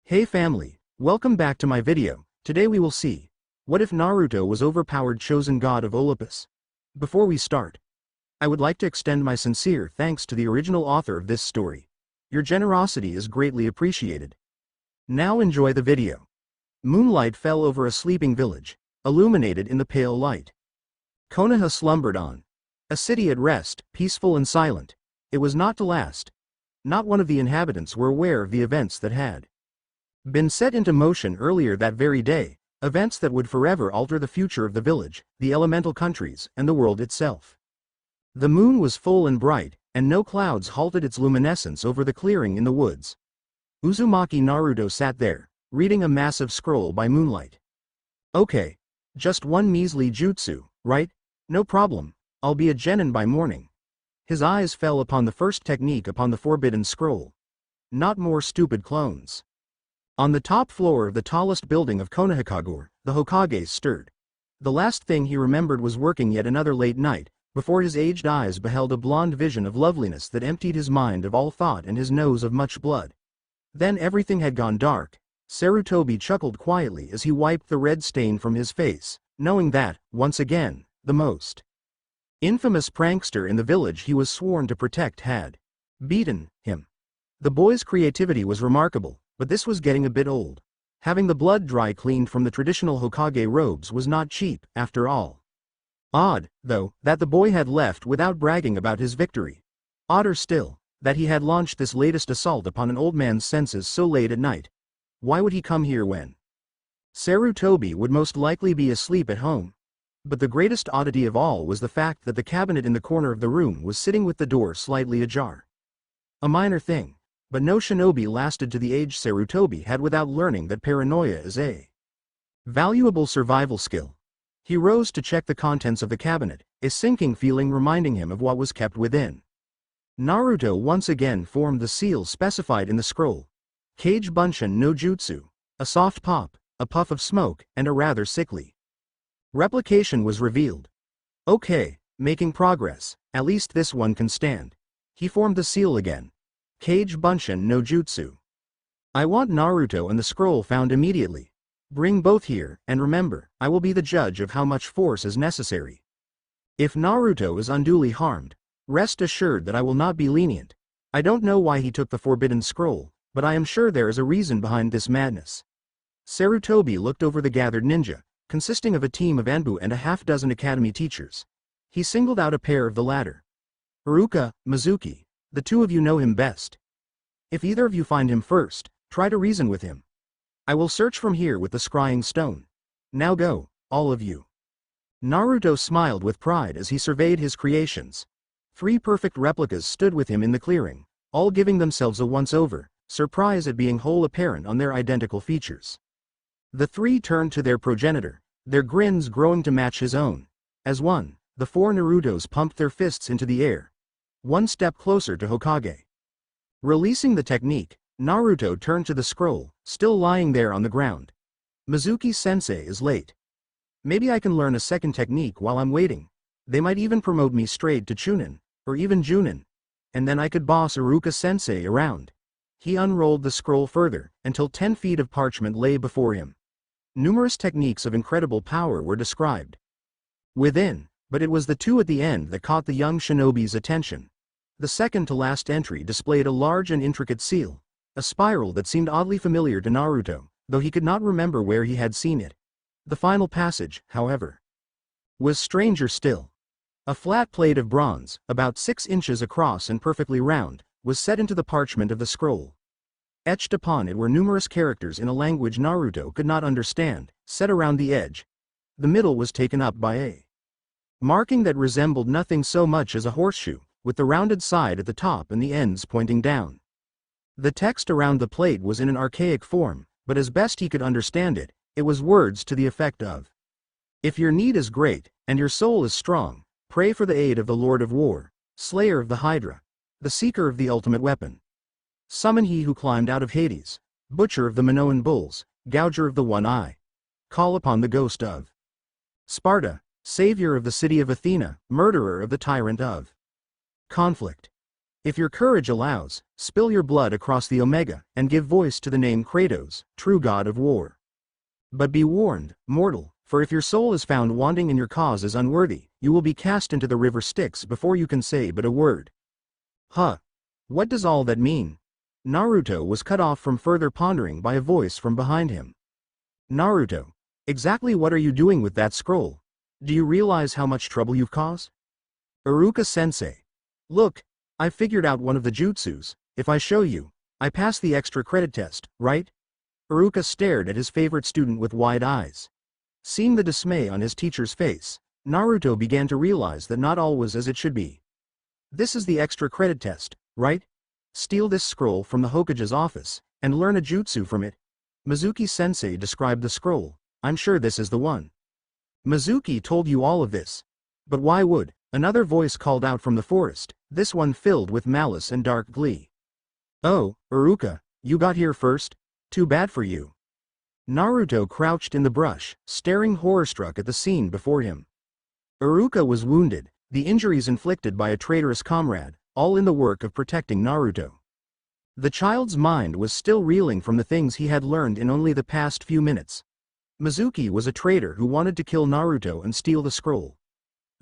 Hey family, welcome back to my video. Today we will see, what if Naruto was overpowered chosen god of Olympus? Before we start, I would like to extend my sincere thanks to the original author of this story. Your generosity is greatly appreciated. Now enjoy the video. Moonlight fell over a sleeping village, illuminated in the pale light. Konoha slumbered on. A city at rest, peaceful and silent. It was not to last. Not one of the inhabitants were aware of the events that had been set into motion earlier that very day, events that would forever alter the future of the village, the elemental countries, and the world itself. The moon was full and bright, and no clouds halted its luminescence over the clearing in the woods. Uzumaki Naruto sat there, reading a massive scroll by moonlight. Okay. Just one measly jutsu, right? No problem, I'll be a genin by morning. His eyes fell upon the first technique upon the forbidden scroll. Not more stupid clones. On the top floor of the tallest building of Konohakagure, the Hokages stirred. The last thing he remembered was working yet another late night, before his aged eyes beheld a blonde vision of loveliness that emptied his mind of all thought and his nose of much blood. Then everything had gone dark. Sarutobi chuckled quietly as he wiped the red stain from his face, knowing that, once again, the most infamous prankster in the village he was sworn to protect had beaten him. The boy's creativity was remarkable, but this was getting a bit old. Having the blood dry cleaned from the traditional Hokage robes was not cheap, after all. Odd, though, that the boy had left without bragging about his victory. Odder still, that he had launched this latest assault upon an old man's senses so late at night. Why would he come here when Sarutobi would most likely be asleep at home? But the greatest oddity of all was the fact that the cabinet in the corner of the room was sitting with the door slightly ajar. A minor thing. But no shinobi lasted to the age Sarutobi had without learning that paranoia is a valuable survival skill. He rose to check the contents of the cabinet, a sinking feeling reminding him of what was kept within. Naruto once again formed the seal specified in the scroll. Kage Bunshin no Jutsu. A soft pop, a puff of smoke, and a rather sickly replication was revealed. Okay, making progress, at least this one can stand. He formed the seal again. Kage Bunshin no Jutsu. I want Naruto and the scroll found immediately. Bring both here, and remember, I will be the judge of how much force is necessary. If Naruto is unduly harmed, rest assured that I will not be lenient. I don't know why he took the forbidden scroll, but I am sure there is a reason behind this madness. Sarutobi looked over the gathered ninja, consisting of a team of Enbu and a half-dozen academy teachers. He singled out a pair of the latter. Haruka, Mizuki. The two of you know him best. If either of you find him first, try to reason with him. I will search from here with the scrying stone. Now go, all of you. Naruto smiled with pride as he surveyed his creations. 3 perfect replicas stood with him in the clearing, all giving themselves a once-over, surprise at being whole apparent on their identical features. The 3 turned to their progenitor, their grins growing to match his own. As one, the 4 Narutos pumped their fists into the air. One step closer to Hokage. Releasing the technique, Naruto turned to the scroll, still lying there on the ground. Mizuki-sensei is late. Maybe I can learn a second technique while I'm waiting. They might even promote me straight to Chunin, or even Junin. And then I could boss Iruka-sensei around. He unrolled the scroll further, until 10 feet of parchment lay before him. Numerous techniques of incredible power were described within, but it was the 2 at the end that caught the young shinobi's attention. The second to last entry displayed a large and intricate seal, a spiral that seemed oddly familiar to Naruto, though he could not remember where he had seen it. The final passage, however, was stranger still. A flat plate of bronze, about 6 inches across and perfectly round, was set into the parchment of the scroll. Etched upon it were numerous characters in a language Naruto could not understand, set around the edge. The middle was taken up by a marking that resembled nothing so much as a horseshoe, with the rounded side at the top and the ends pointing down. The text around the plate was in an archaic form, but as best he could understand it, it was words to the effect of, if your need is great, and your soul is strong, pray for the aid of the Lord of War, Slayer of the Hydra, the Seeker of the Ultimate Weapon. Summon he who climbed out of Hades, Butcher of the Minoan Bulls, Gouger of the One Eye. Call upon the ghost of Sparta, Savior of the city of Athena, Murderer of the tyrant of conflict. If your courage allows, spill your blood across the Omega, and give voice to the name Kratos, true god of war. But be warned, mortal, for if your soul is found wanting and your cause is unworthy, you will be cast into the river Styx before you can say but a word. Huh. What does all that mean? Naruto was cut off from further pondering by a voice from behind him. Naruto, exactly what are you doing with that scroll? Do you realize how much trouble you've caused? Iruka-sensei. Look, I figured out one of the jutsus. If I show you, I pass the extra credit test, right? Iruka stared at his favorite student with wide eyes. Seeing the dismay on his teacher's face, Naruto began to realize that not all was as it should be. This is the extra credit test, right? Steal this scroll from the Hokage's office, and learn a jutsu from it. Mizuki-sensei described the scroll. I'm sure this is the one. Mizuki told you all of this. But why would? Another voice called out from the forest, this one filled with malice and dark glee. Oh, Iruka, you got here first? Too bad for you. Naruto crouched in the brush, staring horror-struck at the scene before him. Iruka was wounded, the injuries inflicted by a traitorous comrade, all in the work of protecting Naruto. The child's mind was still reeling from the things he had learned in only the past few minutes. Mizuki was a traitor who wanted to kill Naruto and steal the scroll.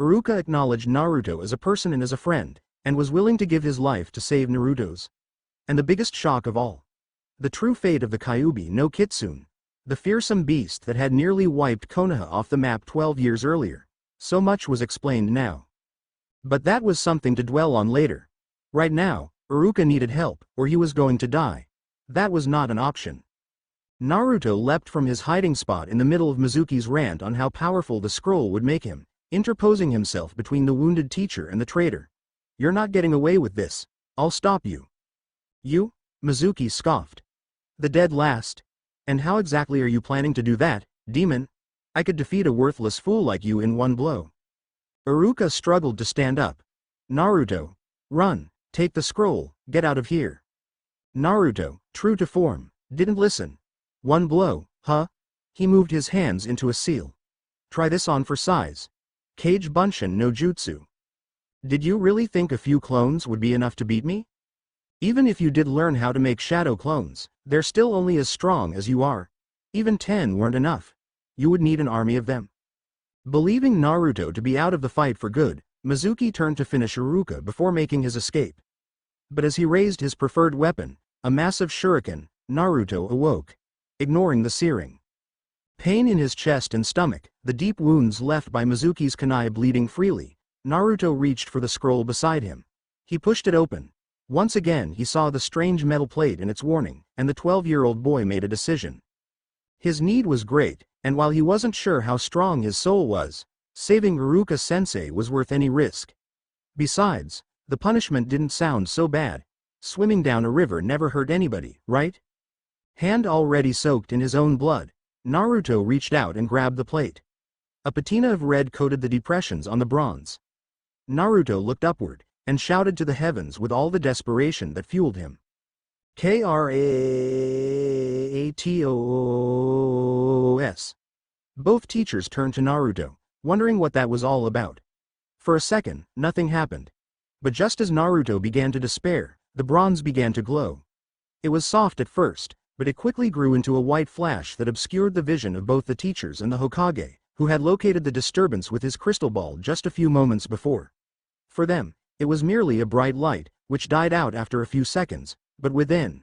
Iruka acknowledged Naruto as a person and as a friend, and was willing to give his life to save Naruto's. And the biggest shock of all, the true fate of the Kyuubi no Kitsune, the fearsome beast that had nearly wiped Konoha off the map 12 years earlier. So much was explained now. But that was something to dwell on later. Right now, Iruka needed help, or he was going to die. That was not an option. Naruto leapt from his hiding spot in the middle of Mizuki's rant on how powerful the scroll would make him, interposing himself between the wounded teacher and the traitor. You're not getting away with this. I'll stop you. You? Mizuki scoffed. The dead last? And how exactly are you planning to do that, demon? I could defeat a worthless fool like you in one blow. Iruka struggled to stand up. Naruto. Run, take the scroll, get out of here. Naruto, true to form, didn't listen. One blow, huh? He moved his hands into a seal. Try this on for size. Kage Bunshin no Jutsu. Did you really think a few clones would be enough to beat me? Even if you did learn how to make shadow clones, they're still only as strong as you are. Even 10 weren't enough. You would need an army of them. Believing Naruto to be out of the fight for good, Mizuki turned to finish Iruka before making his escape. But as he raised his preferred weapon, a massive shuriken, Naruto awoke, ignoring the searing pain in his chest and stomach, the deep wounds left by Mizuki's kunai bleeding freely. Naruto reached for the scroll beside him. He pushed it open. Once again he saw the strange metal plate and its warning, and the 12-year-old boy made a decision. His need was great, and while he wasn't sure how strong his soul was, saving Iruka-sensei was worth any risk. Besides, the punishment didn't sound so bad. Swimming down a river never hurt anybody, right? Hand already soaked in his own blood, Naruto reached out and grabbed the plate. A patina of red coated the depressions on the bronze. Naruto looked upward, and shouted to the heavens with all the desperation that fueled him. Kratos. Both teachers turned to Naruto, wondering what that was all about. For a second, nothing happened. But just as Naruto began to despair, the bronze began to glow. It was soft at first, but it quickly grew into a white flash that obscured the vision of both the teachers and the Hokage, who had located the disturbance with his crystal ball just a few moments before. For them, it was merely a bright light, which died out after a few seconds, but within,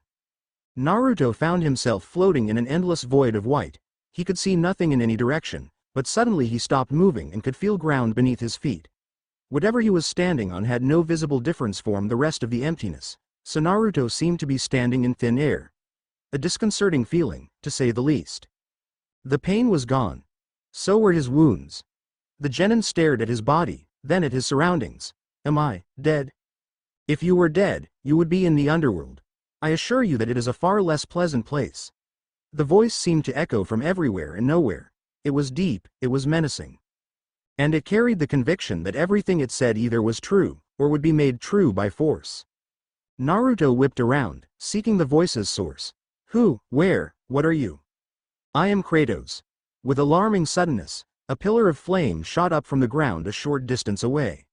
Naruto found himself floating in an endless void of white. He could see nothing in any direction, but suddenly he stopped moving and could feel ground beneath his feet. Whatever he was standing on had no visible difference from the rest of the emptiness, so Naruto seemed to be standing in thin air. A disconcerting feeling, to say the least. The pain was gone. So were his wounds. The genin stared at his body, then at his surroundings. Am I dead? If you were dead, you would be in the underworld. I assure you that it is a far less pleasant place. The voice seemed to echo from everywhere and nowhere. It was deep, it was menacing. And it carried the conviction that everything it said either was true, or would be made true by force. Naruto whipped around, seeking the voice's source. Who, where, what are you? I am Kratos. With alarming suddenness, a pillar of flame shot up from the ground a short distance away.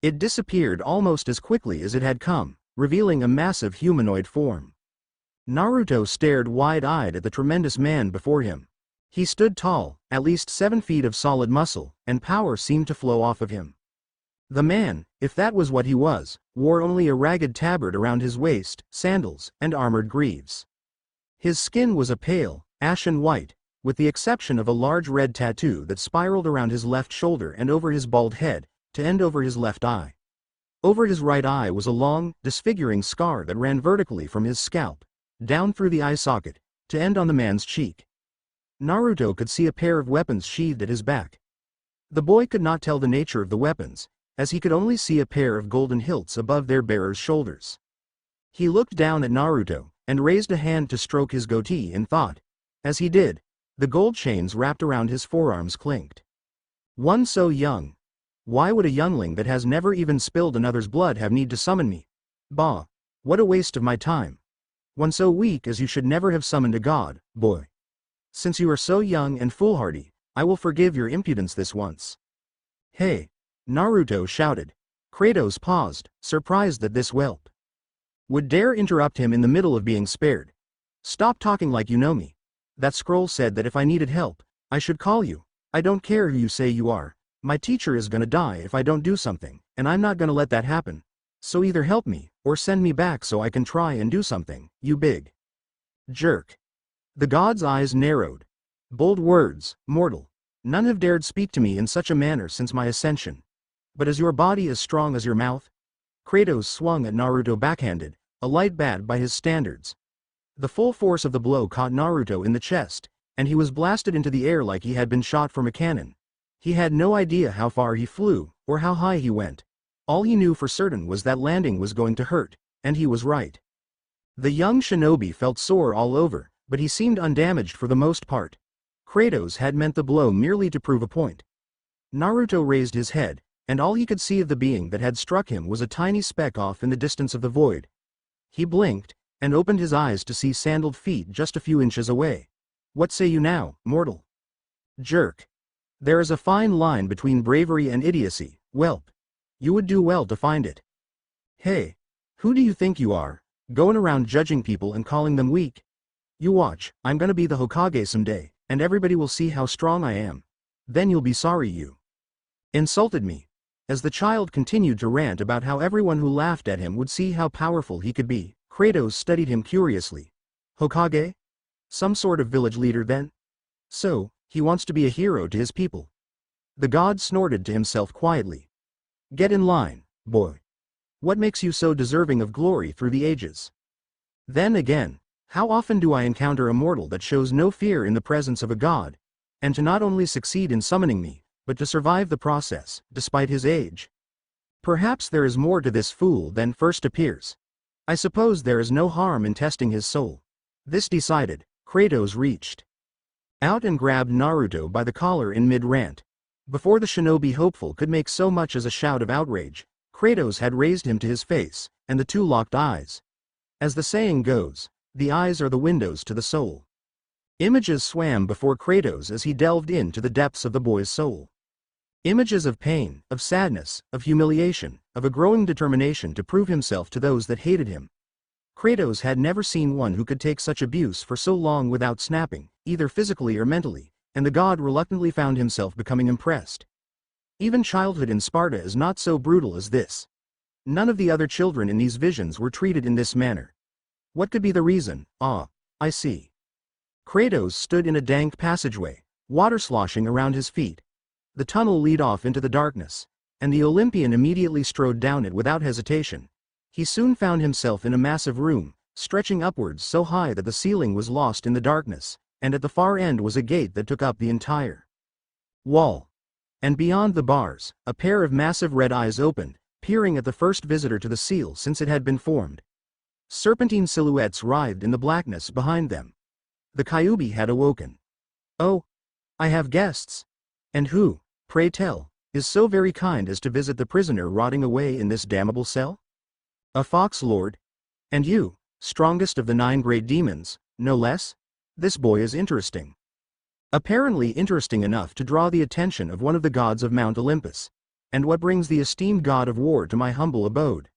It disappeared almost as quickly as it had come, revealing a massive humanoid form. Naruto stared wide-eyed at the tremendous man before him. He stood tall, at least 7 feet of solid muscle, and power seemed to flow off of him. The man, if that was what he was, wore only a ragged tabard around his waist, sandals, and armored greaves. His skin was a pale, ashen white, with the exception of a large red tattoo that spiraled around his left shoulder and over his bald head, to end over his left eye. Over his right eye was a long, disfiguring scar that ran vertically from his scalp, down through the eye socket, to end on the man's cheek. Naruto could see a pair of weapons sheathed at his back. The boy could not tell the nature of the weapons, as he could only see a pair of golden hilts above their bearers' shoulders. He looked down at Naruto, and raised a hand to stroke his goatee in thought. As he did, the gold chains wrapped around his forearms clinked. One so young. Why would a youngling that has never even spilled another's blood have need to summon me? Bah! What a waste of my time. One so weak as you should never have summoned a god, boy. Since you are so young and foolhardy, I will forgive your impudence this once. Hey! Naruto shouted. Kratos paused, surprised that this whelp would dare interrupt him in the middle of being spared. Stop talking like you know me. That scroll said that if I needed help, I should call you. I don't care who you say you are. My teacher is gonna die if I don't do something, and I'm not gonna let that happen. So either help me, or send me back so I can try and do something, you big jerk. The god's eyes narrowed. Bold words, mortal. None have dared speak to me in such a manner since my ascension. But is your body as strong as your mouth? Kratos swung at Naruto backhanded, a light bat by his standards. The full force of the blow caught Naruto in the chest, and he was blasted into the air like he had been shot from a cannon. He had no idea how far he flew, or how high he went. All he knew for certain was that landing was going to hurt, and he was right. The young shinobi felt sore all over, but he seemed undamaged for the most part. Kratos had meant the blow merely to prove a point. Naruto raised his head, and all he could see of the being that had struck him was a tiny speck off in the distance of the void. He blinked, and opened his eyes to see sandaled feet just a few inches away. What say you now, mortal? Jerk. There is a fine line between bravery and idiocy, whelp. You would do well to find it. Hey, who do you think you are, going around judging people and calling them weak? You watch, I'm gonna be the Hokage someday, and everybody will see how strong I am. Then you'll be sorry you insulted me. As the child continued to rant about how everyone who laughed at him would see how powerful he could be, Kratos studied him curiously. Hokage? Some sort of village leader then? So, he wants to be a hero to his people. The god snorted to himself quietly. Get in line, boy. What makes you so deserving of glory through the ages? Then again, how often do I encounter a mortal that shows no fear in the presence of a god, and to not only succeed in summoning me, but to survive the process, despite his age? Perhaps there is more to this fool than first appears. I suppose there is no harm in testing his soul. This decided, Kratos reached out and grabbed Naruto by the collar in mid-rant. Before the shinobi hopeful could make so much as a shout of outrage, Kratos had raised him to his face, and the two locked eyes. As the saying goes, the eyes are the windows to the soul. Images swam before Kratos as he delved into the depths of the boy's soul. Images of pain, of sadness, of humiliation, of a growing determination to prove himself to those that hated him. Kratos had never seen one who could take such abuse for so long without snapping, either physically or mentally, and the god reluctantly found himself becoming impressed. Even childhood in Sparta is not so brutal as this. None of the other children in these visions were treated in this manner. What could be the reason? Ah, I see. Kratos stood in a dank passageway, water sloshing around his feet. The tunnel led off into the darkness, and the Olympian immediately strode down it without hesitation. He soon found himself in a massive room, stretching upwards so high that the ceiling was lost in the darkness, and at the far end was a gate that took up the entire wall. And beyond the bars, a pair of massive red eyes opened, peering at the first visitor to the seal since it had been formed. Serpentine silhouettes writhed in the blackness behind them. The Kyuubi had awoken. Oh, I have guests. And who, pray tell, is so very kind as to visit the prisoner rotting away in this damnable cell? A fox lord? And you, strongest of the 9 great demons, no less? This boy is interesting. Apparently interesting enough to draw the attention of one of the gods of Mount Olympus. And what brings the esteemed god of war to my humble abode?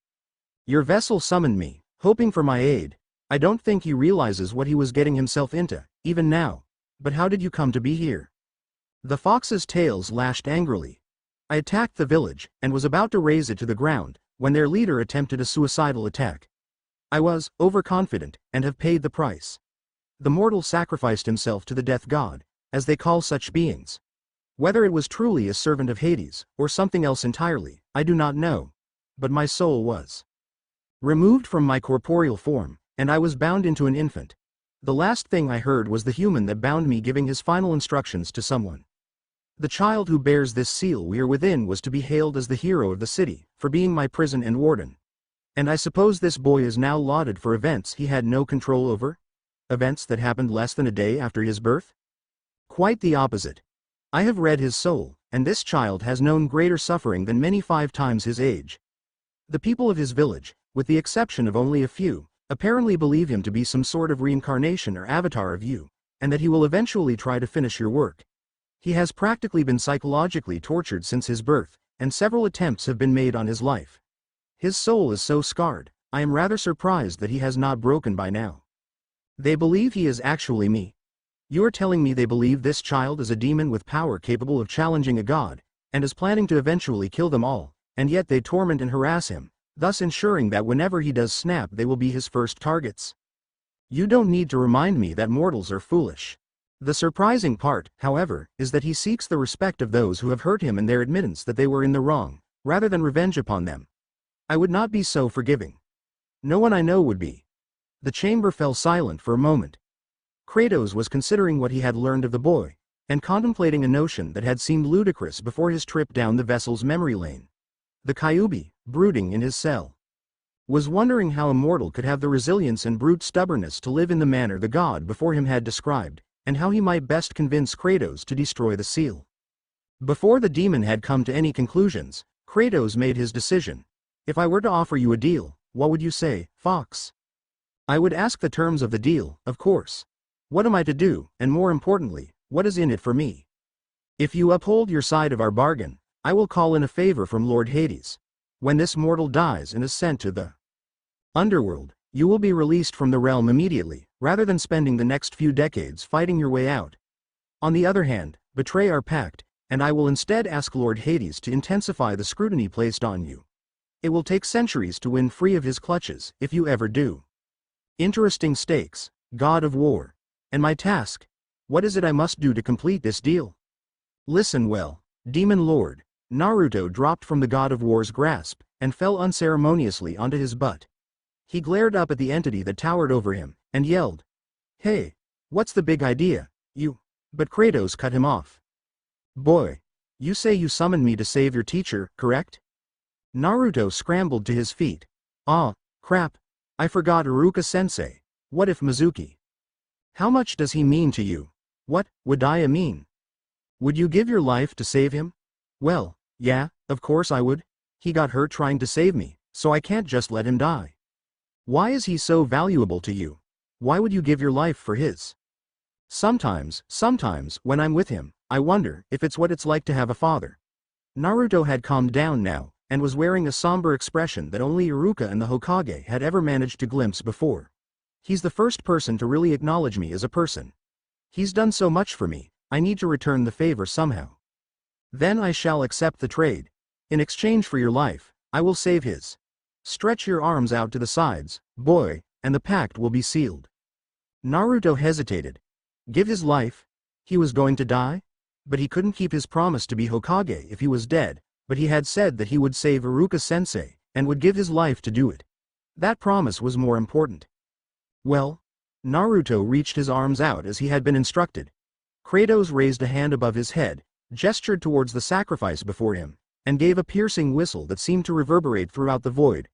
Your vessel summoned me, hoping for my aid. I don't think he realizes what he was getting himself into, even now. But how did you come to be here? The fox's tails lashed angrily. I attacked the village, and was about to raze it to the ground, when their leader attempted a suicidal attack. I was overconfident, and have paid the price. The mortal sacrificed himself to the death god, as they call such beings. Whether it was truly a servant of Hades, or something else entirely, I do not know. But my soul was removed from my corporeal form, and I was bound into an infant. The last thing I heard was the human that bound me giving his final instructions to someone. The child who bears this seal we are within was to be hailed as the hero of the city, for being my prison and warden. And I suppose this boy is now lauded for events he had no control over? Events that happened less than a day after his birth? Quite the opposite. I have read his soul, and this child has known greater suffering than many 5 times his age. The people of his village, with the exception of only a few, apparently believe him to be some sort of reincarnation or avatar of you, and that he will eventually try to finish your work. He has practically been psychologically tortured since his birth, and several attempts have been made on his life. His soul is so scarred, I am rather surprised that he has not broken by now. They believe he is actually me. You are telling me they believe this child is a demon with power capable of challenging a god, and is planning to eventually kill them all, and yet they torment and harass him, thus ensuring that whenever he does snap they will be his first targets. You don't need to remind me that mortals are foolish. The surprising part, however, is that he seeks the respect of those who have hurt him and their admittance that they were in the wrong, rather than revenge upon them. I would not be so forgiving. No one I know would be. The chamber fell silent for a moment. Kratos was considering what he had learned of the boy, and contemplating a notion that had seemed ludicrous before his trip down the vessel's memory lane. The Kyuubi, brooding in his cell, was wondering how a mortal could have the resilience and brute stubbornness to live in the manner the god before him had described, and how he might best convince Kratos to destroy the seal. Before the demon had come to any conclusions, Kratos made his decision. If I were to offer you a deal, what would you say, Fox? I would ask the terms of the deal, of course. What am I to do, and more importantly, what is in it for me? If you uphold your side of our bargain, I will call in a favor from Lord Hades. When this mortal dies and is sent to the underworld, you will be released from the realm immediately, rather than spending the next few decades fighting your way out. On the other hand, betray our pact, and I will instead ask Lord Hades to intensify the scrutiny placed on you. It will take centuries to win free of his clutches, if you ever do. Interesting stakes, God of War. And my task? What is it I must do to complete this deal? Listen well, Demon Lord. Naruto dropped from the God of War's grasp, and fell unceremoniously onto his butt. He glared up at the entity that towered over him, and yelled, "Hey, what's the big idea, you?" But Kratos cut him off. "Boy, you say you summoned me to save your teacher, correct?" Naruto scrambled to his feet. "Ah, crap. I forgot Iruka-sensei. What if Mizuki? How much does he mean to you? What would I mean? Would you give your life to save him?" "Well, yeah, of course I would. He got hurt trying to save me, so I can't just let him die." "Why is he so valuable to you? Why would you give your life for his?" Sometimes, when I'm with him, I wonder if it's what it's like to have a father." Naruto had calmed down now, and was wearing a somber expression that only Iruka and the Hokage had ever managed to glimpse before. "He's the first person to really acknowledge me as a person. He's done so much for me, I need to return the favor somehow. Then I shall accept the trade. In exchange for your life, I will save his. Stretch your arms out to the sides, boy, and the pact will be sealed." Naruto hesitated. Give his life? He was going to die? But he couldn't keep his promise to be Hokage if he was dead, but he had said that he would save Iruka-sensei, and would give his life to do it. That promise was more important. Well? Naruto reached his arms out as he had been instructed. Kratos raised a hand above his head, gestured towards the sacrifice before him, and gave a piercing whistle that seemed to reverberate throughout the void.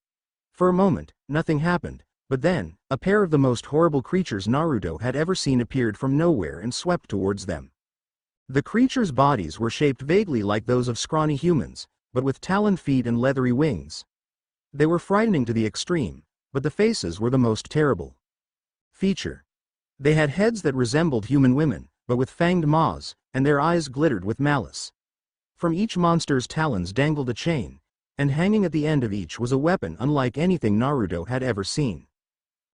For a moment, nothing happened, but then, a pair of the most horrible creatures Naruto had ever seen appeared from nowhere and swept towards them. The creatures' bodies were shaped vaguely like those of scrawny humans, but with taloned feet and leathery wings. They were frightening to the extreme, but the faces were the most terrible feature. They had heads that resembled human women, but with fanged maws, and their eyes glittered with malice. From each monster's talons dangled a chain, and hanging at the end of each was a weapon unlike anything Naruto had ever seen.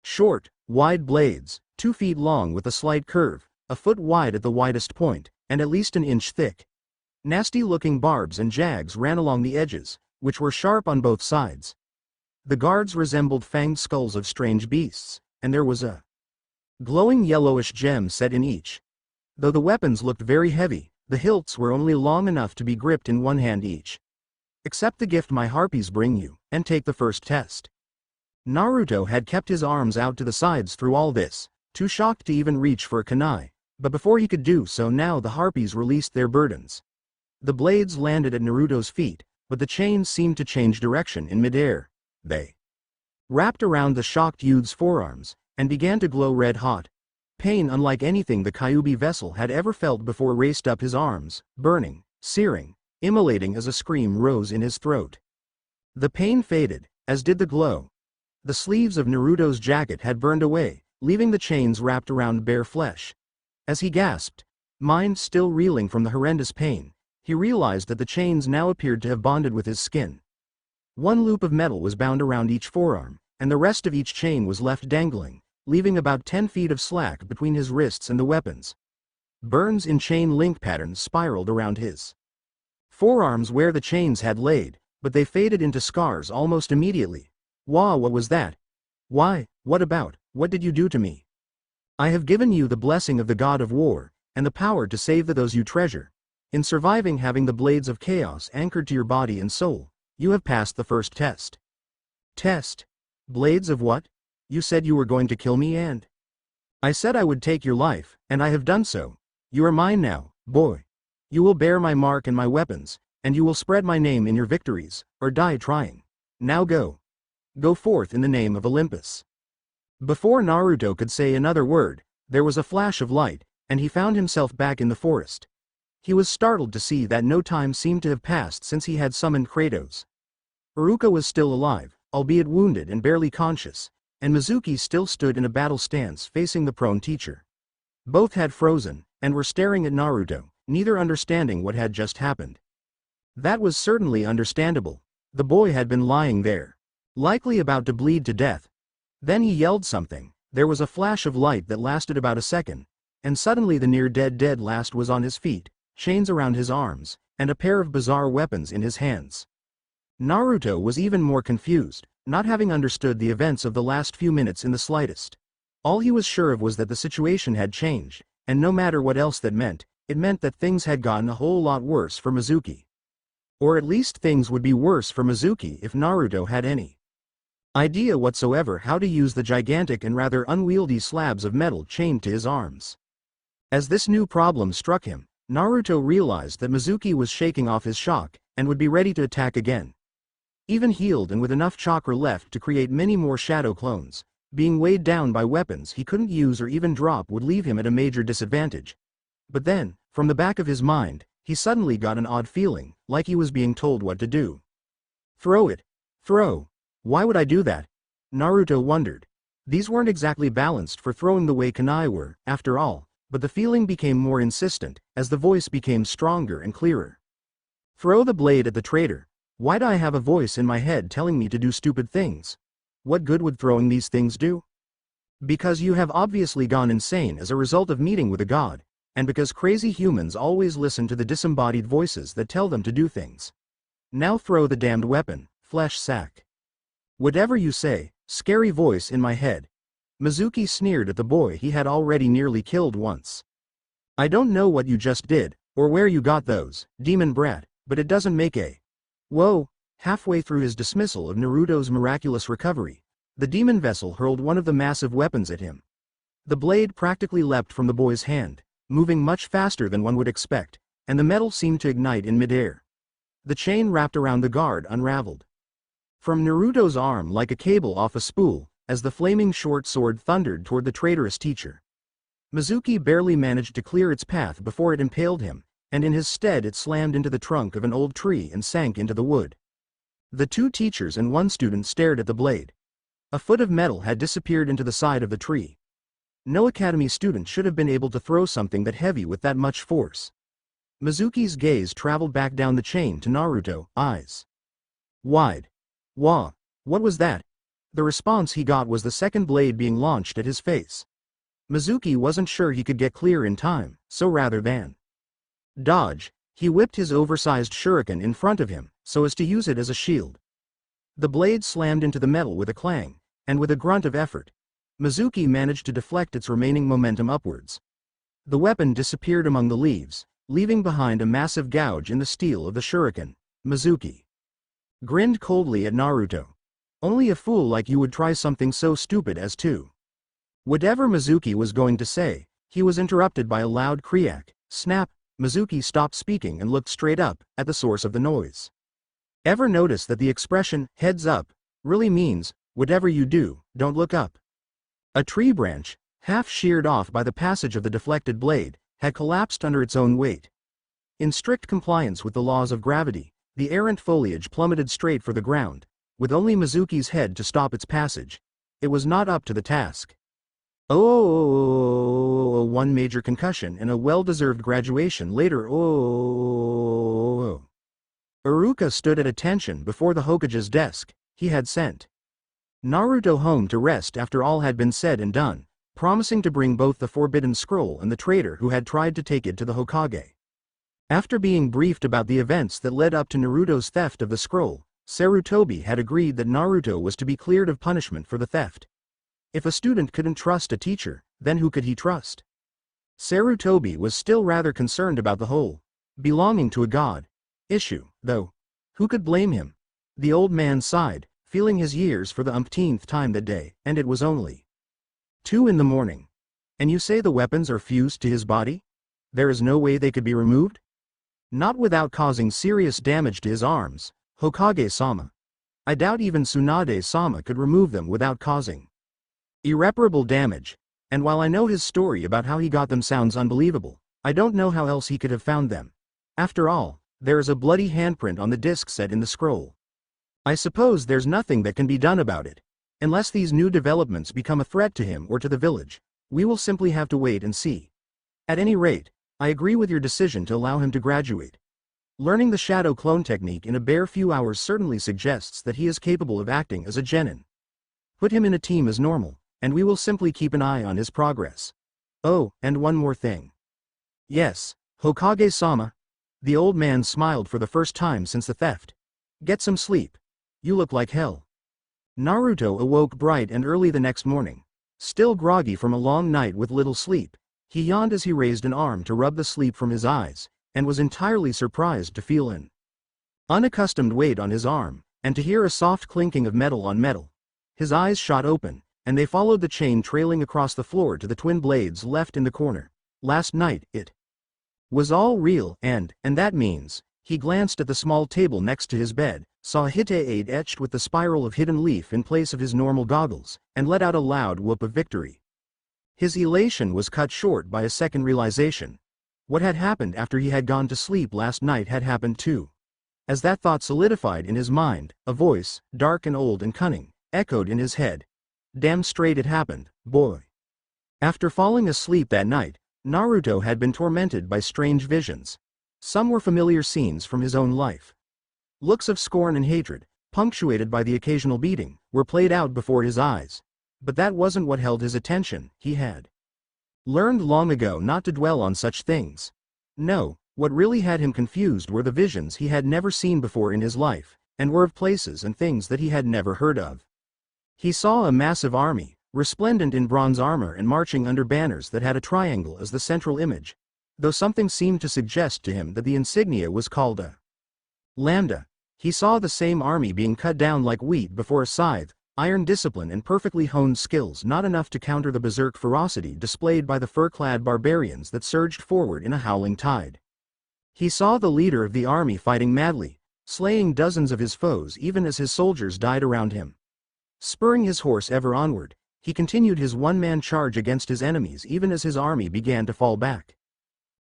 Short, wide blades, 2 feet long with a slight curve, a foot wide at the widest point, and at least an inch thick. Nasty-looking barbs and jags ran along the edges, which were sharp on both sides. The guards resembled fanged skulls of strange beasts, and there was a glowing yellowish gem set in each. Though the weapons looked very heavy, the hilts were only long enough to be gripped in one hand each. Accept the gift my harpies bring you, and take the first test. Naruto had kept his arms out to the sides through all this, too shocked to even reach for a kunai, but before he could do so now the harpies released their burdens. The blades landed at Naruto's feet, but the chains seemed to change direction in midair. They wrapped around the shocked youth's forearms, and began to glow red-hot. Pain unlike anything the Kyuubi vessel had ever felt before raced up his arms, burning, searing, immolating as a scream rose in his throat. The pain faded, as did the glow. The sleeves of Naruto's jacket had burned away, leaving the chains wrapped around bare flesh. As he gasped, mind still reeling from the horrendous pain, he realized that the chains now appeared to have bonded with his skin. One loop of metal was bound around each forearm, and the rest of each chain was left dangling, leaving about 10 feet of slack between his wrists and the weapons. Burns in chain link patterns spiraled around his forearms where the chains had laid, but they faded into scars almost immediately. Wah, what was that? Why, what about, what did you do to me? I have given you the blessing of the god of war, and the power to save those you treasure. In surviving having the blades of chaos anchored to your body and soul, you have passed the first test. Test? Blades of what? You said you were going to kill me and I said I would take your life, and I have done so. You are mine now, boy. You will bear my mark and my weapons, and you will spread my name in your victories, or die trying. Now go. Go forth in the name of Olympus. Before Naruto could say another word, there was a flash of light, and he found himself back in the forest. He was startled to see that no time seemed to have passed since he had summoned Kratos. Iruka was still alive, albeit wounded and barely conscious, and Mizuki still stood in a battle stance facing the prone teacher. Both had frozen, and were staring at Naruto, neither understanding what had just happened. That was certainly understandable. The boy had been lying there, likely about to bleed to death. Then he yelled something. There was a flash of light that lasted about a second, and suddenly the near-dead last was on his feet, chains around his arms, and a pair of bizarre weapons in his hands. Naruto was even more confused, not having understood the events of the last few minutes in the slightest. All he was sure of was that the situation had changed, and no matter what else that meant, it meant that things had gotten a whole lot worse for Mizuki. Or at least things would be worse for Mizuki if Naruto had any idea whatsoever how to use the gigantic and rather unwieldy slabs of metal chained to his arms. As this new problem struck him, Naruto realized that Mizuki was shaking off his shock, and would be ready to attack again. Even healed and with enough chakra left to create many more shadow clones, being weighed down by weapons he couldn't use or even drop would leave him at a major disadvantage. But then, from the back of his mind, he suddenly got an odd feeling, like he was being told what to do. Throw it. Throw. Why would I do that? Naruto wondered. These weren't exactly balanced for throwing the way kunai were, after all, but the feeling became more insistent, as the voice became stronger and clearer. Throw the blade at the traitor. Why do I have a voice in my head telling me to do stupid things? What good would throwing these things do? Because you have obviously gone insane as a result of meeting with a god, and because crazy humans always listen to the disembodied voices that tell them to do things. Now throw the damned weapon, flesh sack. Whatever you say, scary voice in my head. Mizuki sneered at the boy he had already nearly killed once. I don't know what you just did, or where you got those, demon brat, but it doesn't make a whoa. Halfway through his dismissal of Naruto's miraculous recovery, the demon vessel hurled one of the massive weapons at him. The blade practically leapt from the boy's hand, moving much faster than one would expect, and the metal seemed to ignite in midair. The chain wrapped around the guard unraveled from Naruto's arm like a cable off a spool, as the flaming short sword thundered toward the traitorous teacher. Mizuki barely managed to clear its path before it impaled him, and in his stead it slammed into the trunk of an old tree and sank into the wood. The two teachers and one student stared at the blade. A foot of metal had disappeared into the side of the tree. No academy student should have been able to throw something that heavy with that much force. Mizuki's gaze traveled back down the chain to Naruto, eyes wide. Wah! What was that? The response he got was the second blade being launched at his face. Mizuki wasn't sure he could get clear in time, so rather than dodge, he whipped his oversized shuriken in front of him, so as to use it as a shield. The blade slammed into the metal with a clang, and with a grunt of effort, Mizuki managed to deflect its remaining momentum upwards. The weapon disappeared among the leaves, leaving behind a massive gouge in the steel of the shuriken. Mizuki grinned coldly at Naruto. Only a fool like you would try something so stupid as to. Whatever Mizuki was going to say, he was interrupted by a loud kriak. Snap! Mizuki stopped speaking and looked straight up, at the source of the noise. Ever notice that the expression, heads up, really means, whatever you do, don't look up? A tree branch, half sheared off by the passage of the deflected blade, had collapsed under its own weight. In strict compliance with the laws of gravity, the errant foliage plummeted straight for the ground, with only Mizuki's head to stop its passage. It was not up to the task. Oh, one major concussion and a well-deserved graduation later. Oh. Iruka stood at attention before the Hokage's desk. He had sent Naruto home to rest after all had been said and done, promising to bring both the Forbidden Scroll and the traitor who had tried to take it to the Hokage. After being briefed about the events that led up to Naruto's theft of the scroll, Sarutobi had agreed that Naruto was to be cleared of punishment for the theft. If a student couldn't trust a teacher, then who could he trust? Sarutobi was still rather concerned about the whole belonging to a god issue, though. Who could blame him? The old man sighed, feeling his years for the umpteenth time that day, and it was only 2 in the morning. And you say the weapons are fused to his body? There is no way they could be removed? Not without causing serious damage to his arms, Hokage-sama. I doubt even Tsunade-sama could remove them without causing irreparable damage, and while I know his story about how he got them sounds unbelievable, I don't know how else he could have found them. After all, there is a bloody handprint on the disc set in the scroll. I suppose there's nothing that can be done about it. Unless these new developments become a threat to him or to the village, we will simply have to wait and see. At any rate, I agree with your decision to allow him to graduate. Learning the shadow clone technique in a bare few hours certainly suggests that he is capable of acting as a genin. Put him in a team as normal, and we will simply keep an eye on his progress. Oh, and one more thing. Yes, Hokage-sama. The old man smiled for the first time since the theft. Get some sleep. You look like hell. Naruto awoke bright and early the next morning. Still groggy from a long night with little sleep, he yawned as he raised an arm to rub the sleep from his eyes, and was entirely surprised to feel an unaccustomed weight on his arm, and to hear a soft clinking of metal on metal. His eyes shot open, and they followed the chain trailing across the floor to the twin blades left in the corner. Last night, it was all real, and that means, he glanced at the small table next to his bed, saw Hite-Aid etched with the spiral of hidden leaf in place of his normal goggles, and let out a loud whoop of victory. His elation was cut short by a second realization. What had happened after he had gone to sleep last night had happened too. As that thought solidified in his mind, a voice, dark and old and cunning, echoed in his head. Damn straight it happened, boy. After falling asleep that night, Naruto had been tormented by strange visions. Some were familiar scenes from his own life. Looks of scorn and hatred, punctuated by the occasional beating, were played out before his eyes. But that wasn't what held his attention. He had learned long ago not to dwell on such things. No, what really had him confused were the visions he had never seen before in his life, and were of places and things that he had never heard of. He saw a massive army, resplendent in bronze armor and marching under banners that had a triangle as the central image, though something seemed to suggest to him that the insignia was called a lambda. He saw the same army being cut down like wheat before a scythe, iron discipline and perfectly honed skills not enough to counter the berserk ferocity displayed by the fur-clad barbarians that surged forward in a howling tide. He saw the leader of the army fighting madly, slaying dozens of his foes even as his soldiers died around him. Spurring his horse ever onward, he continued his one-man charge against his enemies even as his army began to fall back.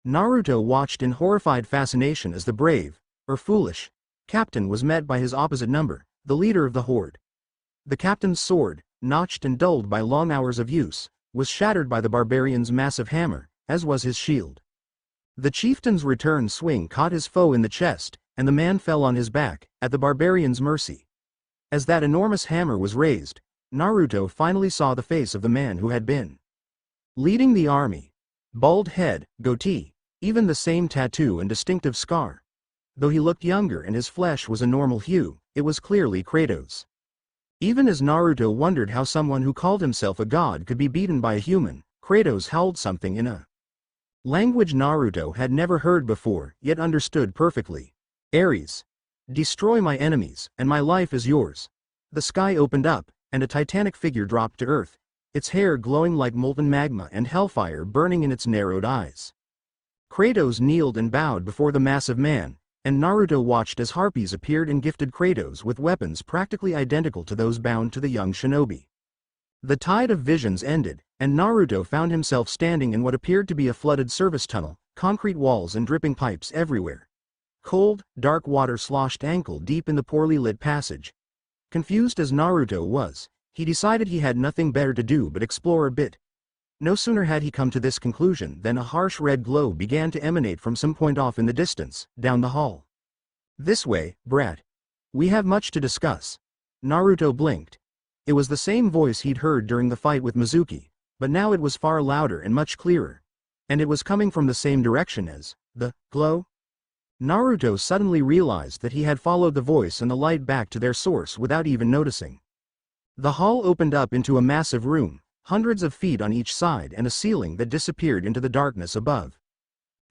Naruto watched in horrified fascination as the brave, or foolish, captain was met by his opposite number, the leader of the horde. The captain's sword, notched and dulled by long hours of use, was shattered by the barbarian's massive hammer, as was his shield. The chieftain's return swing caught his foe in the chest, and the man fell on his back, at the barbarian's mercy. As that enormous hammer was raised, Naruto finally saw the face of the man who had been leading the army. Bald head, goatee, even the same tattoo and distinctive scar. Though he looked younger and his flesh was a normal hue, it was clearly Kratos. Even as Naruto wondered how someone who called himself a god could be beaten by a human, Kratos howled something in a language Naruto had never heard before, yet understood perfectly. Ares. Destroy my enemies, and my life is yours. The sky opened up, and a titanic figure dropped to earth, its hair glowing like molten magma and hellfire burning in its narrowed eyes. Kratos kneeled and bowed before the massive man, and Naruto watched as harpies appeared and gifted Kratos with weapons practically identical to those bound to the young shinobi. The tide of visions ended, and Naruto found himself standing in what appeared to be a flooded service tunnel, concrete walls and dripping pipes everywhere. Cold, dark water sloshed ankle deep in the poorly lit passage. Confused as Naruto was, he decided he had nothing better to do but explore a bit. No sooner had he come to this conclusion than a harsh red glow began to emanate from some point off in the distance, down the hall. This way, brat. We have much to discuss. Naruto blinked. It was the same voice he'd heard during the fight with Mizuki, but now it was far louder and much clearer. And it was coming from the same direction as the glow. Naruto suddenly realized that he had followed the voice and the light back to their source without even noticing. The hall opened up into a massive room, hundreds of feet on each side and a ceiling that disappeared into the darkness above.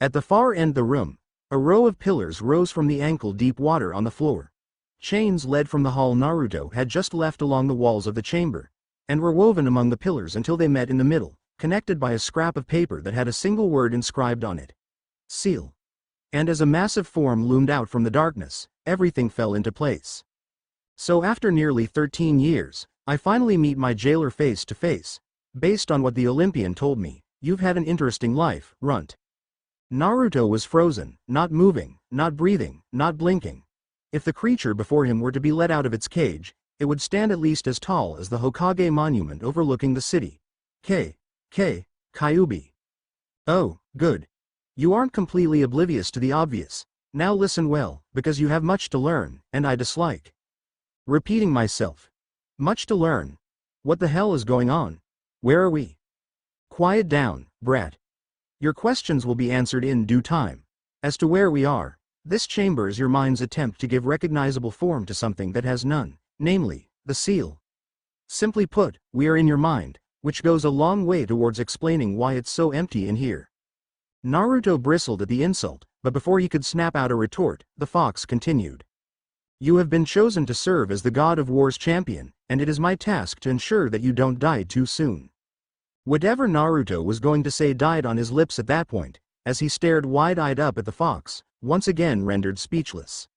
At the far end of the room, a row of pillars rose from the ankle-deep water on the floor. Chains led from the hall Naruto had just left along the walls of the chamber, and were woven among the pillars until they met in the middle, connected by a scrap of paper that had a single word inscribed on it. Seal. And as a massive form loomed out from the darkness, everything fell into place. So after nearly 13 years, I finally meet my jailer face to face. Based on what the Olympian told me, you've had an interesting life, runt. Naruto was frozen, not moving, not breathing, not blinking. If the creature before him were to be let out of its cage, it would stand at least as tall as the Hokage monument overlooking the city. Kyuubi. Oh, good. You aren't completely oblivious to the obvious. Now listen well, because you have much to learn, and I dislike repeating myself. Much to learn. What the hell is going on? Where are we? Quiet down, brat. Your questions will be answered in due time. As to where we are, this chamber is your mind's attempt to give recognizable form to something that has none, namely, the seal. Simply put, we are in your mind, which goes a long way towards explaining why it's so empty in here. Naruto bristled at the insult, but before he could snap out a retort, the fox continued. You have been chosen to serve as the God of War's champion, and it is my task to ensure that you don't die too soon. Whatever Naruto was going to say died on his lips at that point, as he stared wide-eyed up at the fox, once again rendered speechless.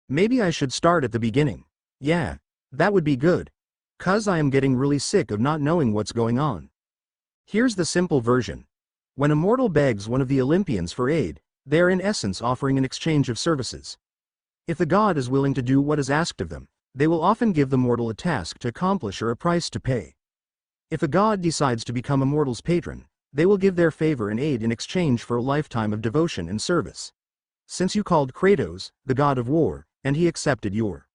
Maybe I should start at the beginning. Yeah, that would be good. 'Cause I am getting really sick of not knowing what's going on. Here's the simple version. When a mortal begs one of the Olympians for aid, they are in essence offering an exchange of services. If the god is willing to do what is asked of them, they will often give the mortal a task to accomplish or a price to pay. If a god decides to become a mortal's patron, they will give their favor and aid in exchange for a lifetime of devotion and service. Since you called Kratos, the god of war, and he accepted your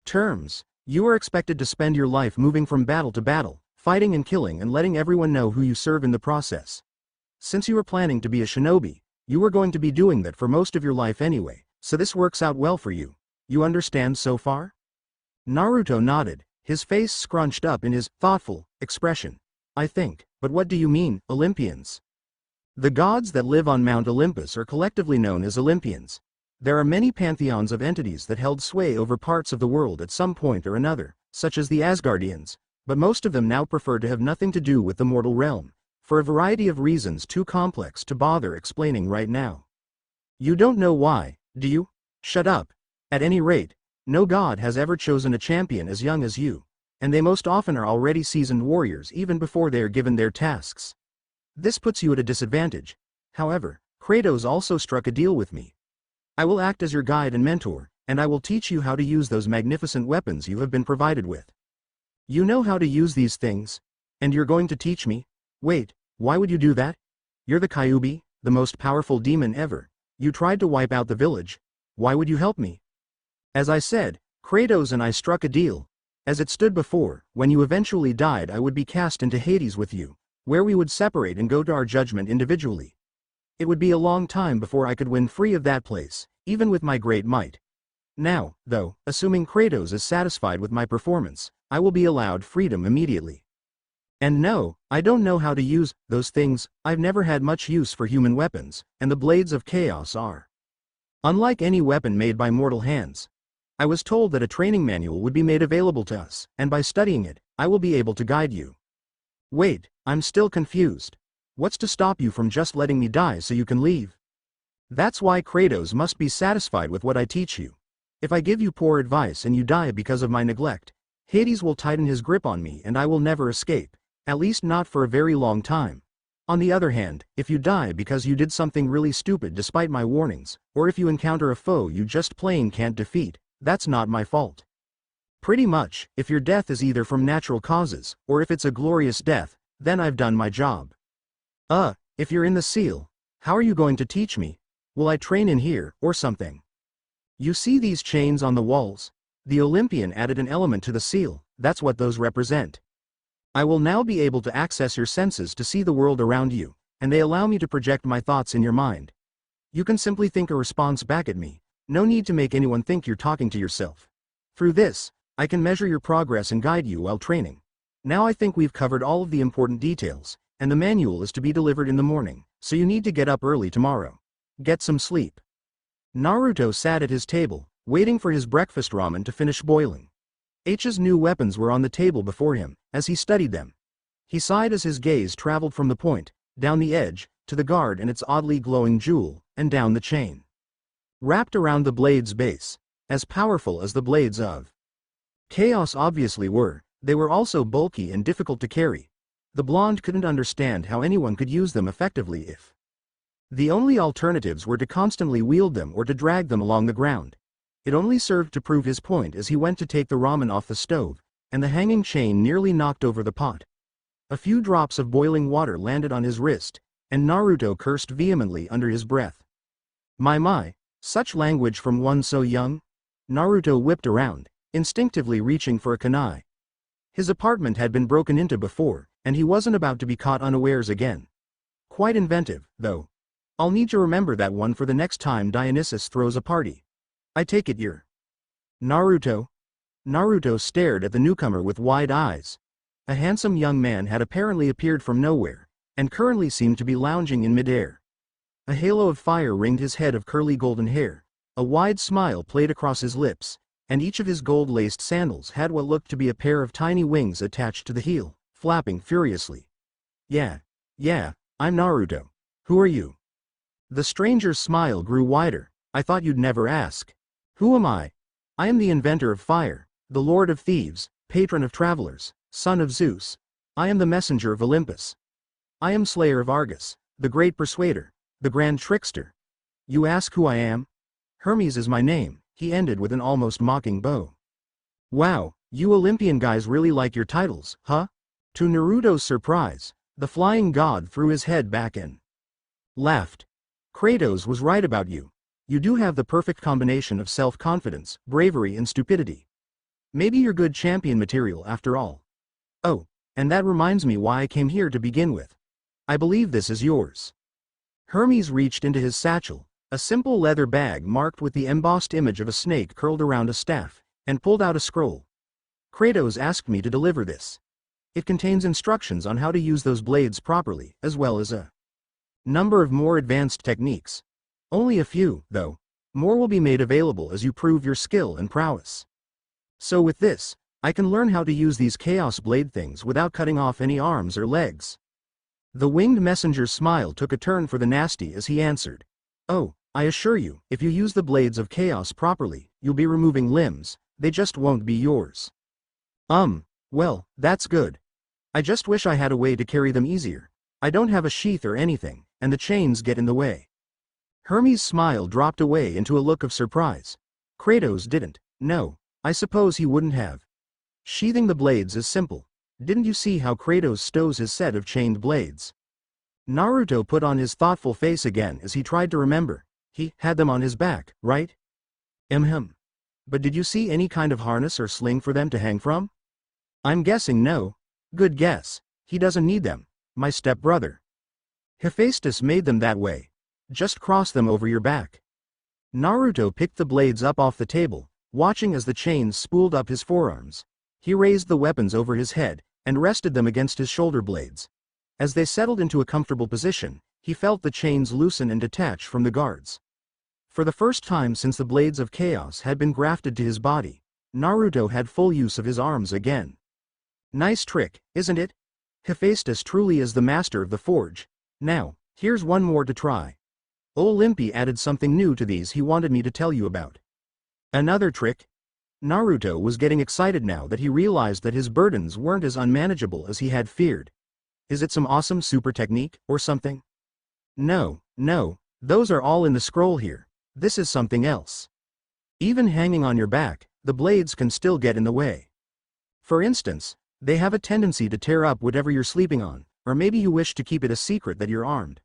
terms, you are expected to spend your life moving from battle to battle, fighting and killing and letting everyone know who you serve in the process. Since you are planning to be a shinobi, you are going to be doing that for most of your life anyway, so this works out well for you. You understand so far? Naruto nodded, his face scrunched up in his thoughtful expression. I think, but what do you mean, Olympians? The gods that live on Mount Olympus are collectively known as Olympians. There are many pantheons of entities that held sway over parts of the world at some point or another, such as the Asgardians, but most of them now prefer to have nothing to do with the mortal realm, for a variety of reasons too complex to bother explaining right now. You don't know why, do you? Shut up. At any rate, no god has ever chosen a champion as young as you, and they most often are already seasoned warriors even before they are given their tasks. This puts you at a disadvantage. However, Kratos also struck a deal with me. I will act as your guide and mentor, and I will teach you how to use those magnificent weapons you have been provided with. You know how to use these things, and you're going to teach me? Wait, why would you do that? You're the Kyuubi, the most powerful demon ever. You tried to wipe out the village. Why would you help me? As I said, Kratos and I struck a deal. As it stood before, when you eventually died I would be cast into Hades with you, where we would separate and go to our judgment individually. It would be a long time before I could win free of that place, even with my great might. Now, though, assuming Kratos is satisfied with my performance, I will be allowed freedom immediately. And no, I don't know how to use those things. I've never had much use for human weapons, and the blades of chaos are unlike any weapon made by mortal hands. I was told that a training manual would be made available to us, and by studying it, I will be able to guide you. Wait, I'm still confused. What's to stop you from just letting me die so you can leave? That's why Kratos must be satisfied with what I teach you. If I give you poor advice and you die because of my neglect, Hades will tighten his grip on me and I will never escape, at least not for a very long time. On the other hand, if you die because you did something really stupid despite my warnings, or if you encounter a foe you just plain can't defeat, that's not my fault. Pretty much, if your death is either from natural causes, or if it's a glorious death, then I've done my job. If you're in the seal, how are you going to teach me? Will I train in here, or something? You see these chains on the walls? The Olympian added an element to the seal, that's what those represent. I will now be able to access your senses to see the world around you, and they allow me to project my thoughts in your mind. You can simply think a response back at me. No need to make anyone think you're talking to yourself. Through this, I can measure your progress and guide you while training. Now I think we've covered all of the important details, and the manual is to be delivered in the morning, so you need to get up early tomorrow. Get some sleep. Naruto sat at his table, waiting for his breakfast ramen to finish boiling. H's new weapons were on the table before him, as he studied them. He sighed as his gaze traveled from the point, down the edge, to the guard and its oddly glowing jewel, and down the chain wrapped around the blade's base, as powerful as the blades of chaos obviously were. They were also bulky and difficult to carry. The blonde couldn't understand how anyone could use them effectively if the only alternatives were to constantly wield them or to drag them along the ground. It only served to prove his point as he went to take the ramen off the stove, and the hanging chain nearly knocked over the pot. A few drops of boiling water landed on his wrist, and Naruto cursed vehemently under his breath. My, such language from one so young? Naruto whipped around, instinctively reaching for a kunai. His apartment had been broken into before, and he wasn't about to be caught unawares again. Quite inventive, though. I'll need to remember that one for the next time Dionysus throws a party. I take it you're Naruto? Naruto stared at the newcomer with wide eyes. A handsome young man had apparently appeared from nowhere, and currently seemed to be lounging in midair. A halo of fire ringed his head of curly golden hair, a wide smile played across his lips, and each of his gold-laced sandals had what looked to be a pair of tiny wings attached to the heel, flapping furiously. Yeah, I'm Naruto. Who are you? The stranger's smile grew wider. I thought you'd never ask. Who am I? I am the inventor of fire, the lord of thieves, patron of travelers, son of Zeus. I am the messenger of Olympus. I am slayer of Argus, the great persuader, the grand trickster. You ask who I am? Hermes is my name, he ended with an almost mocking bow. Wow, you Olympian guys really like your titles, huh? To Naruto's surprise, the flying god threw his head back and laughed. Kratos was right about you. You do have the perfect combination of self-confidence, bravery and stupidity. Maybe you're good champion material after all. Oh, and that reminds me why I came here to begin with. I believe this is yours. Hermes reached into his satchel, a simple leather bag marked with the embossed image of a snake curled around a staff, and pulled out a scroll. Kratos asked me to deliver this. It contains instructions on how to use those blades properly, as well as a number of more advanced techniques. Only a few, though. More will be made available as you prove your skill and prowess. So with this, I can learn how to use these chaos blade things without cutting off any arms or legs. The winged messenger's smile took a turn for the nasty as he answered. Oh, I assure you, if you use the blades of chaos properly, you'll be removing limbs, they just won't be yours. Well, that's good. I just wish I had a way to carry them easier. I don't have a sheath or anything, and the chains get in the way. Hermes' smile dropped away into a look of surprise. Kratos didn't. No, I suppose he wouldn't have. Sheathing the blades is simple. Didn't you see how Kratos stows his set of chained blades? Naruto put on his thoughtful face again as he tried to remember. He had them on his back, right? But did you see any kind of harness or sling for them to hang from? I'm guessing no. Good guess. He doesn't need them, my stepbrother. Hephaestus made them that way. Just cross them over your back. Naruto picked the blades up off the table, watching as the chains spooled up his forearms. He raised the weapons over his head, and rested them against his shoulder blades. As they settled into a comfortable position, he felt the chains loosen and detach from the guards. For the first time since the blades of chaos had been grafted to his body, Naruto had full use of his arms again. Nice trick, isn't it? Hephaestus truly is the master of the forge. Now, here's one more to try. Olympus added something new to these he wanted me to tell you about. Another trick? Naruto was getting excited now that he realized that his burdens weren't as unmanageable as he had feared. Is it some awesome super technique, or something? No, those are all in the scroll here. This is something else. Even hanging on your back, the blades can still get in the way. For instance, they have a tendency to tear up whatever you're sleeping on, or maybe you wish to keep it a secret that you're armed.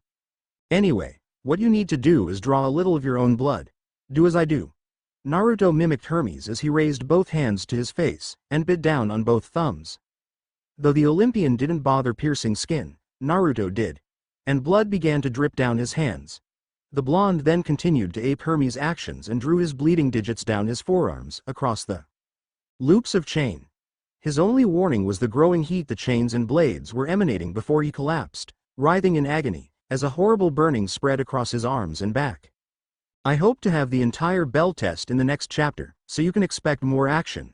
Anyway, what you need to do is draw a little of your own blood. Do as I do. Naruto mimicked Hermes as he raised both hands to his face, and bit down on both thumbs. Though the Olympian didn't bother piercing skin, Naruto did. And blood began to drip down his hands. The blonde then continued to ape Hermes' actions and drew his bleeding digits down his forearms, across the loops of chain. His only warning was the growing heat the chains and blades were emanating before he collapsed, writhing in agony, as a horrible burning spread across his arms and back. I hope to have the entire bell test in the next chapter, so you can expect more action.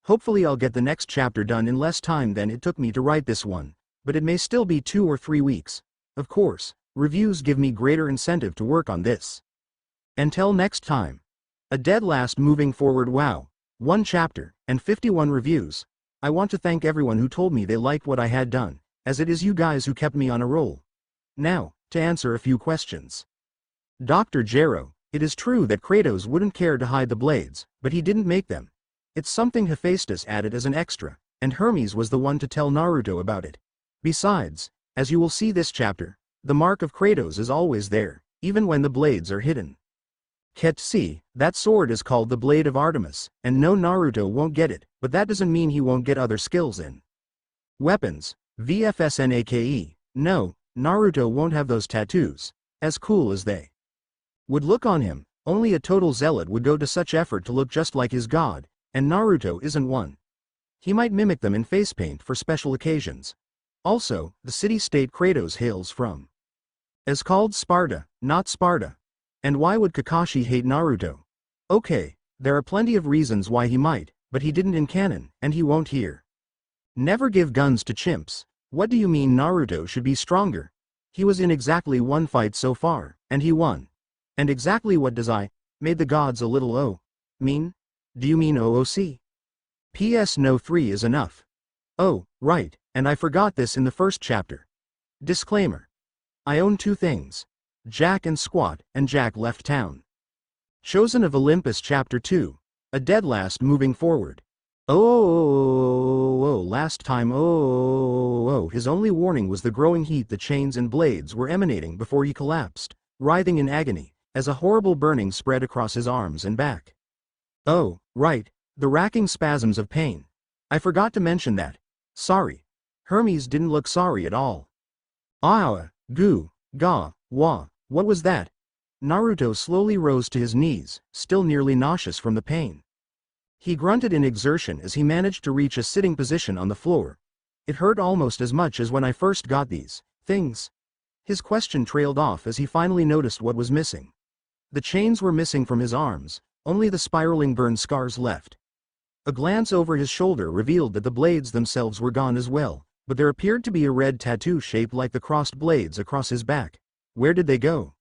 Hopefully I'll get the next chapter done in less time than it took me to write this one, but it may still be 2 or 3 weeks. Of course, reviews give me greater incentive to work on this. Until next time. A dead last moving forward. Wow, 1 chapter, and 51 reviews. I want to thank everyone who told me they liked what I had done, as it is you guys who kept me on a roll. Now, to answer a few questions. Dr. Gero, it is true that Kratos wouldn't care to hide the blades, but he didn't make them. It's something Hephaestus added as an extra, and Hermes was the one to tell Naruto about it. Besides, as you will see this chapter, the mark of Kratos is always there, even when the blades are hidden. See, that sword is called the Blade of Artemis, and no, Naruto won't get it, but that doesn't mean he won't get other skills in weapons, VFSNAKE. No, Naruto won't have those tattoos, as cool as they would look on him. Only a total zealot would go to such effort to look just like his god, and Naruto isn't one. He might mimic them in face paint for special occasions. Also, the city-state Kratos hails from is called Sparta, not Sparta. And why would Kakashi hate Naruto? Okay, there are plenty of reasons why he might, but he didn't in canon, and he won't here. Never give guns to chimps. What do you mean Naruto should be stronger? He was in exactly 1 fight so far, and he won. And exactly what does I made the gods a little mean? Do you mean OOC? PS no 3 is enough. Oh, right, and I forgot this in the first chapter. Disclaimer. I own 2 things. Jack and Squat, and Jack left town. Chosen of Olympus Chapter 2. A dead last moving forward. Last time his only warning was the growing heat the chains and blades were emanating before he collapsed, writhing in agony, as a horrible burning spread across his arms and back. Oh, right, the racking spasms of pain. I forgot to mention that. Sorry. Hermes didn't look sorry at all. What was that? Naruto slowly rose to his knees, still nearly nauseous from the pain. He grunted in exertion as he managed to reach a sitting position on the floor. It hurt almost as much as when I first got these things. His question trailed off as he finally noticed what was missing. The chains were missing from his arms, only the spiraling burn scars left. A glance over his shoulder revealed that the blades themselves were gone as well, but there appeared to be a red tattoo shaped like the crossed blades across his back. Where did they go?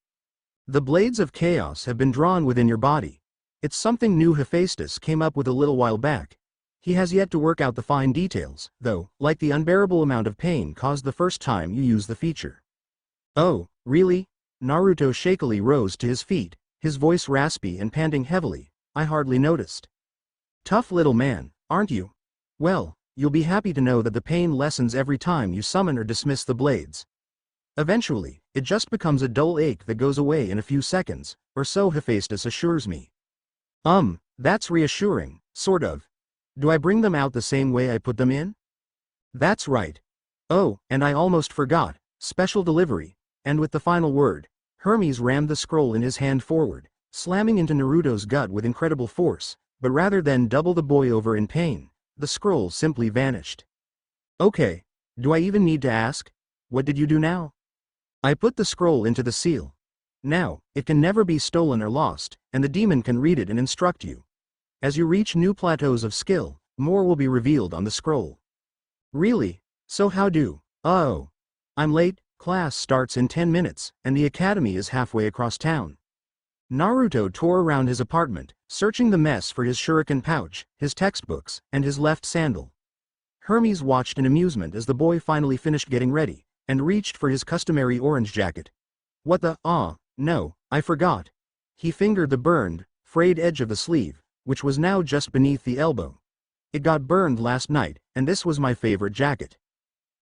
The blades of chaos have been drawn within your body. It's something new Hephaestus came up with a little while back. He has yet to work out the fine details, though, like the unbearable amount of pain caused the first time you use the feature. Oh, really? Naruto shakily rose to his feet, his voice raspy and panting heavily. I hardly noticed. Tough little man, aren't you? Well, you'll be happy to know that the pain lessens every time you summon or dismiss the blades. Eventually, it just becomes a dull ache that goes away in a few seconds, or so Hephaestus assures me. That's reassuring, sort of. Do I bring them out the same way I put them in? That's right. Oh, and I almost forgot, special delivery, and with the final word, Hermes rammed the scroll in his hand forward, slamming into Naruto's gut with incredible force, but rather than double the boy over in pain, the scroll simply vanished. Okay, do I even need to ask? What did you do now? I put the scroll into the seal. Now, it can never be stolen or lost, and the demon can read it and instruct you. As you reach new plateaus of skill, more will be revealed on the scroll. Really? So how do? Oh. I'm late, class starts in 10 minutes, and the academy is halfway across town. Naruto tore around his apartment, searching the mess for his shuriken pouch, his textbooks, and his left sandal. Hermes watched in amusement as the boy finally finished getting ready, and reached for his customary orange jacket. What the, no, I forgot. He fingered the burned, frayed edge of the sleeve, which was now just beneath the elbow. It got burned last night, and this was my favorite jacket.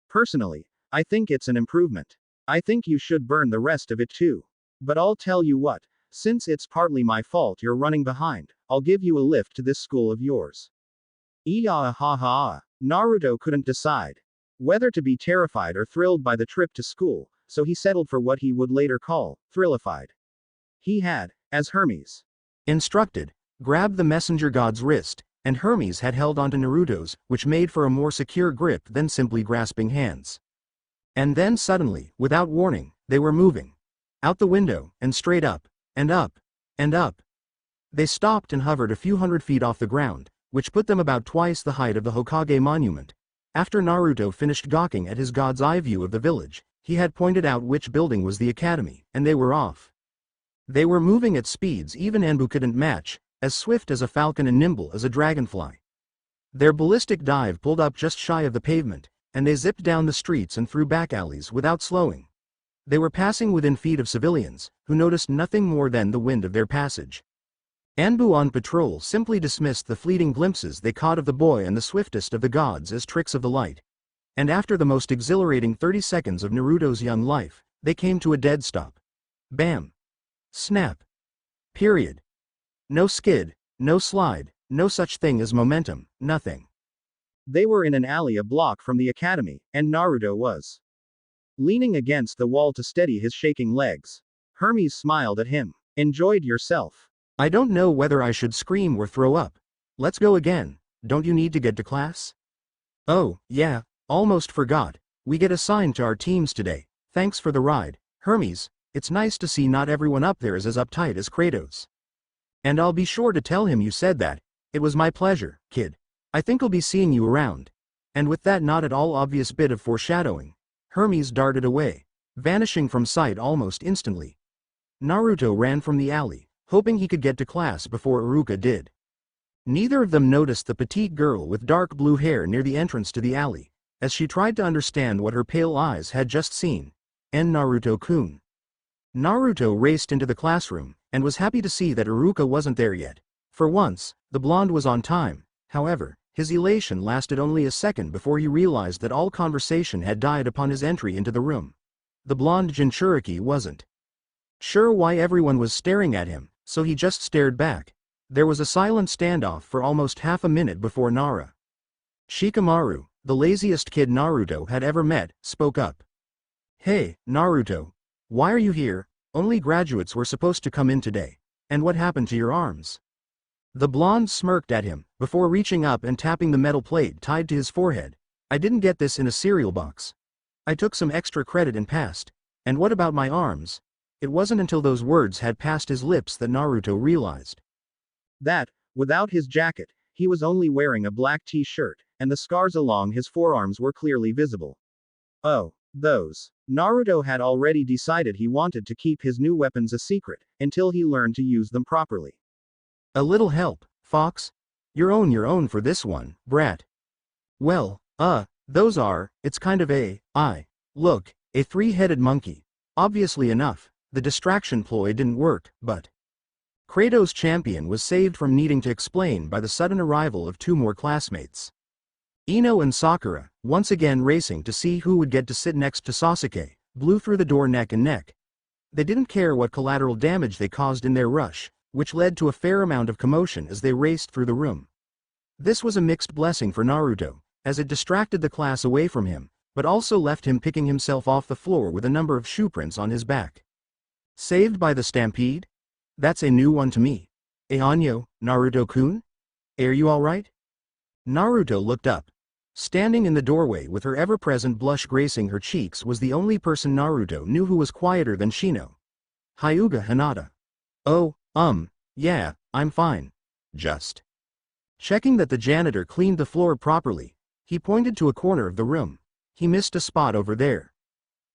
Personally, I think it's an improvement. I think you should burn the rest of it too. But I'll tell you what, since it's partly my fault you're running behind, I'll give you a lift to this school of yours. Ha ha. Naruto couldn't decide whether to be terrified or thrilled by the trip to school, so he settled for what he would later call thrillified. He had, as Hermes instructed, grabbed the messenger god's wrist, and Hermes had held onto Naruto's, which made for a more secure grip than simply grasping hands. And then suddenly, without warning, they were moving. Out the window, and straight up, and up, and up. They stopped and hovered a few hundred feet off the ground, which put them about twice the height of the Hokage monument. After Naruto finished gawking at his god's eye view of the village, he had pointed out which building was the academy, and they were off. They were moving at speeds even Anbu couldn't match, as swift as a falcon and nimble as a dragonfly. Their ballistic dive pulled up just shy of the pavement, and they zipped down the streets and through back alleys without slowing. They were passing within feet of civilians, who noticed nothing more than the wind of their passage. Anbu on patrol simply dismissed the fleeting glimpses they caught of the boy and the swiftest of the gods as tricks of the light. And after the most exhilarating 30 seconds of Naruto's young life, they came to a dead stop. Bam. Snap. Period. No skid, no slide, no such thing as momentum, nothing. They were in an alley a block from the academy, and Naruto was leaning against the wall to steady his shaking legs. Hermes smiled at him. Enjoyed yourself? I don't know whether I should scream or throw up. Let's go again. Don't you need to get to class? Oh, yeah, almost forgot. We get assigned to our teams today. Thanks for the ride, Hermes. It's nice to see not everyone up there is as uptight as Kratos. And I'll be sure to tell him you said that. It was my pleasure, kid. I think I'll be seeing you around. And with that not at all obvious bit of foreshadowing, Hermes darted away, vanishing from sight almost instantly. Naruto ran from the alley, hoping he could get to class before Iruka did. Neither of them noticed the petite girl with dark blue hair near the entrance to the alley, as she tried to understand what her pale eyes had just seen. And Naruto-kun. Naruto raced into the classroom, and was happy to see that Iruka wasn't there yet. For once, the blonde was on time. However, his elation lasted only a second before he realized that all conversation had died upon his entry into the room. The blonde Jinchuriki wasn't sure why everyone was staring at him, so he just stared back. There was a silent standoff for almost half a minute before Nara Shikamaru, the laziest kid Naruto had ever met, spoke up. Hey, Naruto. Why are you here? Only graduates were supposed to come in today. And what happened to your arms? The blonde smirked at him, before reaching up and tapping the metal plate tied to his forehead. I didn't get this in a cereal box. I took some extra credit and passed. And what about my arms? It wasn't until those words had passed his lips that Naruto realized that, without his jacket, he was only wearing a black t-shirt, and the scars along his forearms were clearly visible. Oh, those. Naruto had already decided he wanted to keep his new weapons a secret, until he learned to use them properly. A little help, Fox? You're on your own for this one, brat. Well, those are, it's kind of look, a three-headed monkey. Obviously enough, the distraction ploy didn't work, but Kratos' champion was saved from needing to explain by the sudden arrival of two more classmates. Ino and Sakura, once again racing to see who would get to sit next to Sasuke, blew through the door neck and neck. They didn't care what collateral damage they caused in their rush, which led to a fair amount of commotion as they raced through the room. This was a mixed blessing for Naruto, as it distracted the class away from him, but also left him picking himself off the floor with a number of shoe prints on his back. Saved by the stampede? That's a new one to me. Anyo, Naruto-kun? Are you alright? Naruto looked up. Standing in the doorway with her ever-present blush gracing her cheeks was the only person Naruto knew who was quieter than Shino. Hyuga Hinata. Oh, yeah, I'm fine. Just checking that the janitor cleaned the floor properly, he pointed to a corner of the room. He missed a spot over there.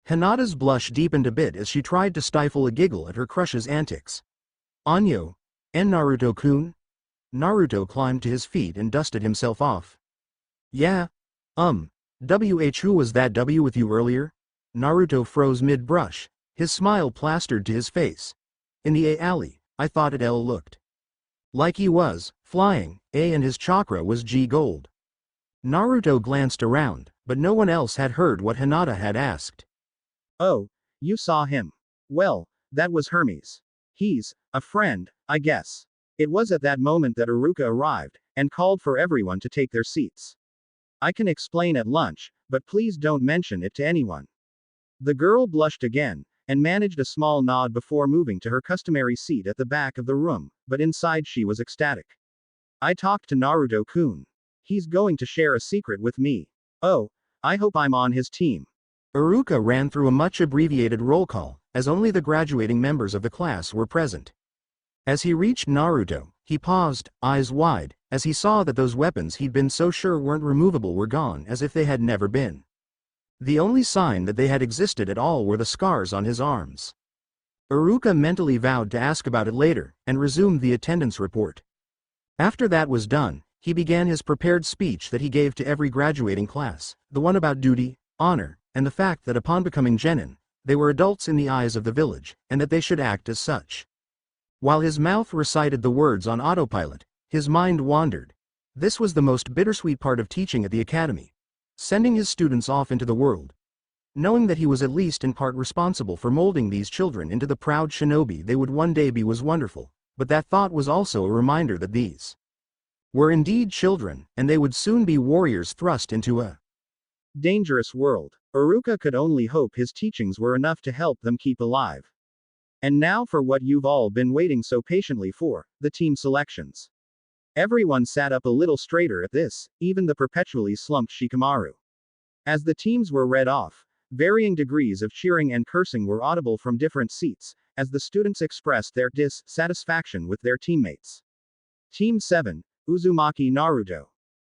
Hinata's blush deepened a bit as she tried to stifle a giggle at her crush's antics. Anyo, and Naruto-kun? Naruto climbed to his feet and dusted himself off. Yeah, who was that W with you earlier? Naruto froze mid-brush, his smile plastered to his face. In the alley, I thought it looked like he was flying, and his chakra was G gold. Naruto glanced around, but no one else had heard what Hinata had asked. Oh, you saw him. Well, that was Hermes. He's a friend, I guess. It was at that moment that Iruka arrived, and called for everyone to take their seats. I can explain at lunch, but please don't mention it to anyone. The girl blushed again, and managed a small nod before moving to her customary seat at the back of the room, but inside she was ecstatic. I talked to Naruto-kun. He's going to share a secret with me. Oh, I hope I'm on his team. Iruka ran through a much abbreviated roll call, as only the graduating members of the class were present. As he reached Naruto, he paused, eyes wide, as he saw that those weapons he'd been so sure weren't removable were gone as if they had never been. The only sign that they had existed at all were the scars on his arms. Iruka mentally vowed to ask about it later, and resumed the attendance report. After that was done, he began his prepared speech that he gave to every graduating class, the one about duty, honor, and the fact that upon becoming genin, they were adults in the eyes of the village, and that they should act as such. While his mouth recited the words on autopilot, his mind wandered. This was the most bittersweet part of teaching at the academy. Sending his students off into the world. Knowing that he was at least in part responsible for molding these children into the proud shinobi they would one day be was wonderful, but that thought was also a reminder that these were indeed children, and they would soon be warriors thrust into a dangerous world. Iruka could only hope his teachings were enough to help them keep alive. And now for what you've all been waiting so patiently for, the team selections. Everyone sat up a little straighter at this, even the perpetually slumped Shikamaru. As the teams were read off, varying degrees of cheering and cursing were audible from different seats, as the students expressed their dissatisfaction with their teammates. Team 7, Uzumaki Naruto.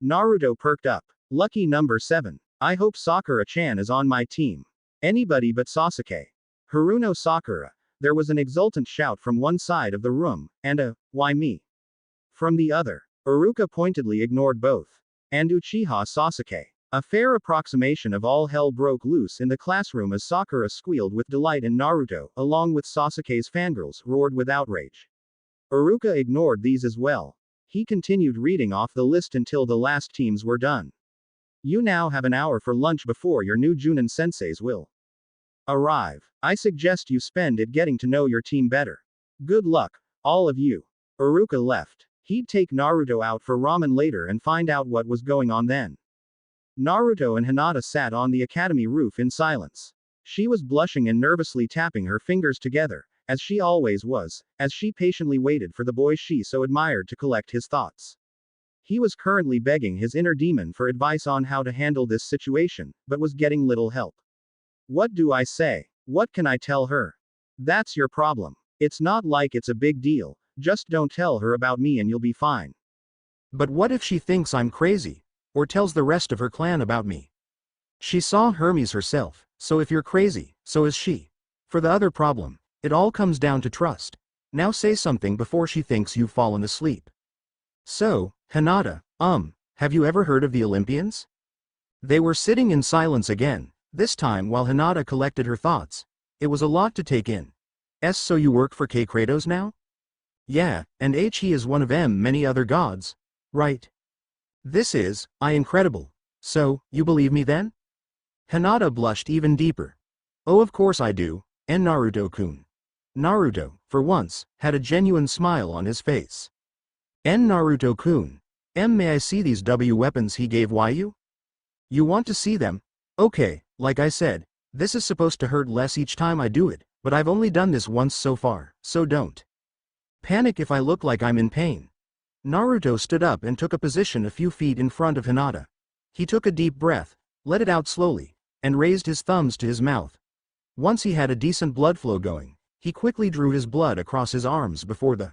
Naruto perked up. Lucky number 7. I hope Sakura-chan is on my team. Anybody but Sasuke. Haruno Sakura. There was an exultant shout from one side of the room, and a, why me? From the other. Iruka pointedly ignored both. And Uchiha Sasuke. A fair approximation of all hell broke loose in the classroom as Sakura squealed with delight and Naruto, along with Sasuke's fangirls, roared with outrage. Iruka ignored these as well. He continued reading off the list until the last teams were done. You now have an hour for lunch before your new Junin senseis will arrive. I suggest you spend it getting to know your team better. Good luck, all of you. Iruka left. He'd take Naruto out for ramen later and find out what was going on then. Naruto and Hinata sat on the academy roof in silence. She was blushing and nervously tapping her fingers together, as she always was, as she patiently waited for the boy she so admired to collect his thoughts. He was currently begging his inner demon for advice on how to handle this situation, but was getting little help. What do I say? What can I tell her? That's your problem. It's not like it's a big deal, just don't tell her about me and you'll be fine. But what if she thinks I'm crazy? Or tells the rest of her clan about me? She saw Hermes herself, so if you're crazy, so is she. For the other problem, it all comes down to trust. Now say something before she thinks you've fallen asleep. So, Hinata, have you ever heard of the Olympians? They were sitting in silence again, this time while Hinata collected her thoughts. It was a lot to take in. So you work for K Kratos now? Yeah, and he is one of many other gods. Right. This is, incredible. So, you believe me then? Hinata blushed even deeper. Oh, of course I do, and Naruto-kun. Naruto, for once, had a genuine smile on his face. Naruto-kun. May I see these weapons he gave you? You want to see them? Okay, like I said, this is supposed to hurt less each time I do it, but I've only done this once so far, so don't panic if I look like I'm in pain. Naruto stood up and took a position a few feet in front of Hinata. He took a deep breath, let it out slowly, and raised his thumbs to his mouth. Once he had a decent blood flow going, he quickly drew his blood across his arms before the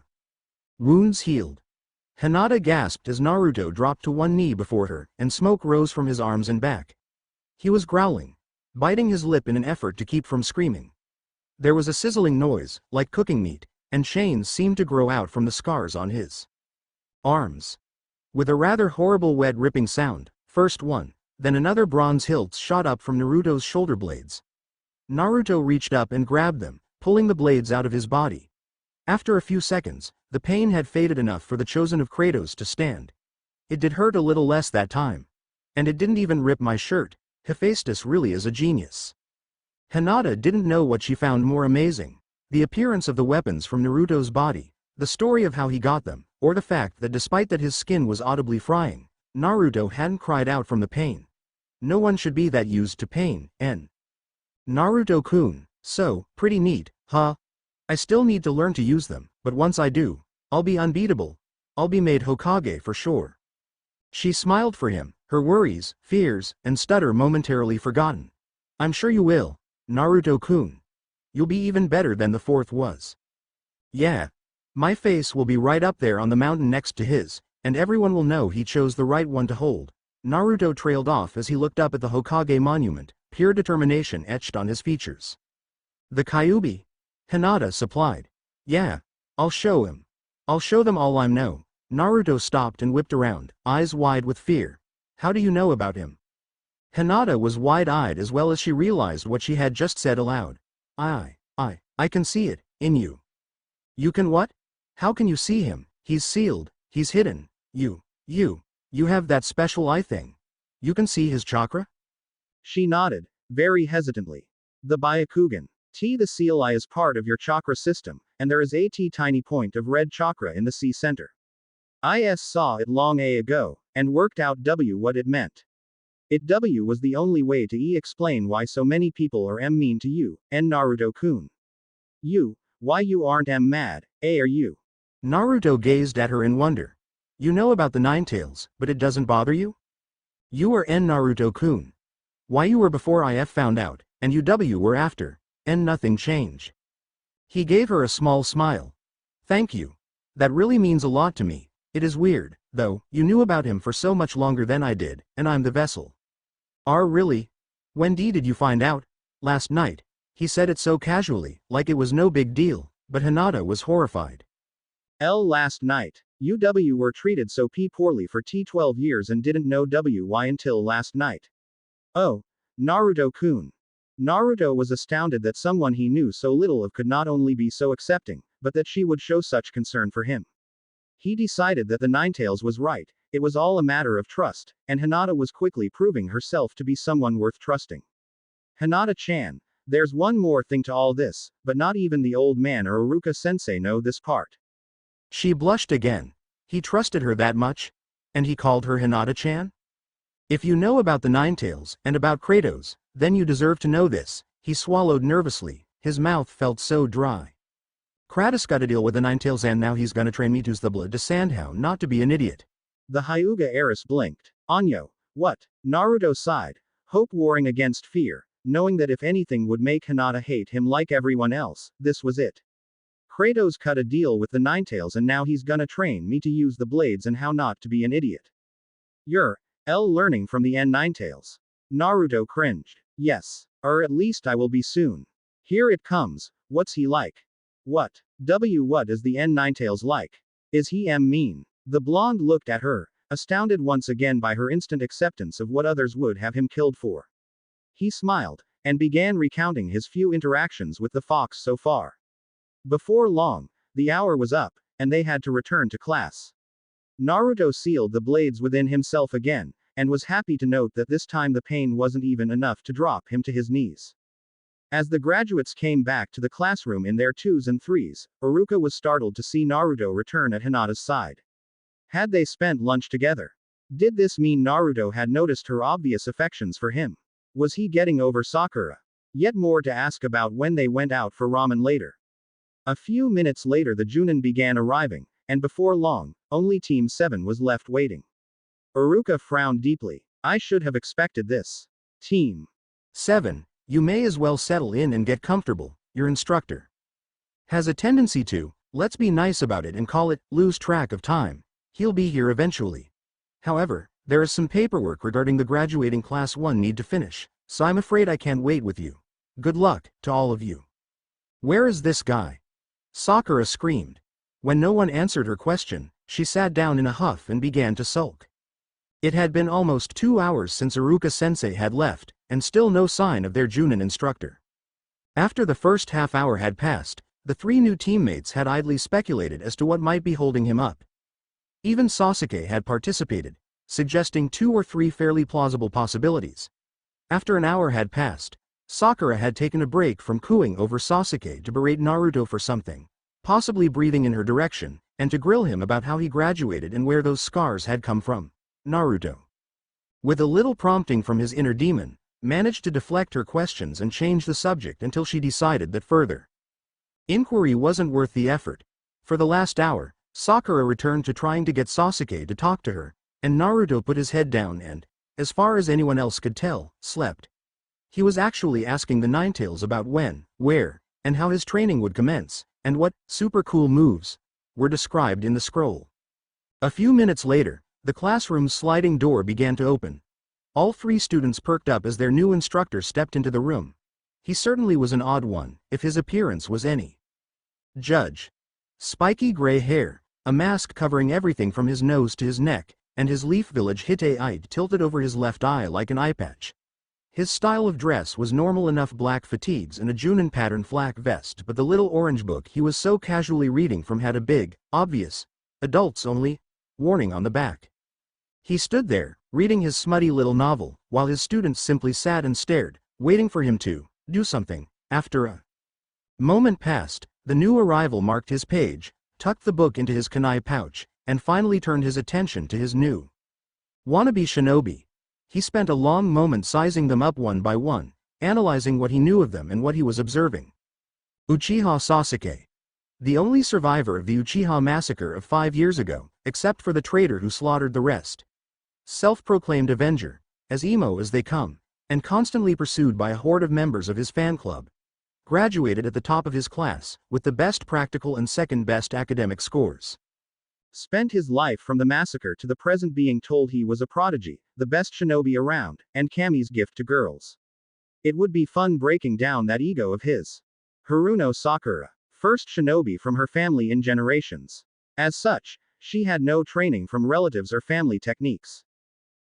wounds healed. Hinata gasped as Naruto dropped to one knee before her, and smoke rose from his arms and back. He was growling, biting his lip in an effort to keep from screaming. There was a sizzling noise, like cooking meat, and chains seemed to grow out from the scars on his arms. With a rather horrible wet ripping sound, first one, then another bronze hilts shot up from Naruto's shoulder blades. Naruto reached up and grabbed them, pulling the blades out of his body. After a few seconds, the pain had faded enough for the chosen of Kratos to stand. It did hurt a little less that time. And it didn't even rip my shirt. Hephaestus really is a genius. Hinata didn't know what she found more amazing. The appearance of the weapons from Naruto's body, the story of how he got them, or the fact that despite that his skin was audibly frying, Naruto hadn't cried out from the pain. No one should be that used to pain, Naruto-kun, so, pretty neat, huh? I still need to learn to use them, but once I do, I'll be unbeatable. I'll be made Hokage for sure. She smiled for him, her worries, fears, and stutter momentarily forgotten. I'm sure you will, Naruto-kun. You'll be even better than the fourth was. Yeah. My face will be right up there on the mountain next to his, and everyone will know he chose the right one to hold. Naruto trailed off as he looked up at the Hokage monument, pure determination etched on his features. The Kyuubi? Hinata supplied. Yeah. I'll show him. I'll show them all I know. Naruto stopped and whipped around, eyes wide with fear. How do you know about him? Hinata was wide-eyed as well as she realized what she had just said aloud. I can see it, in you. You can what? How can you see him? He's sealed, he's hidden. You have that special eye thing. You can see his chakra? She nodded, very hesitantly. The Byakugan. The seal eye is part of your chakra system, and there is a tiny point of red chakra in the C center. I saw it long ago, and worked out what it meant. It was the only way to explain why so many people are mean to you, Naruto-kun. Why you aren't mad, are you? Naruto gazed at her in wonder. You know about the Nine Tails, but it doesn't bother you? You are Naruto-kun. Why you were before I found out, and you were after, and nothing changed. He gave her a small smile. Thank you. That really means a lot to me. It is weird, though, you knew about him for so much longer than I did, and I'm the vessel. Really? When did you find out? Last night. He said it so casually, like it was no big deal, but Hinata was horrified. Last night. You were treated so poorly for 12 years and didn't know why until last night. Oh. Naruto-kun. Naruto was astounded that someone he knew so little of could not only be so accepting, but that she would show such concern for him. He decided that the Ninetales was right, it was all a matter of trust, and Hinata was quickly proving herself to be someone worth trusting. Hinata-chan, there's one more thing to all this, but not even the old man or Iruka-sensei know this part. She blushed again. He trusted her that much? And he called her Hinata-chan? If you know about the Ninetales, and about Kratos, then you deserve to know this. He swallowed nervously, his mouth felt so dry. Kratos gotta deal with the Ninetales and now he's gonna train me to use the blood to Sandhound not to be an idiot. The Hyuga heiress blinked. Anyo, what? Naruto sighed, hope warring against fear, knowing that if anything would make Hinata hate him like everyone else, this was it. Kratos cut a deal with the Ninetales and now he's gonna train me to use the blades and how not to be an idiot. You're learning from the Ninetales. Naruto cringed. Yes. Or at least I will be soon. Here it comes. What's he like? What is the Ninetales like? Is he mean? The blonde looked at her, astounded once again by her instant acceptance of what others would have him killed for. He smiled, and began recounting his few interactions with the fox so far. Before long, the hour was up, and they had to return to class. Naruto sealed the blades within himself again, and was happy to note that this time the pain wasn't even enough to drop him to his knees. As the graduates came back to the classroom in their twos and threes, Iruka was startled to see Naruto return at Hinata's side. Had they spent lunch together? Did this mean Naruto had noticed her obvious affections for him? Was he getting over Sakura? Yet more to ask about when they went out for ramen later. A few minutes later the Junin began arriving, and before long, only Team 7 was left waiting. Iruka frowned deeply. I should have expected this. Team 7. You may as well settle in and get comfortable, your instructor has a tendency to, let's be nice about it and call it, lose track of time. He'll be here eventually. However, there is some paperwork regarding the graduating class 1 need to finish, so I'm afraid I can't wait with you. Good luck, to all of you. Where is this guy? Sakura screamed. When no one answered her question, she sat down in a huff and began to sulk. It had been almost 2 hours since Iruka-sensei had left, and still no sign of their Junin instructor. After the first half hour had passed, the 3 new teammates had idly speculated as to what might be holding him up. Even Sasuke had participated, suggesting 2 or 3 fairly plausible possibilities. After an hour had passed, Sakura had taken a break from cooing over Sasuke to berate Naruto for something, possibly breathing in her direction, and to grill him about how he graduated and where those scars had come from. Naruto, with a little prompting from his inner demon, managed to deflect her questions and change the subject until she decided that further inquiry wasn't worth the effort. For the last hour, Sakura returned to trying to get Sasuke to talk to her, and Naruto put his head down and, as far as anyone else could tell, slept. He was actually asking the Ninetales about when, where, and how his training would commence, and what super cool moves were described in the scroll. A few minutes later, the classroom's sliding door began to open. All 3 students perked up as their new instructor stepped into the room. He certainly was an odd one, if his appearance was any judge. Spiky gray hair, a mask covering everything from his nose to his neck, and his Leaf Village Hittite tilted over his left eye like an eye patch. His style of dress was normal enough black fatigues and a Junin pattern flak vest, but the little orange book he was so casually reading from had a big, obvious, adults only warning on the back. He stood there, reading his smutty little novel, while his students simply sat and stared, waiting for him to do something. After a moment passed, the new arrival marked his page, tucked the book into his kunai pouch, and finally turned his attention to his new wannabe shinobi. He spent a long moment sizing them up one by one, analyzing what he knew of them and what he was observing. Uchiha Sasuke, the only survivor of the Uchiha massacre of 5 years ago, except for the traitor who slaughtered the rest. Self-proclaimed avenger, as emo as they come, and constantly pursued by a horde of members of his fan club. Graduated at the top of his class, with the best practical and second best academic scores. Spent his life from the massacre to the present being told he was a prodigy, the best shinobi around, and Kami's gift to girls. It would be fun breaking down that ego of his. Haruno Sakura, first shinobi from her family in generations. As such, she had no training from relatives or family techniques.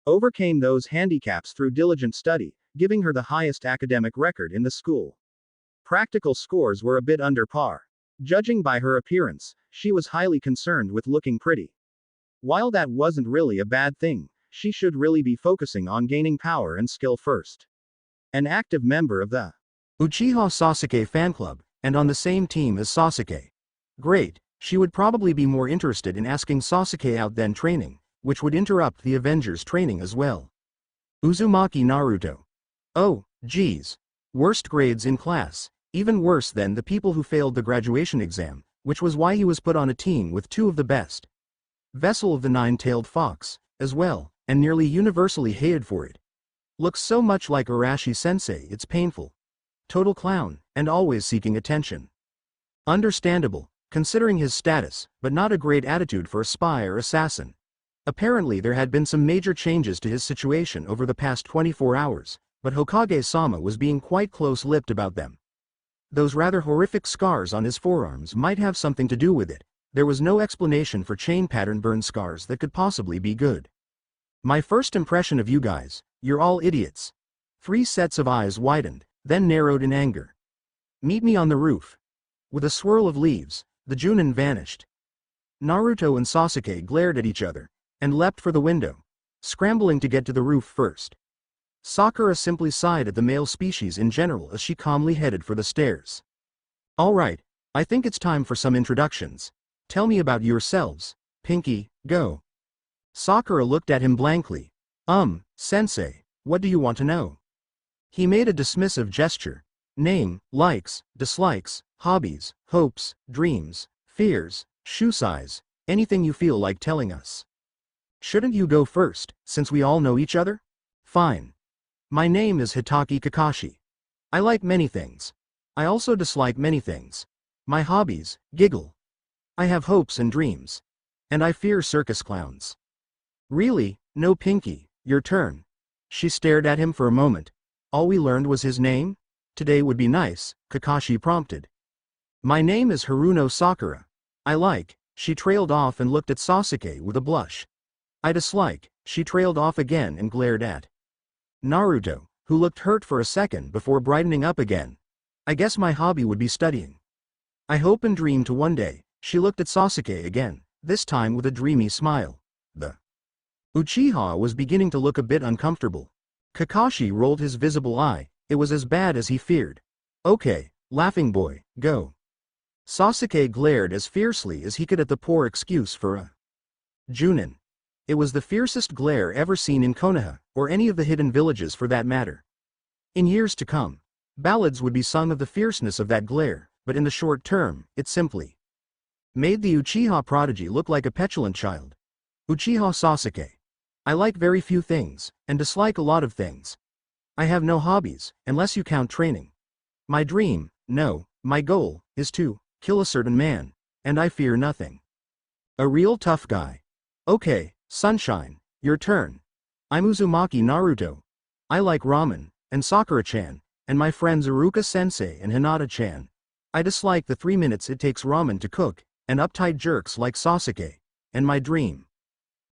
Overcame those handicaps through diligent study, giving her the highest academic record in the school. Practical scores were a bit under par. Judging by her appearance, she was highly concerned with looking pretty. While that wasn't really a bad thing, she should really be focusing on gaining power and skill first. An active member of the Uchiha Sasuke fan club, and on the same team as Sasuke. Great, she would probably be more interested in asking Sasuke out than training, which would interrupt the Avengers training as well. Uzumaki Naruto. Oh, geez. Worst grades in class, even worse than the people who failed the graduation exam, which was why he was put on a team with 2 of the best. Vessel of the Nine-Tailed Fox, as well, and nearly universally hated for it. Looks so much like Arashi-sensei it's painful. Total clown, and always seeking attention. Understandable, considering his status, but not a great attitude for a spy or assassin. Apparently there had been some major changes to his situation over the past 24 hours, but Hokage-sama was being quite close-lipped about them. Those rather horrific scars on his forearms might have something to do with it. There was no explanation for chain pattern burn scars that could possibly be good. My first impression of you guys, you're all idiots. 3 sets of eyes widened, then narrowed in anger. Meet me on the roof. With a swirl of leaves, the Junin vanished. Naruto and Sasuke glared at each other, and leapt for the window, scrambling to get to the roof first. Sakura simply sighed at the male species in general as she calmly headed for the stairs. Alright, I think it's time for some introductions. Tell me about yourselves. Pinky, go. Sakura looked at him blankly. Sensei, what do you want to know? He made a dismissive gesture. Name, likes, dislikes, hobbies, hopes, dreams, fears, shoe size, anything you feel like telling us. Shouldn't you go first, since we all know each other? Fine. My name is Hitaki Kakashi. I like many things. I also dislike many things. My hobbies, giggle. I have hopes and dreams. And I fear circus clowns. Really? No, Pinky, your turn. She stared at him for a moment. All we learned was his name? Today would be nice, Kakashi prompted. My name is Haruno Sakura. I like. She trailed off and looked at Sasuke with a blush. I dislike. She trailed off again and glared at Naruto, who looked hurt for a second before brightening up again. I guess my hobby would be studying. I hope and dream to one day. She looked at Sasuke again, this time with a dreamy smile. The Uchiha was beginning to look a bit uncomfortable. Kakashi rolled his visible eye. It was as bad as he feared. Okay, laughing boy, go. Sasuke glared as fiercely as he could at the poor excuse for a Junin. It was the fiercest glare ever seen in Konoha, or any of the hidden villages for that matter. In years to come, ballads would be sung of the fierceness of that glare, but in the short term, it simply made the Uchiha prodigy look like a petulant child. Uchiha Sasuke. I like very few things, and dislike a lot of things. I have no hobbies, unless you count training. My dream, no, my goal, is to kill a certain man, and I fear nothing. A real tough guy. Okay, Sunshine, your turn. I'm Uzumaki Naruto. I like ramen, and Sakura-chan, and my friends Iruka-sensei and Hinata-chan. I dislike the 3 minutes it takes ramen to cook, and uptight jerks like Sasuke, and my dream.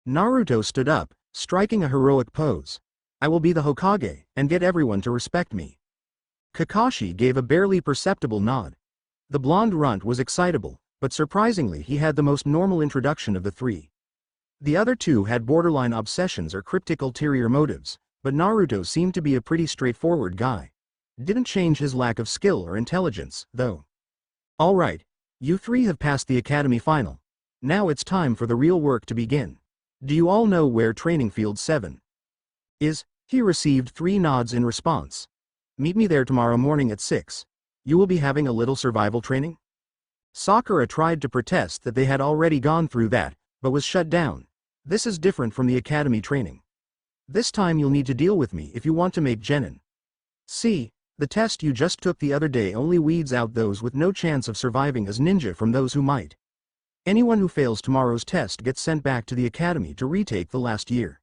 Naruto stood up, striking a heroic pose. I will be the Hokage, and get everyone to respect me. Kakashi gave a barely perceptible nod. The blonde runt was excitable, but surprisingly he had the most normal introduction of the three. The other two had borderline obsessions or cryptic ulterior motives, but Naruto seemed to be a pretty straightforward guy. Didn't change his lack of skill or intelligence, though. Alright, you three have passed the academy final. Now it's time for the real work to begin. Do you all know where Training Field 7 is? He received 3 nods in response. Meet me there tomorrow morning at 6. You will be having a little survival training? Sakura tried to protest that they had already gone through that, but was shut down. This is different from the academy training. This time you'll need to deal with me if you want to make genin. See, the test you just took the other day only weeds out those with no chance of surviving as ninja from those who might. Anyone who fails tomorrow's test gets sent back to the academy to retake the last year.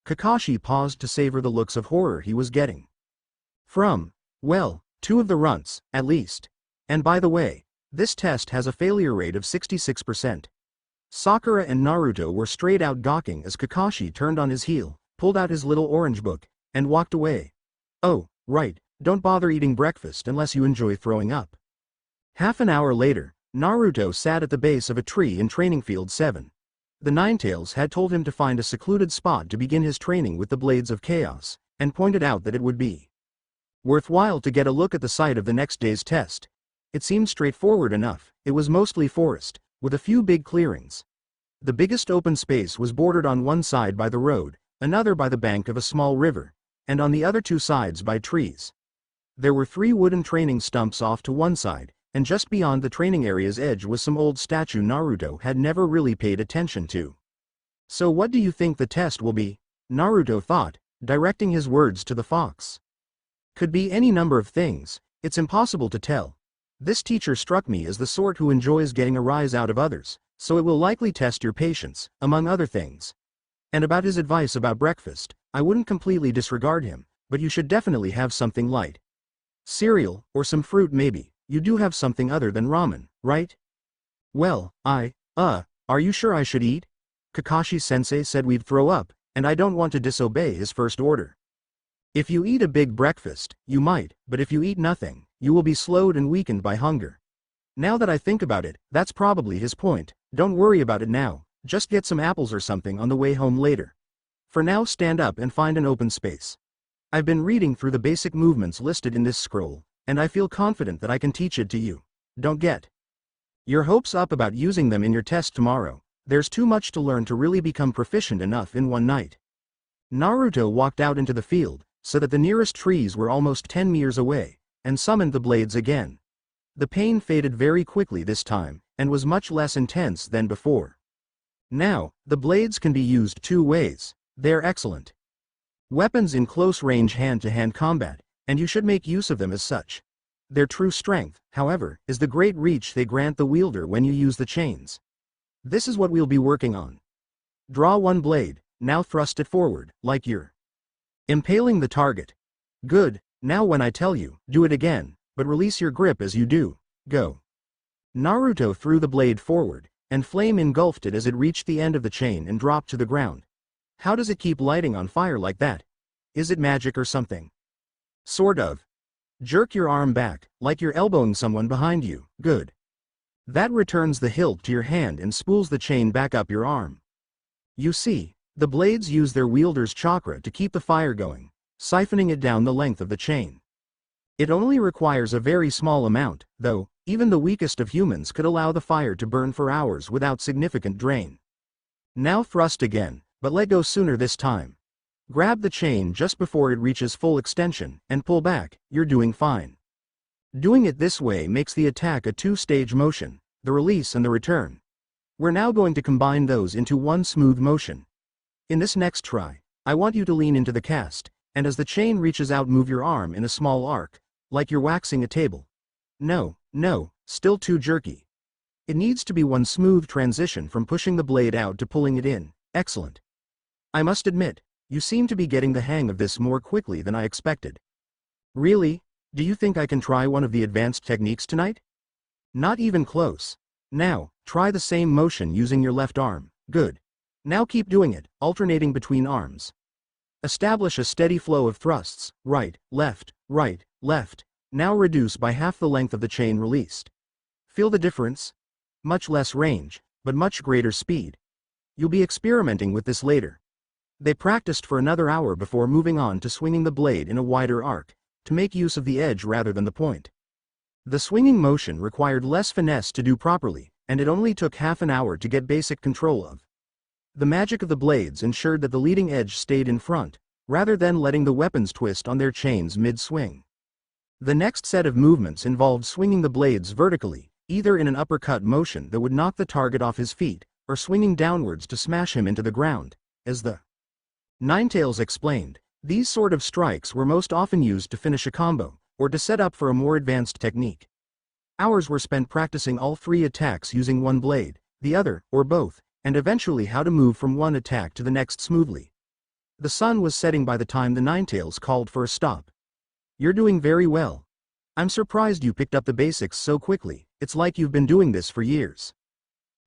Kakashi paused to savor the looks of horror he was getting from, well, 2 of the runts, at least. And by the way, this test has a failure rate of 66%. Sakura and Naruto were straight out gawking as Kakashi turned on his heel, pulled out his little orange book, and walked away. Oh, right, don't bother eating breakfast unless you enjoy throwing up. Half an hour later, Naruto sat at the base of a tree in Training Field 7. The Ninetales had told him to find a secluded spot to begin his training with the Blades of Chaos, and pointed out that it would be worthwhile to get a look at the site of the next day's test. It seemed straightforward enough. It was mostly forest, with a few big clearings. The biggest open space was bordered on one side by the road, another by the bank of a small river, and on the other 2 sides by trees. There were 3 wooden training stumps off to one side, and just beyond the training area's edge was some old statue Naruto had never really paid attention to. So what do you think the test will be? Naruto thought, directing his words to the fox. Could be any number of things, it's impossible to tell. This teacher struck me as the sort who enjoys getting a rise out of others, so it will likely test your patience, among other things. And about his advice about breakfast, I wouldn't completely disregard him, but you should definitely have something light. Cereal, or some fruit maybe. You do have something other than ramen, right? Well, are you sure I should eat? Kakashi-sensei said we'd throw up, and I don't want to disobey his first order. If you eat a big breakfast, you might, but if you eat nothing, you will be slowed and weakened by hunger. Now that I think about it, that's probably his point. Don't worry about it now, just get some apples or something on the way home later. For now stand up and find an open space. I've been reading through the basic movements listed in this scroll, and I feel confident that I can teach it to you. Don't get your hopes up about using them in your test tomorrow. There's too much to learn to really become proficient enough in one night. Naruto walked out into the field, so that the nearest trees were almost 10 meters away, and summoned the blades again. The pain faded very quickly this time, and was much less intense than before. Now, the blades can be used two ways. They're excellent weapons in close-range hand-to-hand combat, and you should make use of them as such. Their true strength, however, is the great reach they grant the wielder when you use the chains. This is what we'll be working on. Draw one blade, now thrust it forward, like you're impaling the target. Good, now when I tell you, do it again, but release your grip as you do. Go. Naruto threw the blade forward, and flame engulfed it as it reached the end of the chain and dropped to the ground. How does it keep lighting on fire like that? Is it magic or something? Sort of. Jerk your arm back, like you're elbowing someone behind you. Good. That returns the hilt to your hand and spools the chain back up your arm. You see, the blades use their wielder's chakra to keep the fire going, siphoning it down the length of the chain. It only requires a very small amount, though. Even the weakest of humans could allow the fire to burn for hours without significant drain. Now thrust again, but let go sooner this time. Grab the chain just before it reaches full extension, and pull back. You're doing fine. Doing it this way makes the attack a two-stage motion, the release and the return. We're now going to combine those into one smooth motion. In this next try, I want you to lean into the cast, and as the chain reaches out move your arm in a small arc, like you're waxing a table. No, still too jerky. It needs to be one smooth transition from pushing the blade out to pulling it in. Excellent. I must admit, you seem to be getting the hang of this more quickly than I expected. Really? Do you think I can try one of the advanced techniques tonight? Not even close. Now, try the same motion using your left arm. Good. Now keep doing it, alternating between arms. Establish a steady flow of thrusts, right, left, now reduce by half the length of the chain released. Feel the difference? Much less range, but much greater speed. You'll be experimenting with this later. They practiced for another hour before moving on to swinging the blade in a wider arc, to make use of the edge rather than the point. The swinging motion required less finesse to do properly, and it only took half an hour to get basic control of. The magic of the blades ensured that the leading edge stayed in front, rather than letting the weapons twist on their chains mid-swing. The next set of movements involved swinging the blades vertically, either in an uppercut motion that would knock the target off his feet, or swinging downwards to smash him into the ground. As the Ninetales explained, these sort of strikes were most often used to finish a combo, or to set up for a more advanced technique. Hours were spent practicing all three attacks using one blade, the other, or both, and eventually how to move from one attack to the next smoothly. The sun was setting by the time the Ninetales called for a stop. You're doing very well. I'm surprised you picked up the basics so quickly. It's like you've been doing this for years.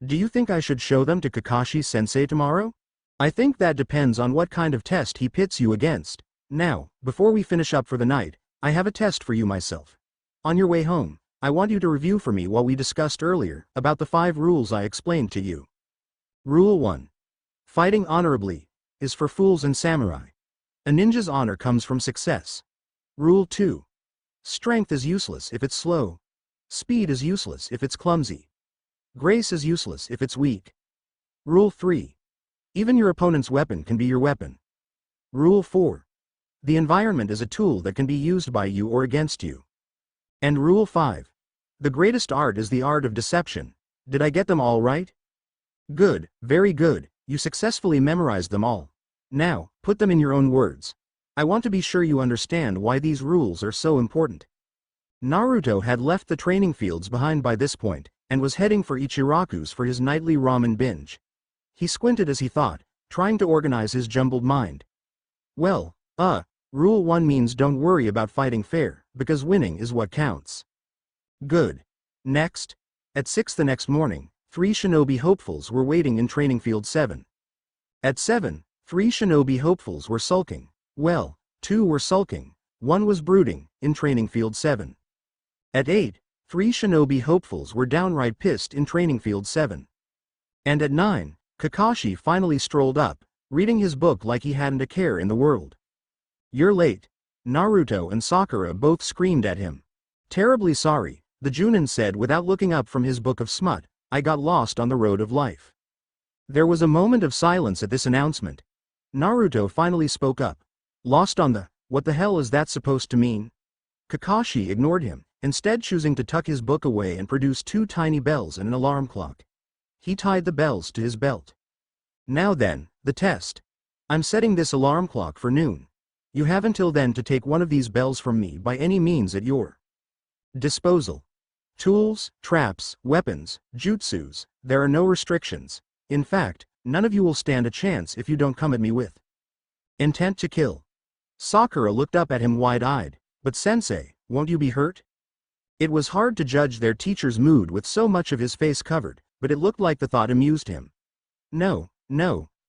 Do you think I should show them to Kakashi-sensei tomorrow? I think that depends on what kind of test he pits you against. Now, before we finish up for the night, I have a test for you myself. On your way home, I want you to review for me what we discussed earlier about the 5 rules I explained to you. Rule 1. Fighting honorably is for fools and samurai. A ninja's honor comes from success. Rule 2. Strength is useless if it's slow. Speed is useless if it's clumsy. Grace is useless if it's weak. Rule 3. Even your opponent's weapon can be your weapon. Rule 4. The environment is a tool that can be used by you or against you. And Rule 5. The greatest art is the art of deception. Did I get them all right? Good, very good, you successfully memorized them all. Now, put them in your own words. I want to be sure you understand why these rules are so important. Naruto had left the training fields behind by this point, and was heading for Ichiraku's for his nightly ramen binge. He squinted as he thought, trying to organize his jumbled mind. Well, Rule 1 means don't worry about fighting fair, because winning is what counts. Good. Next. At 6 the next morning, 3 shinobi hopefuls were waiting in training field 7. At 7, 3 shinobi hopefuls were sulking. Well, 2 were sulking, 1 was brooding, in training field 7. At 8, 3 shinobi hopefuls were downright pissed in training field 7. And at 9, Kakashi finally strolled up, reading his book like he hadn't a care in the world. You're late. Naruto and Sakura both screamed at him. Terribly sorry, the Junin said without looking up from his book of smut, I got lost on the road of life. There was a moment of silence at this announcement. Naruto finally spoke up. Lost on the, what the hell is that supposed to mean? Kakashi ignored him, instead choosing to tuck his book away and produce two tiny bells and an alarm clock. He tied the bells to his belt. Now then, the test. I'm setting this alarm clock for noon. You have until then to take one of these bells from me by any means at your disposal. Tools, traps, weapons, jutsus, there are no restrictions. In fact, none of you will stand a chance if you don't come at me with intent to kill. Sakura looked up at him wide-eyed. But sensei, won't you be hurt? It was hard to judge their teacher's mood with so much of his face covered, but it looked like the thought amused him. No,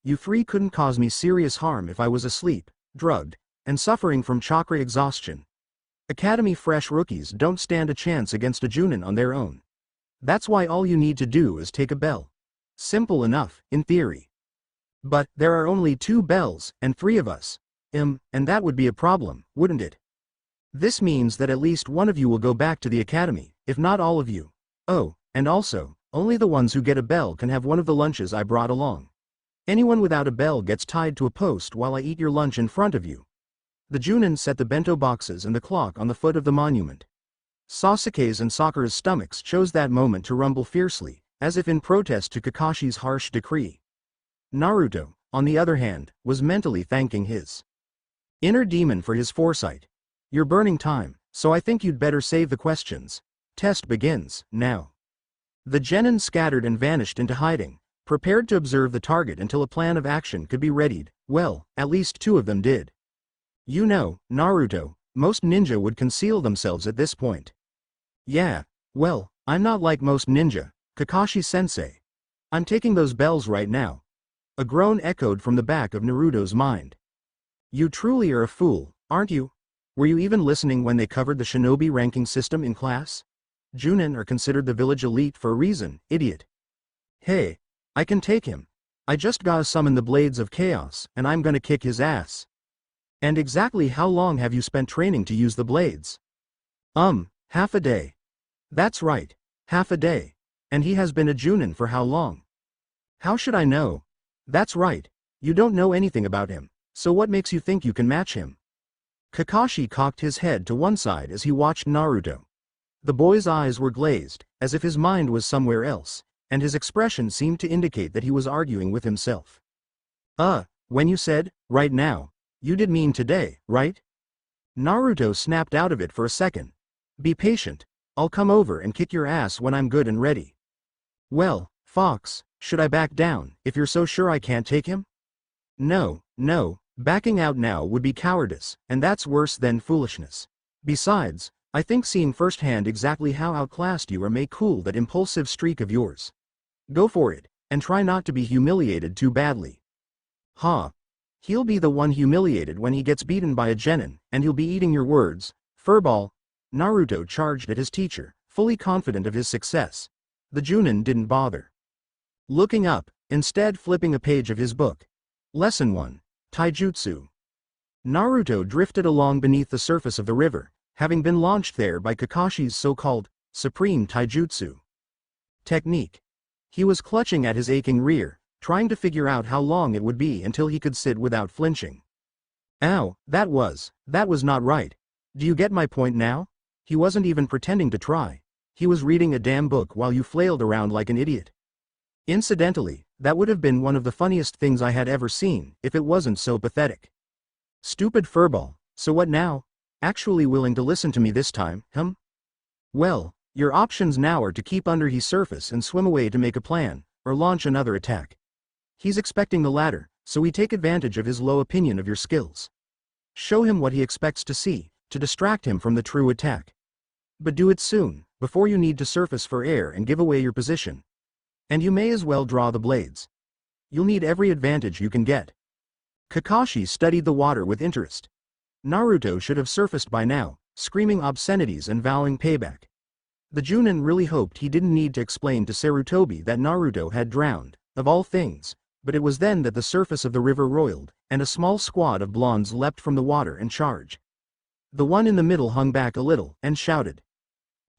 you three couldn't cause me serious harm if I was asleep, drugged, and suffering from chakra exhaustion. Academy fresh rookies don't stand a chance against a Junin on their own. That's why all you need to do is take a bell. Simple enough, in theory. But there are only 2 bells, and 3 of us. And that would be a problem, wouldn't it? This means that at least one of you will go back to the academy, if not all of you. Oh, and also, only the ones who get a bell can have one of the lunches I brought along. Anyone without a bell gets tied to a post while I eat your lunch in front of you. The Junin set the bento boxes and the clock on the foot of the monument. Sasuke's and Sakura's stomachs chose that moment to rumble fiercely, as if in protest to Kakashi's harsh decree. Naruto, on the other hand, was mentally thanking his inner demon for his foresight. You're burning time, so I think you'd better save the questions. Test begins, now. The genin scattered and vanished into hiding, prepared to observe the target until a plan of action could be readied. Well, at least 2 of them did. You know, Naruto, most ninja would conceal themselves at this point. Yeah, well, I'm not like most ninja, Kakashi-sensei. I'm taking those bells right now. A groan echoed from the back of Naruto's mind. You truly are a fool, aren't you? Were you even listening when they covered the shinobi ranking system in class? Junin are considered the village elite for a reason, idiot. Hey, I can take him. I just gotta summon the Blades of Chaos, and I'm gonna kick his ass. And exactly how long have you spent training to use the blades? Half a day. That's right, half a day. And he has been a Junin for how long? How should I know? That's right, you don't know anything about him, so what makes you think you can match him? Kakashi cocked his head to one side as he watched Naruto. The boy's eyes were glazed, as if his mind was somewhere else, and his expression seemed to indicate that he was arguing with himself. When you said, right now, you did mean today, right? Naruto snapped out of it for a second. Be patient, I'll come over and kick your ass when I'm good and ready. Well, Fox, should I back down, if you're so sure I can't take him? No, backing out now would be cowardice, and that's worse than foolishness. Besides, I think seeing firsthand exactly how outclassed you are may cool that impulsive streak of yours. Go for it, and try not to be humiliated too badly. He'll be the one humiliated when he gets beaten by a genin, and he'll be eating your words, furball. Naruto charged at his teacher, fully confident of his success. The Junin didn't bother looking up, instead flipping a page of his book. Lesson 1. Taijutsu. Naruto drifted along beneath the surface of the river, having been launched there by Kakashi's so-called supreme taijutsu technique. He was clutching at his aching rear, trying to figure out how long it would be until he could sit without flinching. Ow, that was not right. Do you get my point now? He wasn't even pretending to try. He was reading a damn book while you flailed around like an idiot. Incidentally, that would have been one of the funniest things I had ever seen, if it wasn't so pathetic. Stupid furball, so what now? Actually willing to listen to me this time, Well, your options now are to keep under his surface and swim away to make a plan, or launch another attack. He's expecting the latter, so we take advantage of his low opinion of your skills. Show him what he expects to see, to distract him from the true attack. But do it soon, before you need to surface for air and give away your position. And you may as well draw the blades. You'll need every advantage you can get. Kakashi studied the water with interest. Naruto should have surfaced by now, screaming obscenities and vowing payback. The Junin really hoped he didn't need to explain to Sarutobi that Naruto had drowned, of all things, but it was then that the surface of the river roiled, and a small squad of blondes leapt from the water and charged. The one in the middle hung back a little, and shouted.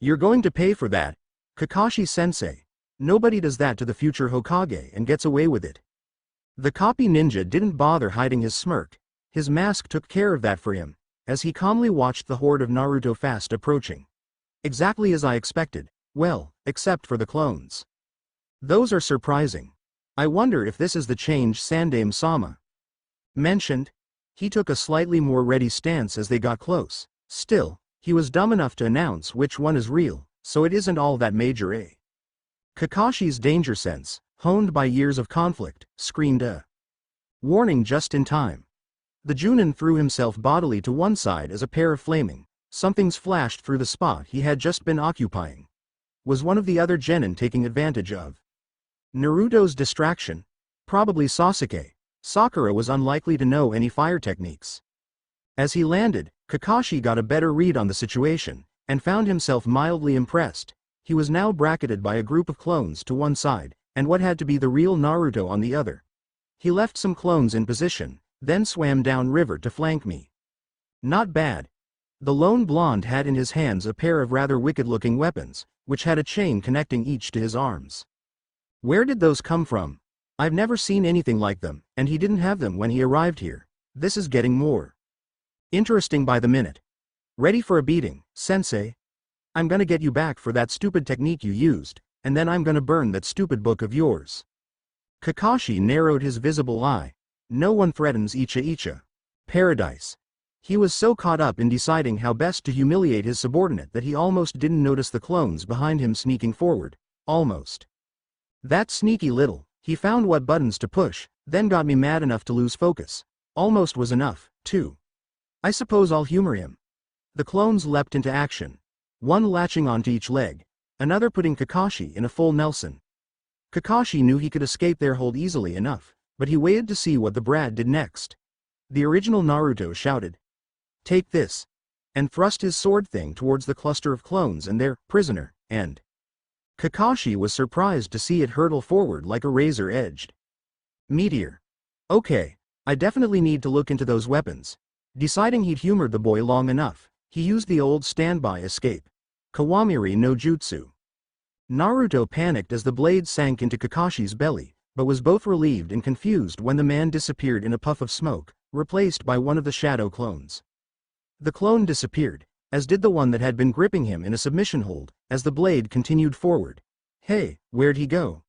"You're going to pay for that, Kakashi-sensei. Nobody does that to the future Hokage and gets away with it." The copy ninja didn't bother hiding his smirk. His mask took care of that for him, as he calmly watched the horde of Naruto fast approaching. Exactly as I expected, well, except for the clones. Those are surprising. I wonder if this is the change Sandaime-sama mentioned. He took a slightly more ready stance as they got close. Still, he was dumb enough to announce which one is real, so it isn't all that major, eh? Kakashi's danger sense, honed by years of conflict, screamed a warning just in time. The Junin threw himself bodily to one side as a pair of flaming somethings flashed through the spot he had just been occupying. Was one of the other genin taking advantage of Naruto's distraction? Probably Sasuke. Sakura was unlikely to know any fire techniques. As he landed, Kakashi got a better read on the situation, and found himself mildly impressed. He was now bracketed by a group of clones to one side, and what had to be the real Naruto on the other. He left some clones in position, then swam down river to flank me. Not bad. The lone blonde had in his hands a pair of rather wicked-looking weapons, which had a chain connecting each to his arms. Where did those come from? I've never seen anything like them, and he didn't have them when he arrived here. This is getting more interesting by the minute. Ready for a beating, sensei? I'm gonna get you back for that stupid technique you used, and then I'm gonna burn that stupid book of yours. Kakashi narrowed his visible eye. No one threatens Icha Icha. Paradise. He was so caught up in deciding how best to humiliate his subordinate that he almost didn't notice the clones behind him sneaking forward. Almost. That sneaky little. He found what buttons to push, then got me mad enough to lose focus. Almost was enough, too. I suppose I'll humor him. The clones leapt into action. One latching onto each leg, another putting Kakashi in a full Nelson. Kakashi knew he could escape their hold easily enough, but he waited to see what the brat did next. The original Naruto shouted, "Take this," and thrust his sword thing towards the cluster of clones and their prisoner, and Kakashi was surprised to see it hurtle forward like a razor-edged meteor. Okay, I definitely need to look into those weapons. Deciding he'd humored the boy long enough, he used the old standby escape. Kawamiri no Jutsu. Naruto panicked as the blade sank into Kakashi's belly, but was both relieved and confused when the man disappeared in a puff of smoke, replaced by one of the shadow clones. The clone disappeared, as did the one that had been gripping him in a submission hold, as the blade continued forward. Hey, where'd he go?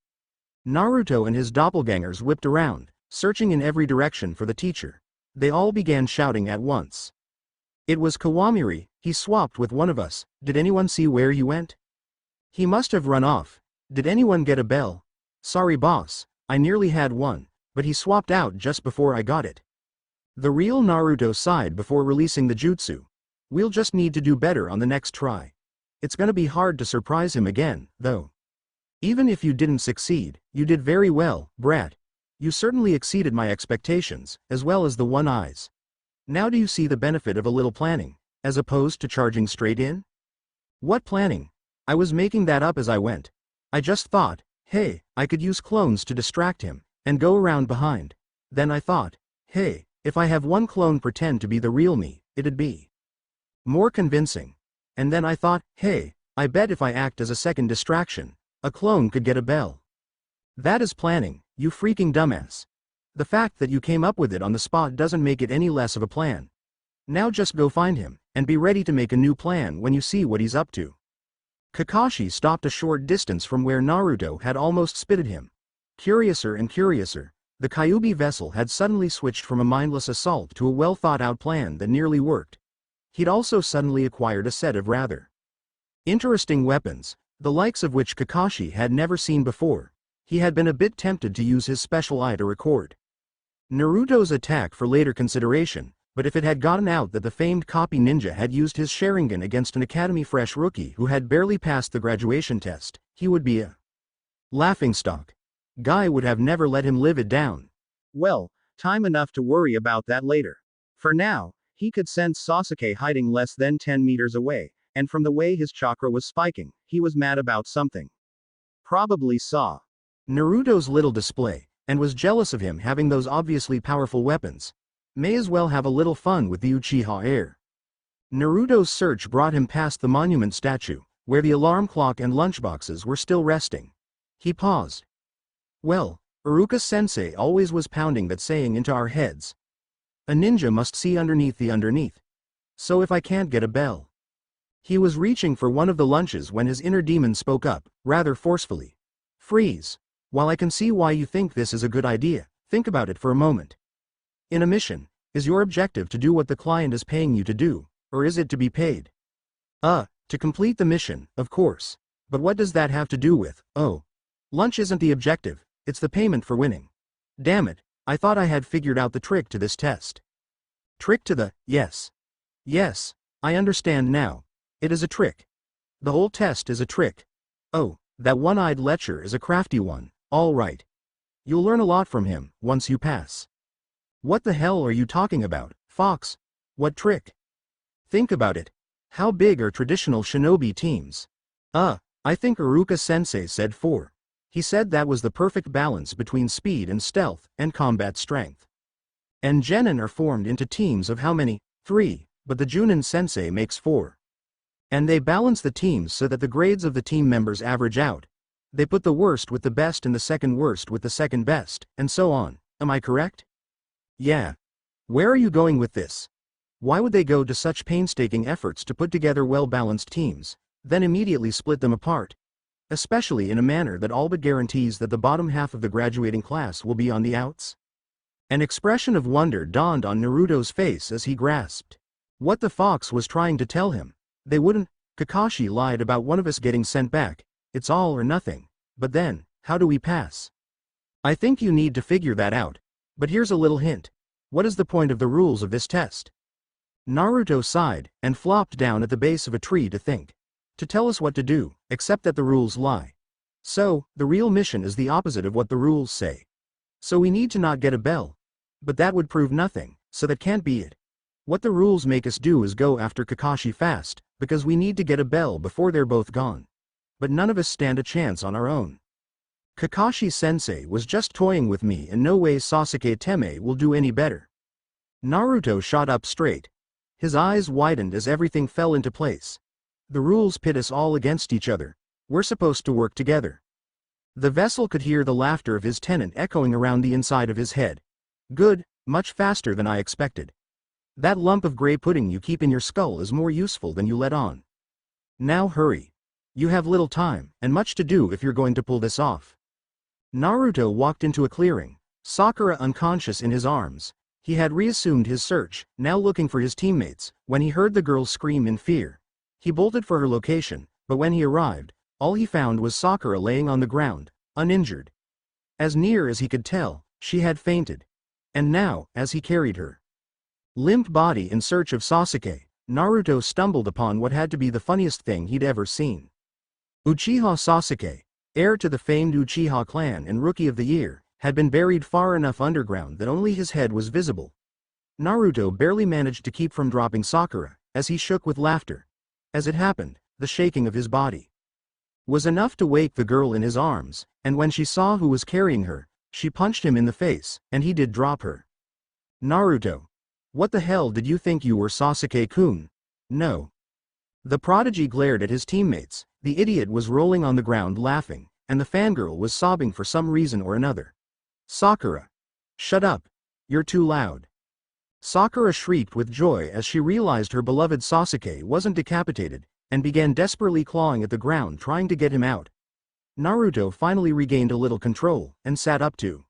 Naruto and his doppelgangers whipped around, searching in every direction for the teacher. They all began shouting at once. It was Kawamiri, he swapped with one of us. Did anyone see where he went? He must have run off. Did anyone get a bell? Sorry boss, I nearly had one, but he swapped out just before I got it. The real Naruto sighed before releasing the jutsu. We'll just need to do better on the next try. It's gonna be hard to surprise him again, though. Even if you didn't succeed, you did very well, brat. You certainly exceeded my expectations, as well as the one eyes. Now do you see the benefit of a little planning, as opposed to charging straight in? What planning? I was making that up as I went. I just thought, hey, I could use clones to distract him, and go around behind. Then I thought, hey, if I have one clone pretend to be the real me, it'd be more convincing. And then I thought, hey, I bet if I act as a second distraction, a clone could get a bell. That is planning, you freaking dumbass. The fact that you came up with it on the spot doesn't make it any less of a plan. Now just go find him, and be ready to make a new plan when you see what he's up to. Kakashi stopped a short distance from where Naruto had almost spitted him. Curiouser and curiouser, the Kyuubi vessel had suddenly switched from a mindless assault to a well-thought-out plan that nearly worked. He'd also suddenly acquired a set of rather interesting weapons, the likes of which Kakashi had never seen before. He had been a bit tempted to use his special eye to record Naruto's attack for later consideration, but if it had gotten out that the famed copy ninja had used his Sharingan against an Academy fresh rookie who had barely passed the graduation test, he would be a laughingstock. Guy would have never let him live it down. Well, time enough to worry about that later. For now, he could sense Sasuke hiding less than 10 meters away, and from the way his chakra was spiking, he was mad about something. Probably saw Naruto's little display, and was jealous of him having those obviously powerful weapons. May as well have a little fun with the Uchiha heir. Naruto's search brought him past the monument statue, where the alarm clock and lunchboxes were still resting. He paused. Well, Iruka-sensei always was pounding that saying into our heads. A ninja must see underneath the underneath. So if I can't get a bell. He was reaching for one of the lunches when his inner demon spoke up, rather forcefully. Freeze. While I can see why you think this is a good idea, think about it for a moment. In a mission, is your objective to do what the client is paying you to do, or is it to be paid? To complete the mission, of course. But what does that have to do with, lunch isn't the objective, it's the payment for winning. Damn it, I thought I had figured out the trick to this test. Trick to the, yes. Yes, I understand now. It is a trick. The whole test is a trick. Oh, that one-eyed lecher is a crafty one, all right. You'll learn a lot from him, once you pass. What the hell are you talking about, Fox? What trick? Think about it. How big are traditional shinobi teams? I think Iruka-sensei said 4. He said that was the perfect balance between speed and stealth, and combat strength. And genin are formed into teams of how many? 3, but the Junin-sensei makes 4. And they balance the teams so that the grades of the team members average out. They put the worst with the best and the second worst with the second best, and so on. Am I correct? Yeah. Where are you going with this? Why would they go to such painstaking efforts to put together well-balanced teams, then immediately split them apart? Especially in a manner that all but guarantees that the bottom half of the graduating class will be on the outs? An expression of wonder dawned on Naruto's face as he grasped what the fox was trying to tell him. They wouldn't. Kakashi lied about one of us getting sent back. It's all or nothing. But then, how do we pass? I think you need to figure that out. But here's a little hint. What is the point of the rules of this test? Naruto sighed, and flopped down at the base of a tree to think. To tell us what to do, except that the rules lie. So, the real mission is the opposite of what the rules say. So we need to not get a bell. But that would prove nothing, so that can't be it. What the rules make us do is go after Kakashi fast, because we need to get a bell before they're both gone. But none of us stand a chance on our own. Kakashi-sensei was just toying with me, and no way Sasuke Teme will do any better. Naruto shot up straight. His eyes widened as everything fell into place. The rules pit us all against each other. We're supposed to work together. The vessel could hear the laughter of his tenant echoing around the inside of his head. Good, much faster than I expected. That lump of gray pudding you keep in your skull is more useful than you let on. Now hurry. You have little time, and much to do if you're going to pull this off. Naruto walked into a clearing, Sakura unconscious in his arms. He had reassumed his search, now looking for his teammates, when he heard the girl scream in fear. He bolted for her location, but when he arrived, all he found was Sakura laying on the ground, uninjured. As near as he could tell, she had fainted. And now, as he carried her limp body in search of Sasuke, Naruto stumbled upon what had to be the funniest thing he'd ever seen. Uchiha Sasuke, heir to the famed Uchiha clan and Rookie of the Year, had been buried far enough underground that only his head was visible. Naruto barely managed to keep from dropping Sakura, as he shook with laughter. As it happened, the shaking of his body was enough to wake the girl in his arms, and when she saw who was carrying her, she punched him in the face, and he did drop her. Naruto. What the hell did you think you were, Sasuke-kun? No. The prodigy glared at his teammates. The idiot was rolling on the ground laughing, and the fangirl was sobbing for some reason or another. Sakura. Shut up. You're too loud. Sakura shrieked with joy as she realized her beloved Sasuke wasn't decapitated, and began desperately clawing at the ground trying to get him out. Naruto finally regained a little control, and sat up to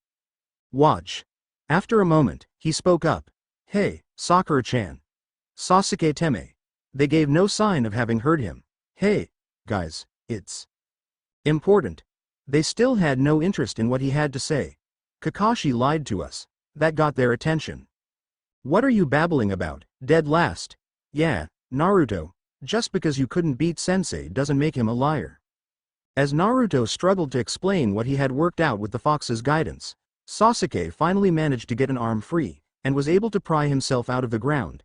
watch. After a moment, he spoke up. Hey, Sakura-chan. Sasuke Teme. They gave no sign of having heard him. Hey, guys, it's important. They still had no interest in what he had to say. Kakashi lied to us. That got their attention. What are you babbling about, dead last? Yeah, Naruto, just because you couldn't beat Sensei doesn't make him a liar. As Naruto struggled to explain what he had worked out with the fox's guidance, Sasuke finally managed to get an arm free, and was able to pry himself out of the ground.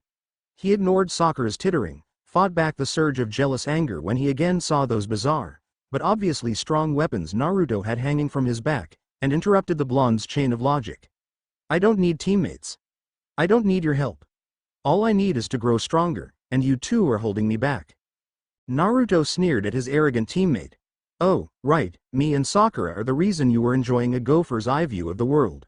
He ignored Sakura's tittering, fought back the surge of jealous anger when he again saw those bizarre, but obviously strong weapons Naruto had hanging from his back, and interrupted the blonde's chain of logic. I don't need teammates. I don't need your help. All I need is to grow stronger, and you two are holding me back. Naruto sneered at his arrogant teammate. Oh, right, me and Sakura are the reason you were enjoying a gopher's eye view of the world.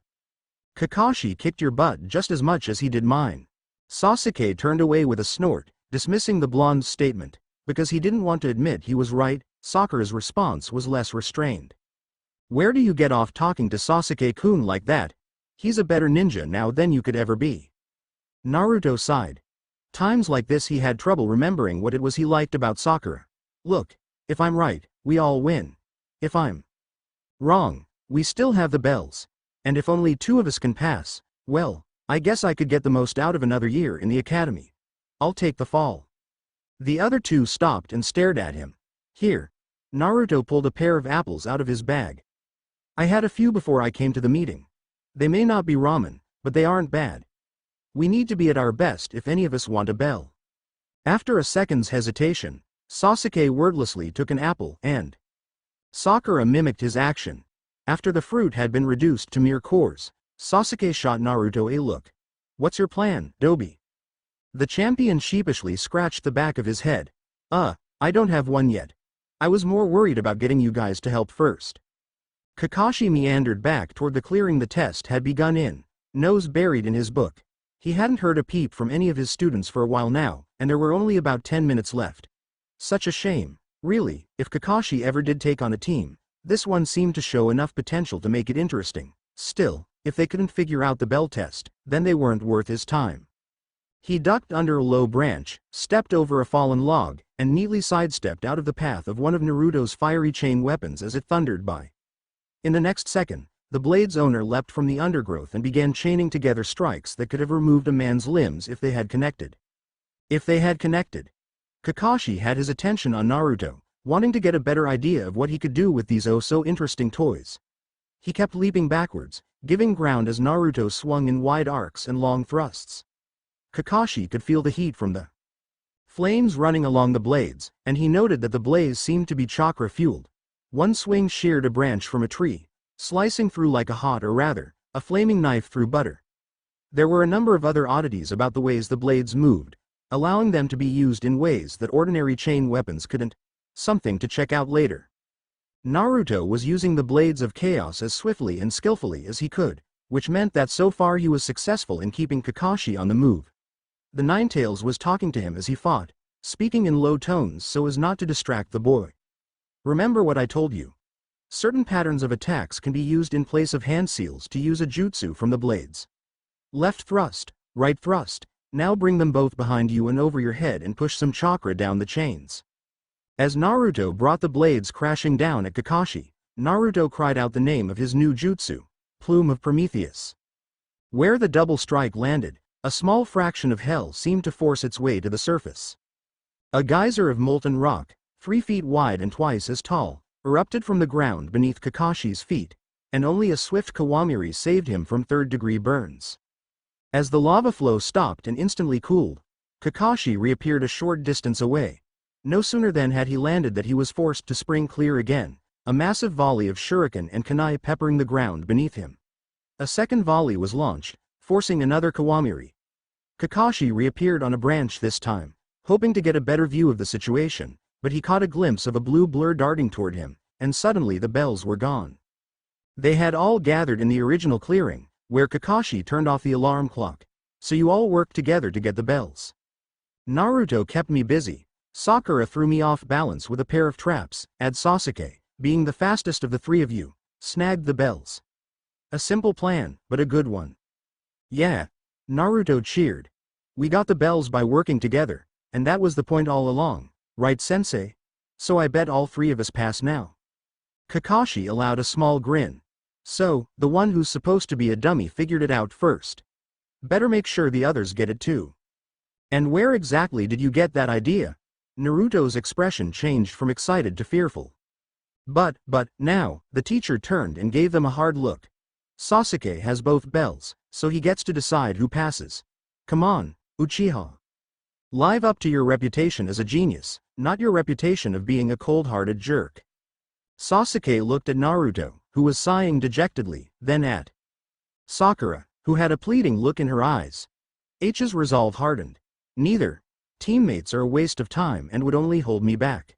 Kakashi kicked your butt just as much as he did mine. Sasuke turned away with a snort, dismissing the blonde's statement. Because he didn't want to admit he was right, Sakura's response was less restrained. Where do you get off talking to Sasuke-kun like that? He's a better ninja now than you could ever be. Naruto sighed. Times like this he had trouble remembering what it was he liked about Sakura. Look, if I'm right, we all win. If I'm wrong, we still have the bells. And if only two of us can pass, well, I guess I could get the most out of another year in the academy. I'll take the fall. The other two stopped and stared at him. Here. Naruto pulled a pair of apples out of his bag. I had a few before I came to the meeting. They may not be ramen, but they aren't bad. We need to be at our best if any of us want a bell. After a second's hesitation, Sasuke wordlessly took an apple and Sakura mimicked his action. After the fruit had been reduced to mere cores, Sasuke shot Naruto a look. What's your plan, Dobi? The champion sheepishly scratched the back of his head. I don't have one yet. I was more worried about getting you guys to help first. Kakashi meandered back toward the clearing the test had begun in, nose buried in his book. He hadn't heard a peep from any of his students for a while now, and there were only about 10 minutes left. Such a shame. Really, if Kakashi ever did take on a team, this one seemed to show enough potential to make it interesting. Still, if they couldn't figure out the bell test, then they weren't worth his time. He ducked under a low branch, stepped over a fallen log, and neatly sidestepped out of the path of one of Naruto's fiery chain weapons as it thundered by. In the next second, the blade's owner leapt from the undergrowth and began chaining together strikes that could have removed a man's limbs if they had connected. Kakashi had his attention on Naruto, wanting to get a better idea of what he could do with these oh-so-interesting toys. He kept leaping backwards, giving ground as Naruto swung in wide arcs and long thrusts. Kakashi could feel the heat from the flames running along the blades, and he noted that the blaze seemed to be chakra-fueled. One swing sheared a branch from a tree, slicing through like a flaming knife through butter. There were a number of other oddities about the ways the blades moved, allowing them to be used in ways that ordinary chain weapons couldn't. Something to check out later. Naruto was using the blades of chaos as swiftly and skillfully as he could, which meant that so far he was successful in keeping Kakashi on the move. The Ninetales was talking to him as he fought, speaking in low tones so as not to distract the boy. Remember what I told you. Certain patterns of attacks can be used in place of hand seals to use a jutsu from the blades. Left thrust, right thrust, now bring them both behind you and over your head and push some chakra down the chains. As Naruto brought the blades crashing down at Kakashi, Naruto cried out the name of his new jutsu, Plume of Prometheus. Where the double strike landed, a small fraction of hell seemed to force its way to the surface. A geyser of molten rock, 3 feet wide and twice as tall, erupted from the ground beneath Kakashi's feet, and only a swift Kawamiri saved him from third-degree burns. As the lava flow stopped and instantly cooled, Kakashi reappeared a short distance away. No sooner than had he landed that he was forced to spring clear again, a massive volley of shuriken and kunai peppering the ground beneath him. A second volley was launched, forcing another Kawamiri. Kakashi reappeared on a branch this time, hoping to get a better view of the situation, but he caught a glimpse of a blue blur darting toward him, and suddenly the bells were gone. They had all gathered in the original clearing, where Kakashi turned off the alarm clock. So you all worked together to get the bells. Naruto kept me busy. Sakura threw me off balance with a pair of traps, and Sasuke, being the fastest of the 3 of you, snagged the bells. A simple plan, but a good one. Yeah. Naruto cheered. We got the bells by working together, and that was the point all along, right sensei? So I bet all 3 of us pass now. Kakashi allowed a small grin. So, the one who's supposed to be a dummy figured it out first. Better make sure the others get it too. And where exactly did you get that idea? Naruto's expression changed from excited to fearful. But, now, the teacher turned and gave them a hard look. Sasuke has both bells, so he gets to decide who passes. Come on, Uchiha. Live up to your reputation as a genius, not your reputation of being a cold-hearted jerk. Sasuke looked at Naruto, who was sighing dejectedly, then at Sakura, who had a pleading look in her eyes. H's resolve hardened. Neither. Teammates are a waste of time and would only hold me back.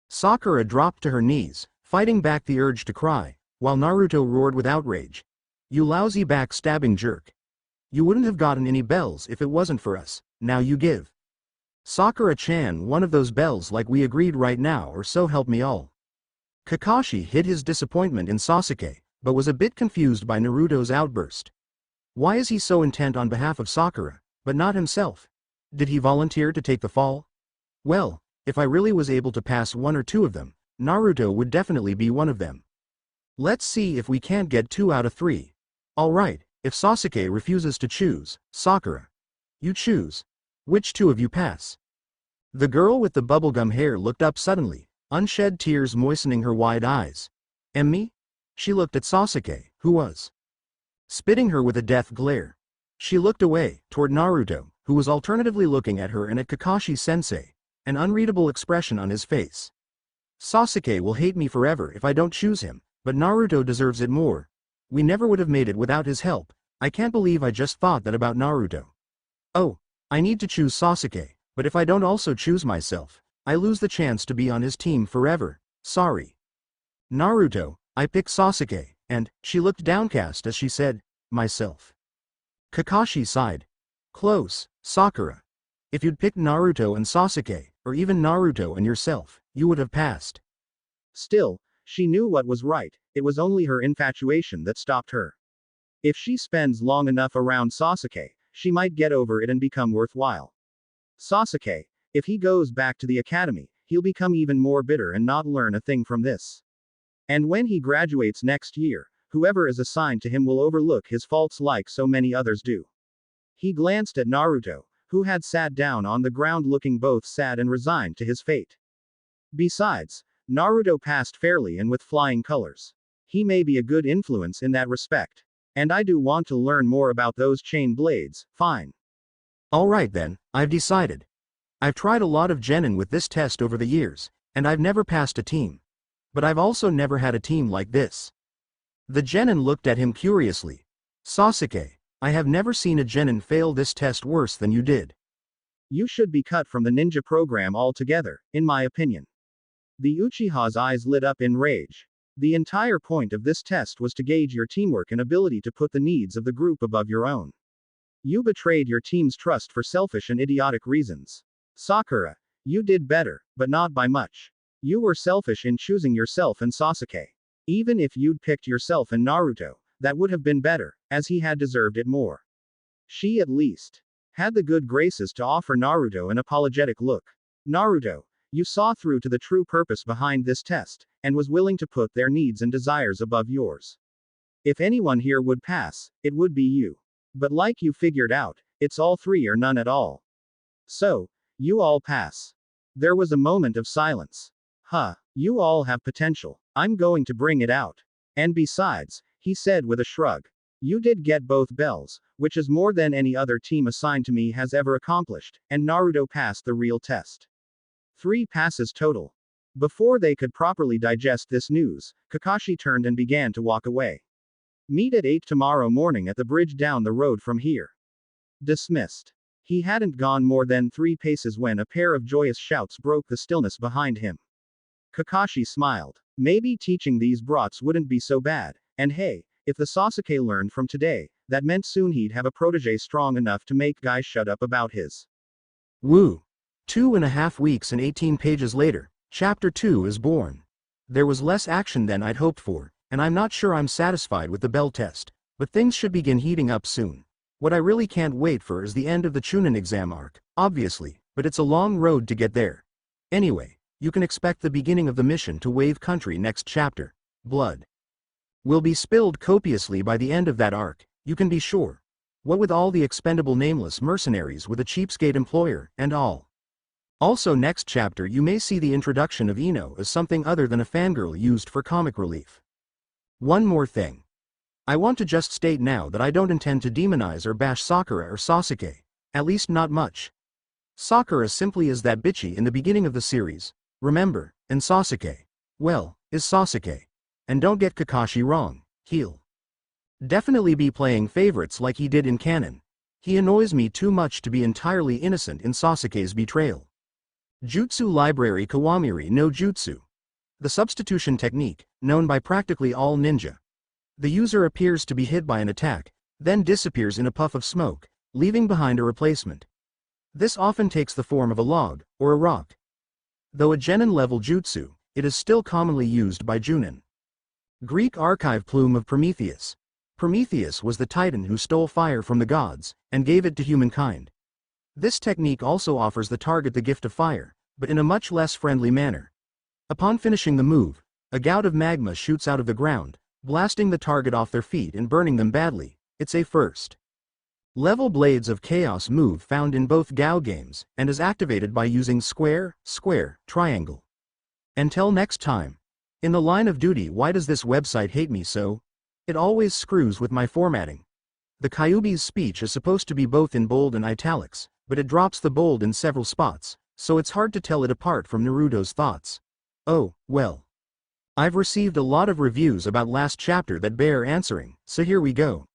Sakura dropped to her knees, fighting back the urge to cry, while Naruto roared with outrage. You lousy backstabbing jerk. You wouldn't have gotten any bells if it wasn't for us, now you give. Sakura-chan, one of those bells like we agreed right now, or so help me all. Kakashi hid his disappointment in Sasuke, but was a bit confused by Naruto's outburst. Why is he so intent on behalf of Sakura, but not himself? Did he volunteer to take the fall? Well, if I really was able to pass one or two of them, Naruto would definitely be one of them. Let's see if we can't get 2 out of 3. Alright, if Sasuke refuses to choose, Sakura. You choose. Which 2 of you pass? The girl with the bubblegum hair looked up suddenly, unshed tears moistening her wide eyes. Me? She looked at Sasuke, who was spitting her with a death glare. She looked away, toward Naruto, who was alternatively looking at her and at Kakashi-sensei, an unreadable expression on his face. Sasuke will hate me forever if I don't choose him, but Naruto deserves it more. We never would have made it without his help. I can't believe I just thought that about Naruto. Oh, I need to choose Sasuke, but if I don't also choose myself, I lose the chance to be on his team forever. Sorry. Naruto, I pick Sasuke, and she looked downcast as she said, myself. Kakashi sighed. Close, Sakura. If you'd picked Naruto and Sasuke, or even Naruto and yourself, you would have passed. Still, she knew what was right. It was only her infatuation that stopped her. If she spends long enough around Sasuke, she might get over it and become worthwhile. Sasuke, if he goes back to the academy, he'll become even more bitter and not learn a thing from this. And when he graduates next year, whoever is assigned to him will overlook his faults like so many others do. He glanced at Naruto, who had sat down on the ground looking both sad and resigned to his fate. Besides, Naruto passed fairly and with flying colors. He may be a good influence in that respect. And I do want to learn more about those chain blades, fine. Alright then, I've decided. I've tried a lot of genin with this test over the years, and I've never passed a team. But I've also never had a team like this. The genin looked at him curiously. Sasuke, I have never seen a genin fail this test worse than you did. You should be cut from the ninja program altogether, in my opinion. The Uchiha's eyes lit up in rage. The entire point of this test was to gauge your teamwork and ability to put the needs of the group above your own. You betrayed your team's trust for selfish and idiotic reasons. Sakura, you did better, but not by much. You were selfish in choosing yourself and Sasuke. Even if you'd picked yourself and Naruto, that would have been better, as he had deserved it more. She at least had the good graces to offer Naruto an apologetic look. Naruto, you saw through to the true purpose behind this test, and was willing to put their needs and desires above yours. If anyone here would pass, it would be you. But like you figured out, it's all 3 or none at all. So, you all pass. There was a moment of silence. You all have potential. I'm going to bring it out. And besides, he said with a shrug, you did get both bells, which is more than any other team assigned to me has ever accomplished, and Naruto passed the real test. 3 passes total. Before they could properly digest this news, Kakashi turned and began to walk away. Meet at 8 tomorrow morning at the bridge down the road from here. Dismissed. He hadn't gone more than 3 paces when a pair of joyous shouts broke the stillness behind him. Kakashi smiled. Maybe teaching these brats wouldn't be so bad, and hey, if the Sasuke learned from today, that meant soon he'd have a protege strong enough to make guys shut up about his. Woo! 2.5 weeks and 18 pages later, Chapter 2 is born. There was less action than I'd hoped for, and I'm not sure I'm satisfied with the bell test, but things should begin heating up soon. What I really can't wait for is the end of the Chunin exam arc, obviously, but it's a long road to get there. Anyway, you can expect the beginning of the mission to Wave Country next chapter. Blood will be spilled copiously by the end of that arc, you can be sure. What with all the expendable nameless mercenaries with a cheapskate employer, and all. Also next chapter you may see the introduction of Ino as something other than a fangirl used for comic relief. One more thing. I want to just state now that I don't intend to demonize or bash Sakura or Sasuke, at least not much. Sakura simply is that bitchy in the beginning of the series, remember, and Sasuke, well, is Sasuke. And don't get Kakashi wrong, he'll definitely be playing favorites like he did in canon. He annoys me too much to be entirely innocent in Sasuke's betrayal. Jutsu Library Kawamiri no Jutsu. The substitution technique, known by practically all ninja. The user appears to be hit by an attack, then disappears in a puff of smoke, leaving behind a replacement. This often takes the form of a log, or a rock. Though a genin-level jutsu, it is still commonly used by Junin. Greek archive plume of Prometheus. Prometheus was the titan who stole fire from the gods, and gave it to humankind. This technique also offers the target the gift of fire, but in a much less friendly manner. Upon finishing the move, a gout of magma shoots out of the ground, blasting the target off their feet and burning them badly. It's a first level Blades of Chaos move found in both Gao games, and is activated by using square, square, triangle. Until next time. In the line of duty, why does this website hate me so? It always screws with my formatting. The Kyuubi's speech is supposed to be both in bold and italics, but it drops the bold in several spots, so it's hard to tell it apart from Naruto's thoughts. Oh, well. I've received a lot of reviews about last chapter that bear answering, so here we go.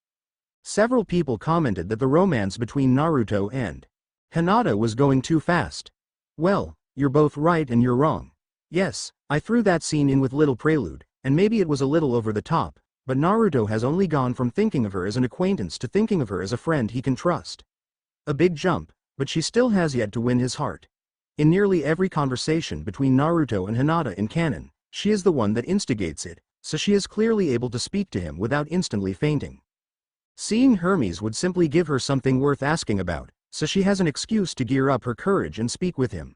Several people commented that the romance between Naruto and Hinata was going too fast. Well, you're both right and you're wrong. Yes, I threw that scene in with little prelude, and maybe it was a little over the top, but Naruto has only gone from thinking of her as an acquaintance to thinking of her as a friend he can trust. A big jump, but she still has yet to win his heart. In nearly every conversation between Naruto and Hinata in canon, she is the one that instigates it, so she is clearly able to speak to him without instantly fainting. Seeing Hermes would simply give her something worth asking about, so she has an excuse to gear up her courage and speak with him.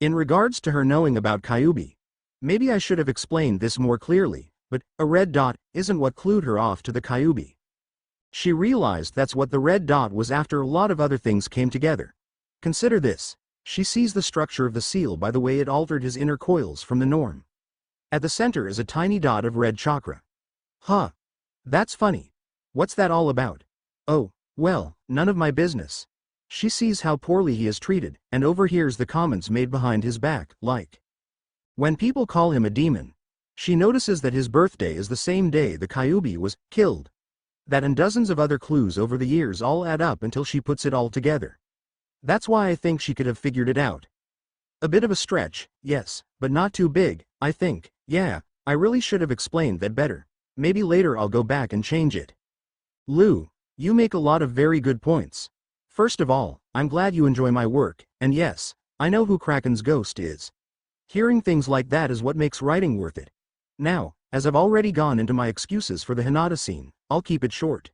In regards to her knowing about Kyuubi, maybe I should have explained this more clearly, but a red dot isn't what clued her off to the Kyuubi. She realized that's what the red dot was after a lot of other things came together. Consider this. She sees the structure of the seal by the way it altered his inner coils from the norm. At the center is a tiny dot of red chakra. Huh. That's funny. What's that all about? Oh, well, none of my business. She sees how poorly he is treated, and overhears the comments made behind his back, like, when people call him a demon. She notices that his birthday is the same day the Kyuubi was killed. That and dozens of other clues over the years all add up until she puts it all together. That's why I think she could have figured it out. A bit of a stretch, yes, but not too big, I think. Yeah, I really should have explained that better. Maybe later I'll go back and change it. Lou, you make a lot of very good points. First of all, I'm glad you enjoy my work, and yes, I know who Kraken's ghost is. Hearing things like that is what makes writing worth it. Now, as I've already gone into my excuses for the Hinata scene, I'll keep it short.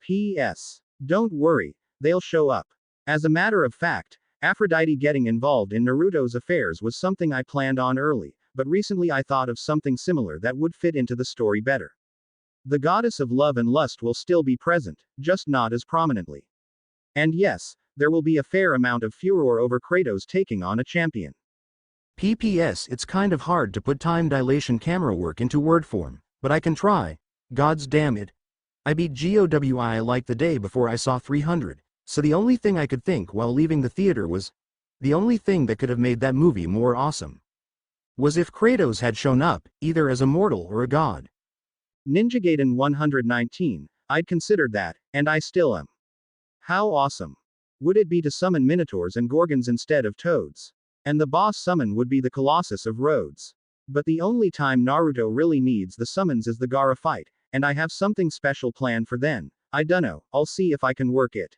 P.S. Don't worry, they'll show up. As a matter of fact, Aphrodite getting involved in Naruto's affairs was something I planned on early, but recently I thought of something similar that would fit into the story better. The goddess of love and lust will still be present, just not as prominently. And yes, there will be a fair amount of furor over Kratos taking on a champion. PPS, it's kind of hard to put time dilation camera work into word form, but I can try. Gods damn it. I beat GOWI like the day before I saw 300, so the only thing I could think while leaving the theater was, the only thing that could have made that movie more awesome was if Kratos had shown up, either as a mortal or a god. Ninja Gaiden 119, I'd considered that, and I still am. How awesome would it be to summon Minotaurs and Gorgons instead of Toads? And the boss summon would be the Colossus of Rhodes. But the only time Naruto really needs the summons is the Gaara fight, and I have something special planned for then. I dunno, I'll see if I can work it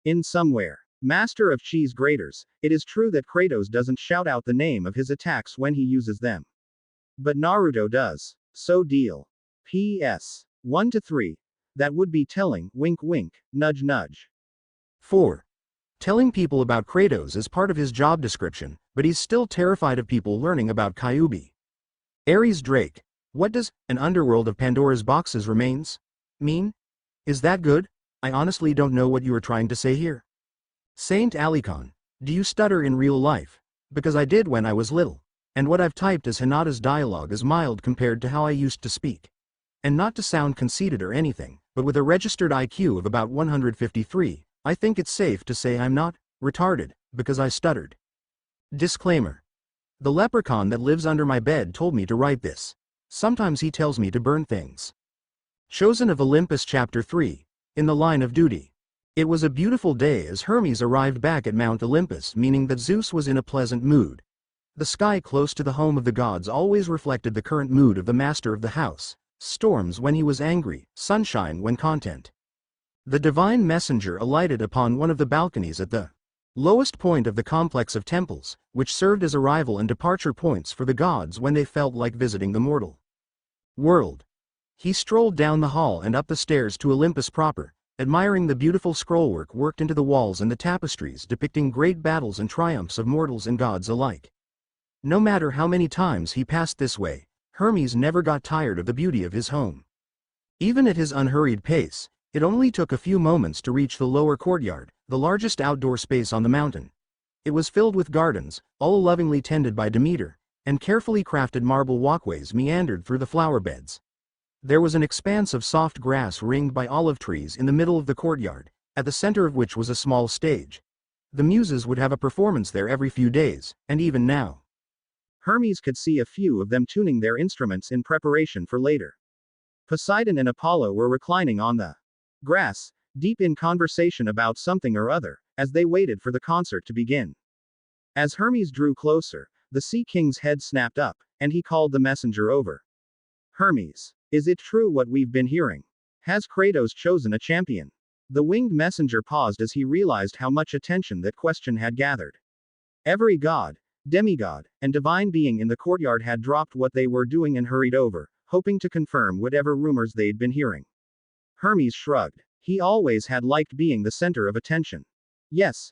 in somewhere. Master of Cheese Graters, it is true that Kratos doesn't shout out the name of his attacks when he uses them. But Naruto does. So deal. P.S. 1 to 3. That would be telling, wink wink, nudge nudge. 4. Telling people about Kratos is part of his job description, but he's still terrified of people learning about Kyuubi. Ares Drake. What does an underworld of Pandora's boxes remains mean? Is that good? I honestly don't know what you are trying to say here. Saint Alicon. Do you stutter in real life? Because I did when I was little. And what I've typed as Hinata's dialogue is mild compared to how I used to speak. And not to sound conceited or anything, but with a registered IQ of about 153, I think it's safe to say I'm not retarded because I stuttered. Disclaimer. The leprechaun that lives under my bed told me to write this. Sometimes he tells me to burn things. Chosen of Olympus Chapter 3. In the line of duty. It was a beautiful day as Hermes arrived back at Mount Olympus, meaning that Zeus was in a pleasant mood. The sky close to the home of the gods always reflected the current mood of the master of the house: storms when he was angry, sunshine when content. The divine messenger alighted upon one of the balconies at the lowest point of the complex of temples, which served as arrival and departure points for the gods when they felt like visiting the mortal world. He strolled down the hall and up the stairs to Olympus proper, admiring the beautiful scrollwork worked into the walls and the tapestries depicting great battles and triumphs of mortals and gods alike. No matter how many times he passed this way, Hermes never got tired of the beauty of his home. Even at his unhurried pace, it only took a few moments to reach the lower courtyard, the largest outdoor space on the mountain. It was filled with gardens, all lovingly tended by Demeter, and carefully crafted marble walkways meandered through the flower beds. There was an expanse of soft grass ringed by olive trees in the middle of the courtyard, at the center of which was a small stage. The muses would have a performance there every few days, and even now Hermes could see a few of them tuning their instruments in preparation for later. Poseidon and Apollo were reclining on the grass, deep in conversation about something or other, as they waited for the concert to begin. As Hermes drew closer, the Sea King's head snapped up, and he called the messenger over. Hermes, is it true what we've been hearing? Has Kratos chosen a champion? The winged messenger paused as he realized how much attention that question had gathered. Every god, demigod, and divine being in the courtyard had dropped what they were doing and hurried over, hoping to confirm whatever rumors they'd been hearing. Hermes shrugged. He always had liked being the center of attention. Yes,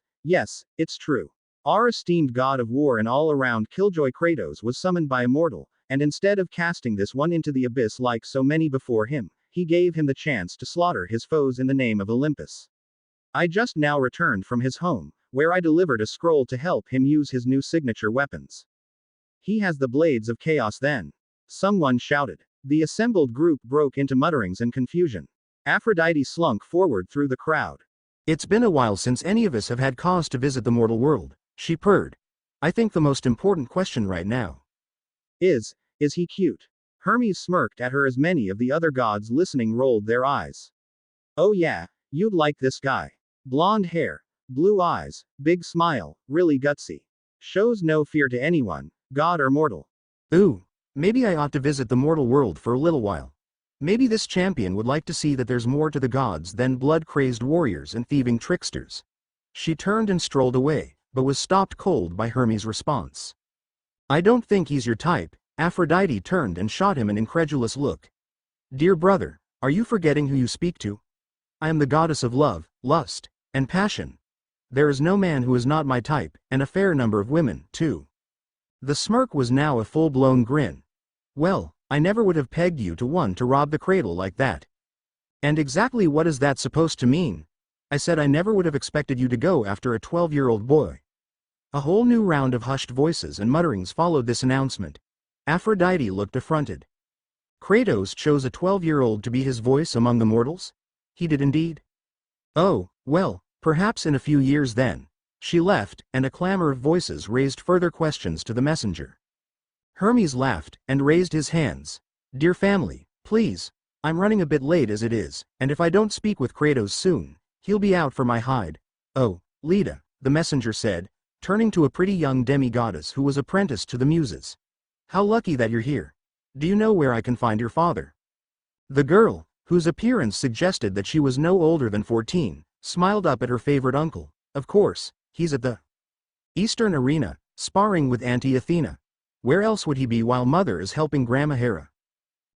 it's true. Our esteemed god of war and all-around killjoy Kratos was summoned by a mortal, and instead of casting this one into the abyss like so many before him, he gave him the chance to slaughter his foes in the name of Olympus. I just now returned from his home, where I delivered a scroll to help him use his new signature weapons. He has the blades of chaos then. Someone shouted. The assembled group broke into mutterings and confusion. Aphrodite slunk forward through the crowd. It's been a while since any of us have had cause to visit the mortal world, she purred. I think the most important question right now is he cute? Hermes smirked at her as many of the other gods listening rolled their eyes. Oh yeah, you'd like this guy. Blonde hair, blue eyes, big smile, really gutsy. Shows no fear to anyone, god or mortal. Ooh, maybe I ought to visit the mortal world for a little while. Maybe this champion would like to see that there's more to the gods than blood-crazed warriors and thieving tricksters. She turned and strolled away, but was stopped cold by Hermes' response. I don't think he's your type. Aphrodite turned and shot him an incredulous look. Dear brother, are you forgetting who you speak to? I am the goddess of love, lust, and passion. There is no man who is not my type, and a fair number of women, too. The smirk was now a full-blown grin. Well, I never would have pegged you to one to rob the cradle like that. And exactly what is that supposed to mean? I said I never would have expected you to go after a 12-year-old boy. A whole new round of hushed voices and mutterings followed this announcement. Aphrodite looked affronted. Kratos chose a 12-year-old to be his voice among the mortals? He did indeed. Oh, well, perhaps in a few years then. She left, and a clamor of voices raised further questions to the messenger. Hermes laughed, and raised his hands. Dear family, please, I'm running a bit late as it is, and if I don't speak with Kratos soon, he'll be out for my hide. Oh, Leda, the messenger said, turning to a pretty young demi-goddess who was apprenticed to the muses. How lucky that you're here. Do you know where I can find your father? The girl, whose appearance suggested that she was no older than 14, smiled up at her favorite uncle. Of course, he's at the Eastern Arena, sparring with Auntie Athena. Where else would he be while Mother is helping Grandma Hera?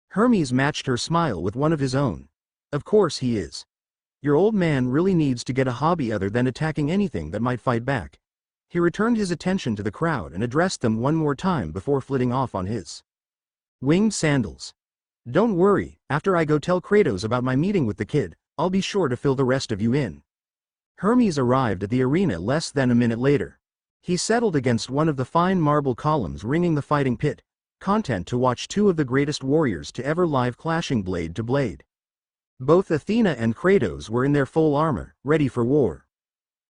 Hermes matched her smile with one of his own. Of course he is. Your old man really needs to get a hobby other than attacking anything that might fight back. He returned his attention to the crowd and addressed them one more time before flitting off on his winged sandals. Don't worry, after I go tell Kratos about my meeting with the kid, I'll be sure to fill the rest of you in. Hermes arrived at the arena less than a minute later. He settled against one of the fine marble columns ringing the fighting pit, content to watch two of the greatest warriors to ever live clashing blade to blade. Both Athena and Kratos were in their full armor, ready for war.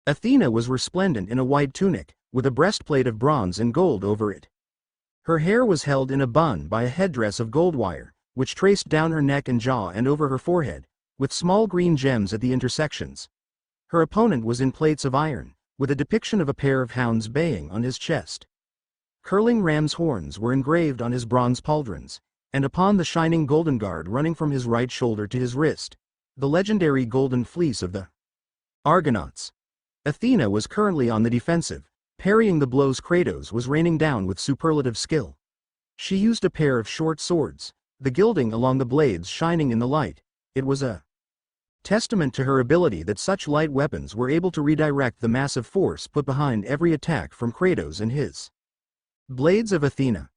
Athena was resplendent in a white tunic, with a breastplate of bronze and gold over it. Her hair was held in a bun by a headdress of gold wire, which traced down her neck and jaw and over her forehead, with small green gems at the intersections. Her opponent was in plates of iron, with a depiction of a pair of hounds baying on his chest. Curling ram's horns were engraved on his bronze pauldrons, and upon the shining golden guard running from his right shoulder to his wrist, the legendary golden fleece of the Argonauts. Athena was currently on the defensive, parrying the blows Kratos was raining down with superlative skill. She used a pair of short swords, the gilding along the blades shining in the light. It was a testament to her ability that such light weapons were able to redirect the massive force put behind every attack from Kratos and his Blades of Athena.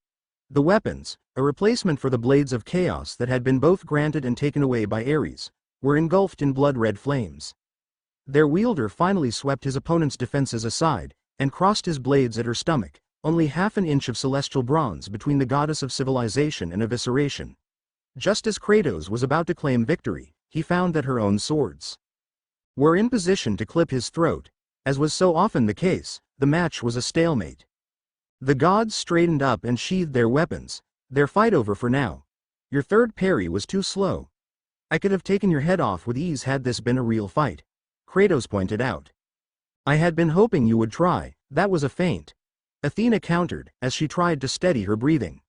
The weapons, a replacement for the Blades of Chaos that had been both granted and taken away by Ares, were engulfed in blood-red flames. Their wielder finally swept his opponent's defenses aside, and crossed his blades at her stomach, only half an inch of celestial bronze between the goddess of civilization and evisceration. Just as Kratos was about to claim victory, he found that her own swords were in position to clip his throat. As was so often the case, the match was a stalemate. The gods straightened up and sheathed their weapons, their fight over for now. Your third parry was too slow. I could have taken your head off with ease had this been a real fight, Kratos pointed out. I had been hoping you would try, that was a feint, Athena countered, as she tried to steady her breathing.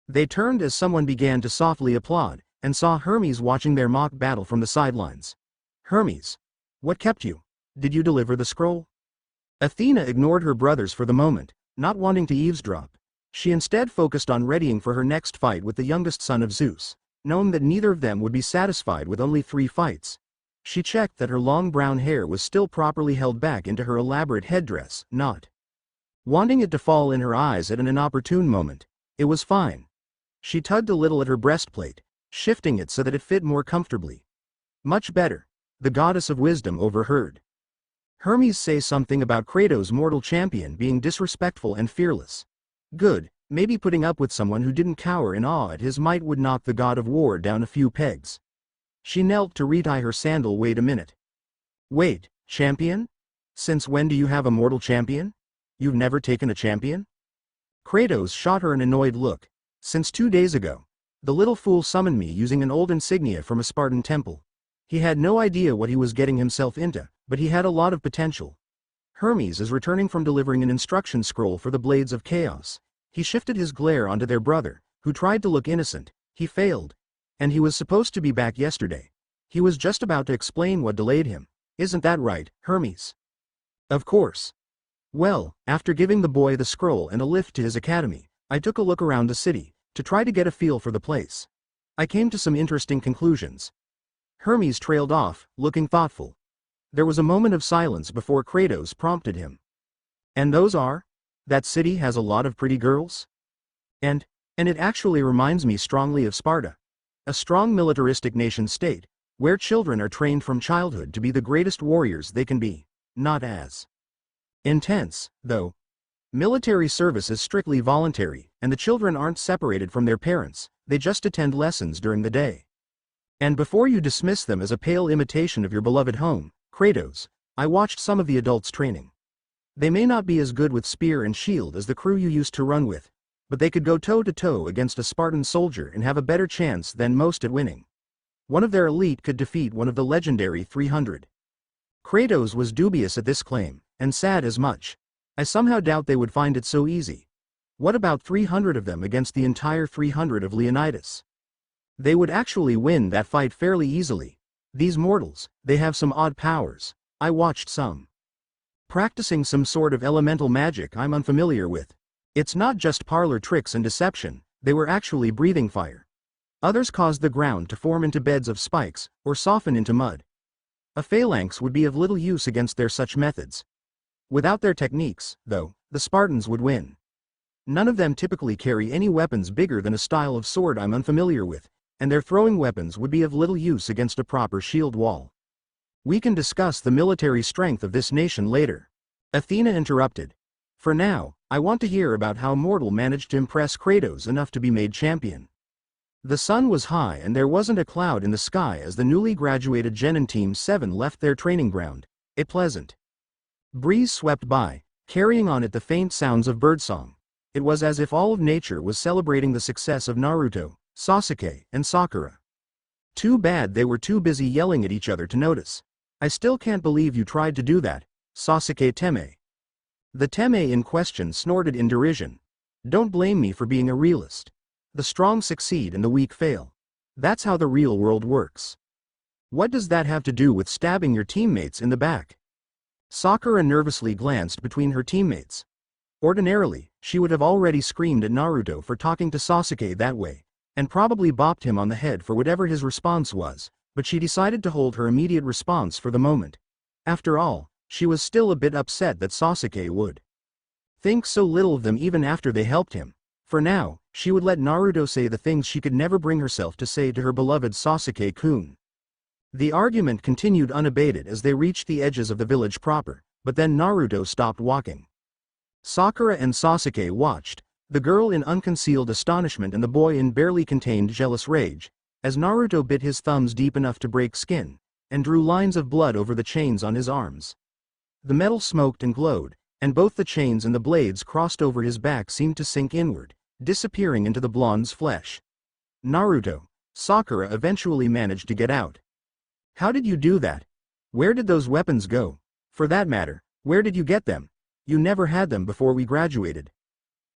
They turned as someone began to softly applaud, and saw Hermes watching their mock battle from the sidelines. Hermes, what kept you? Did you deliver the scroll? Athena ignored her brothers for the moment, not wanting to eavesdrop. She instead focused on readying for her next fight with the youngest son of Zeus, knowing that neither of them would be satisfied with only 3 fights. She checked that her long brown hair was still properly held back into her elaborate headdress, not wanting it to fall in her eyes at an inopportune moment. It was fine. She tugged a little at her breastplate, shifting it so that it fit more comfortably. Much better. The goddess of wisdom overheard Hermes say something about Kratos' mortal champion being disrespectful and fearless. Good, maybe putting up with someone who didn't cower in awe at his might would knock the god of war down a few pegs. She knelt to retie her sandal. Wait a minute. Wait, champion? Since when do you have a mortal champion? You've never taken a champion? Kratos shot her an annoyed look. Since 2 days ago. The little fool summoned me using an old insignia from a Spartan temple. He had no idea what he was getting himself into, but he had a lot of potential. Hermes is returning from delivering an instruction scroll for the Blades of Chaos. He shifted his glare onto their brother, who tried to look innocent. He failed. And he was supposed to be back yesterday. He was just about to explain what delayed him. Isn't that right, Hermes? Of course. Well, after giving the boy the scroll and a lift to his academy, I took a look around the city, to try to get a feel for the place. I came to some interesting conclusions. Hermes trailed off, looking thoughtful. There was a moment of silence before Kratos prompted him. And those are? That city has a lot of pretty girls? And it actually reminds me strongly of Sparta. A strong militaristic nation-state, where children are trained from childhood to be the greatest warriors they can be. Not as intense, though. Military service is strictly voluntary, and the children aren't separated from their parents, they just attend lessons during the day. And before you dismiss them as a pale imitation of your beloved home, Kratos, I watched some of the adults training. They may not be as good with spear and shield as the crew you used to run with, but they could go toe-to-toe against a Spartan soldier and have a better chance than most at winning. One of their elite could defeat one of the legendary 300. Kratos was dubious at this claim, and sad as much. I somehow doubt they would find it so easy. What about 300 of them against the entire 300 of Leonidas? They would actually win that fight fairly easily. These mortals, they have some odd powers. I watched some practicing some sort of elemental magic I'm unfamiliar with. It's not just parlor tricks and deception, they were actually breathing fire. Others caused the ground to form into beds of spikes, or soften into mud. A phalanx would be of little use against their such methods. Without their techniques, though, the Spartans would win. None of them typically carry any weapons bigger than a style of sword I'm unfamiliar with, and their throwing weapons would be of little use against a proper shield wall. We can discuss the military strength of this nation later. Athena interrupted. For now, I want to hear about how mortal managed to impress Kratos enough to be made champion. The sun was high and there wasn't a cloud in the sky as the newly graduated Genin Team 7 left their training ground. A pleasant breeze swept by, carrying on it the faint sounds of birdsong. It was as if all of nature was celebrating the success of Naruto, Sasuke, and Sakura. Too bad they were too busy yelling at each other to notice. I still can't believe you tried to do that, Sasuke Teme. The Teme in question snorted in derision. Don't blame me for being a realist. The strong succeed and the weak fail. That's how the real world works. What does that have to do with stabbing your teammates in the back? Sakura nervously glanced between her teammates. Ordinarily, she would have already screamed at Naruto for talking to Sasuke that way, and probably bopped him on the head for whatever his response was, but she decided to hold her immediate response for the moment. After all, she was still a bit upset that Sasuke would think so little of them even after they helped him. For now, she would let Naruto say the things she could never bring herself to say to her beloved Sasuke-kun. The argument continued unabated as they reached the edges of the village proper, but then Naruto stopped walking. Sakura and Sasuke watched, the girl in unconcealed astonishment and the boy in barely contained jealous rage, as Naruto bit his thumbs deep enough to break skin, and drew lines of blood over the chains on his arms. The metal smoked and glowed, and both the chains and the blades crossed over his back seemed to sink inward, disappearing into the blonde's flesh. Naruto, Sakura eventually managed to get out. How did you do that? Where did those weapons go? For that matter, where did you get them? You never had them before we graduated.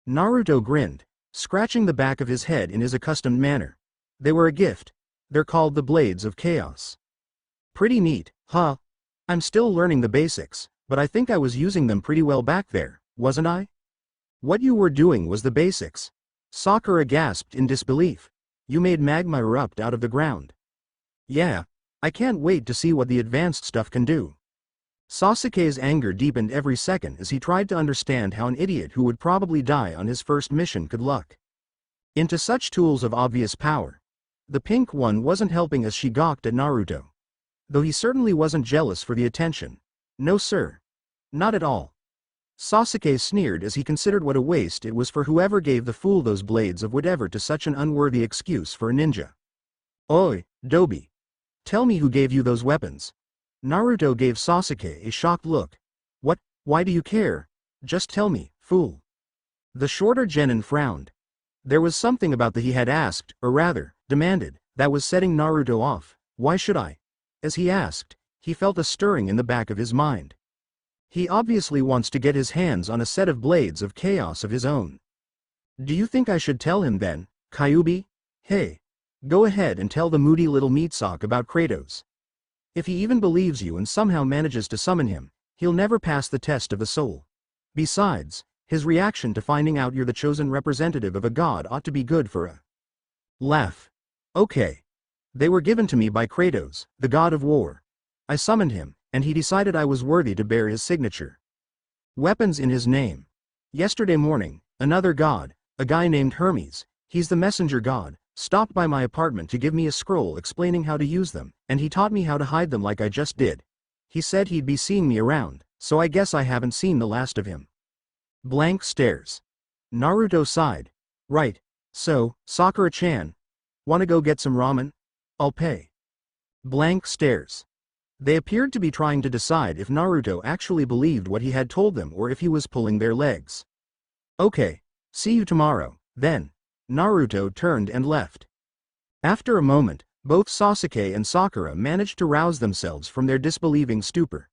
Naruto grinned, scratching the back of his head in his accustomed manner. They were a gift. They're called the Blades of Chaos. Pretty neat, huh? I'm still learning the basics, but I think I was using them pretty well back there, wasn't I? What you were doing was the basics. Sakura gasped in disbelief. You made magma erupt out of the ground. Yeah. I can't wait to see what the advanced stuff can do. Sasuke's anger deepened every second as he tried to understand how an idiot who would probably die on his first mission could luck into such tools of obvious power. The pink one wasn't helping as she gawked at Naruto. Though he certainly wasn't jealous for the attention. No sir. Not at all. Sasuke sneered as he considered what a waste it was for whoever gave the fool those blades of whatever to such an unworthy excuse for a ninja. Oi, Dobi. Tell me who gave you those weapons. Naruto gave Sasuke a shocked look. What, why do you care? Just tell me, fool. The shorter genin frowned. There was something about the he had asked, or rather, demanded, that was setting Naruto off. Why should I? As he asked, he felt a stirring in the back of his mind. He obviously wants to get his hands on a set of blades of chaos of his own. Do you think I should tell him then, Kyuubi? Hey. Go ahead and tell the moody little meatsock about Kratos. If he even believes you and somehow manages to summon him, he'll never pass the test of the soul. Besides, his reaction to finding out you're the chosen representative of a god ought to be good for a laugh. Okay. They were given to me by Kratos, the god of war. I summoned him, and he decided I was worthy to bear his signature. Weapons in his name. Yesterday morning, another god, a guy named Hermes, he's the messenger god, stopped by my apartment to give me a scroll explaining how to use them, and he taught me how to hide them like I just did. He said he'd be seeing me around, so I guess I haven't seen the last of him. Blank stares. Naruto sighed. Right. So, Sakura-chan. Wanna go get some ramen? I'll pay. Blank stares. They appeared to be trying to decide if Naruto actually believed what he had told them or if he was pulling their legs. Okay. See you tomorrow, then. Naruto turned and left. After a moment, both Sasuke and Sakura managed to rouse themselves from their disbelieving stupor.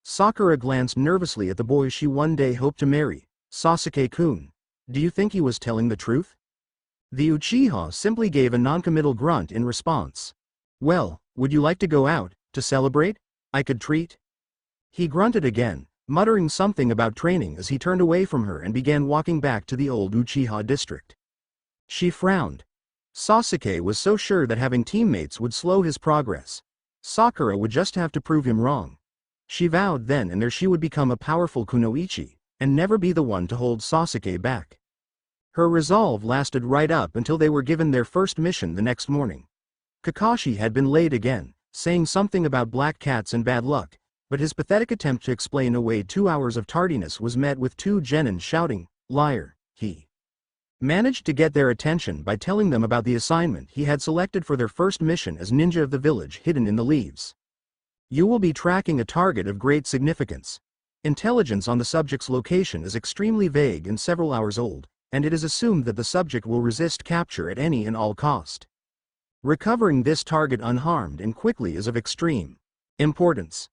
Sakura glanced nervously at the boy she one day hoped to marry. Sasuke-kun. Do you think he was telling the truth? The Uchiha simply gave a noncommittal grunt in response. Well, would you like to go out, to celebrate? I could treat? He grunted again, muttering something about training as he turned away from her and began walking back to the old Uchiha district. She frowned. Sasuke was so sure that having teammates would slow his progress. Sakura would just have to prove him wrong. She vowed then and there she would become a powerful kunoichi, and never be the one to hold Sasuke back. Her resolve lasted right up until they were given their first mission the next morning. Kakashi had been late again, saying something about black cats and bad luck, but his pathetic attempt to explain away 2 hours of tardiness was met with 2 genin shouting, "Liar!" He managed to get their attention by telling them about the assignment he had selected for their first mission as ninja of the village hidden in the leaves. You will be tracking a target of great significance. Intelligence on the subject's location is extremely vague and several hours old, and it is assumed that the subject will resist capture at any and all cost. Recovering this target unharmed and quickly is of extreme Importance.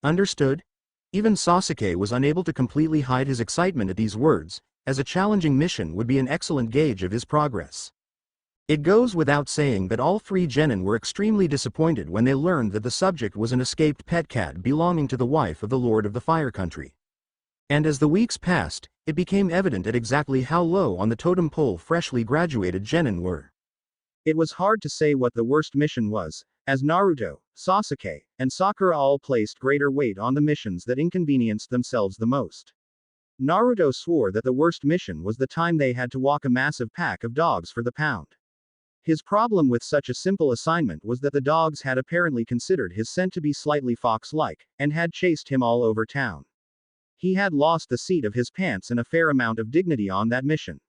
Understood? Even Sasuke was unable to completely hide his excitement at these words, as a challenging mission would be an excellent gauge of his progress. It goes without saying that all three genin were extremely disappointed when they learned that the subject was an escaped pet cat belonging to the wife of the Lord of the Fire Country. And as the weeks passed, it became evident at exactly how low on the totem pole freshly graduated genin were. It was hard to say what the worst mission was, as Naruto, Sasuke, and Sakura all placed greater weight on the missions that inconvenienced themselves the most. Naruto swore that the worst mission was the time they had to walk a massive pack of dogs for the pound. His problem with such a simple assignment was that the dogs had apparently considered his scent to be slightly fox-like, and had chased him all over town. He had lost the seat of his pants and a fair amount of dignity on that mission.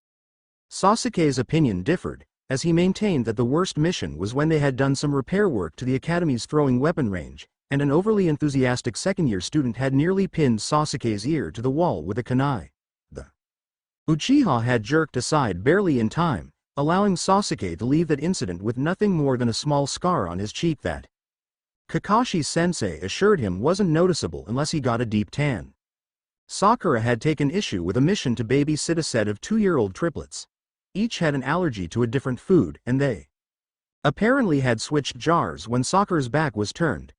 Sasuke's opinion differed, as he maintained that the worst mission was when they had done some repair work to the academy's throwing weapon range, and an overly enthusiastic second-year student had nearly pinned Sasuke's ear to the wall with a kunai. The Uchiha had jerked aside barely in time, allowing Sasuke to leave that incident with nothing more than a small scar on his cheek that Kakashi-sensei assured him wasn't noticeable unless he got a deep tan. Sakura had taken issue with a mission to babysit a set of 2-year-old triplets. Each had an allergy to a different food, and they apparently had switched jars when Sakura's back was turned.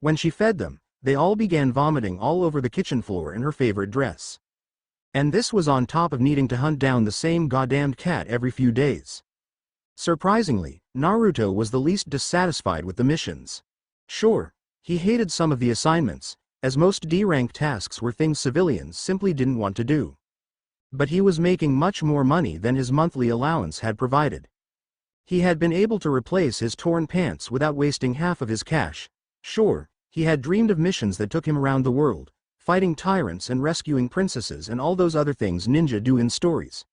When she fed them, they all began vomiting all over the kitchen floor in her favorite dress. And this was on top of needing to hunt down the same goddamned cat every few days. Surprisingly, Naruto was the least dissatisfied with the missions. Sure, he hated some of the assignments, as most D-rank tasks were things civilians simply didn't want to do. But he was making much more money than his monthly allowance had provided. He had been able to replace his torn pants without wasting half of his cash. Sure, he had dreamed of missions that took him around the world, fighting tyrants and rescuing princesses and all those other things ninja do in stories.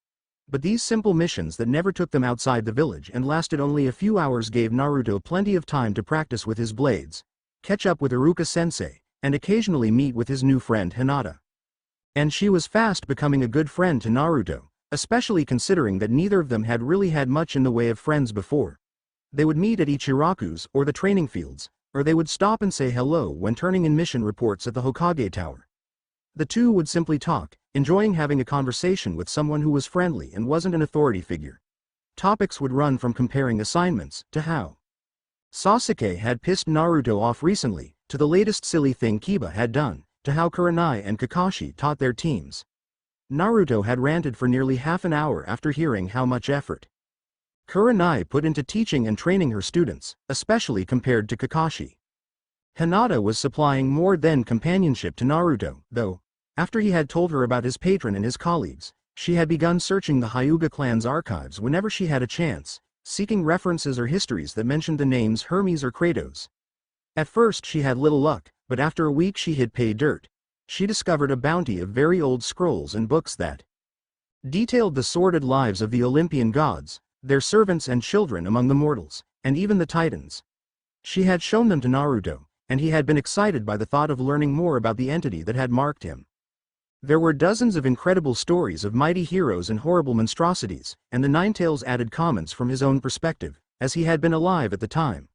But these simple missions that never took them outside the village and lasted only a few hours gave Naruto plenty of time to practice with his blades, catch up with Iruka-sensei, and occasionally meet with his new friend Hinata. And she was fast becoming a good friend to Naruto, especially considering that neither of them had really had much in the way of friends before. They would meet at Ichiraku's or the training fields, or they would stop and say hello when turning in mission reports at the Hokage Tower. The two would simply talk, enjoying having a conversation with someone who was friendly and wasn't an authority figure. Topics would run from comparing assignments, to how Sasuke had pissed Naruto off recently, to the latest silly thing Kiba had done, to how Kurenai and Kakashi taught their teams. Naruto had ranted for nearly half an hour after hearing how much effort Kurenai put into teaching and training her students, especially compared to Kakashi. Hinata was supplying more than companionship to Naruto, though, after he had told her about his patron and his colleagues, she had begun searching the Hyuga clan's archives whenever she had a chance, seeking references or histories that mentioned the names Hermes or Kratos. At first she had little luck, but after a week she hit pay dirt. She discovered a bounty of very old scrolls and books that detailed the sordid lives of the Olympian gods, their servants and children among the mortals, and even the titans. She had shown them to Naruto, and he had been excited by the thought of learning more about the entity that had marked him. There were dozens of incredible stories of mighty heroes and horrible monstrosities, and the Ninetales added comments from his own perspective, as he had been alive at the time.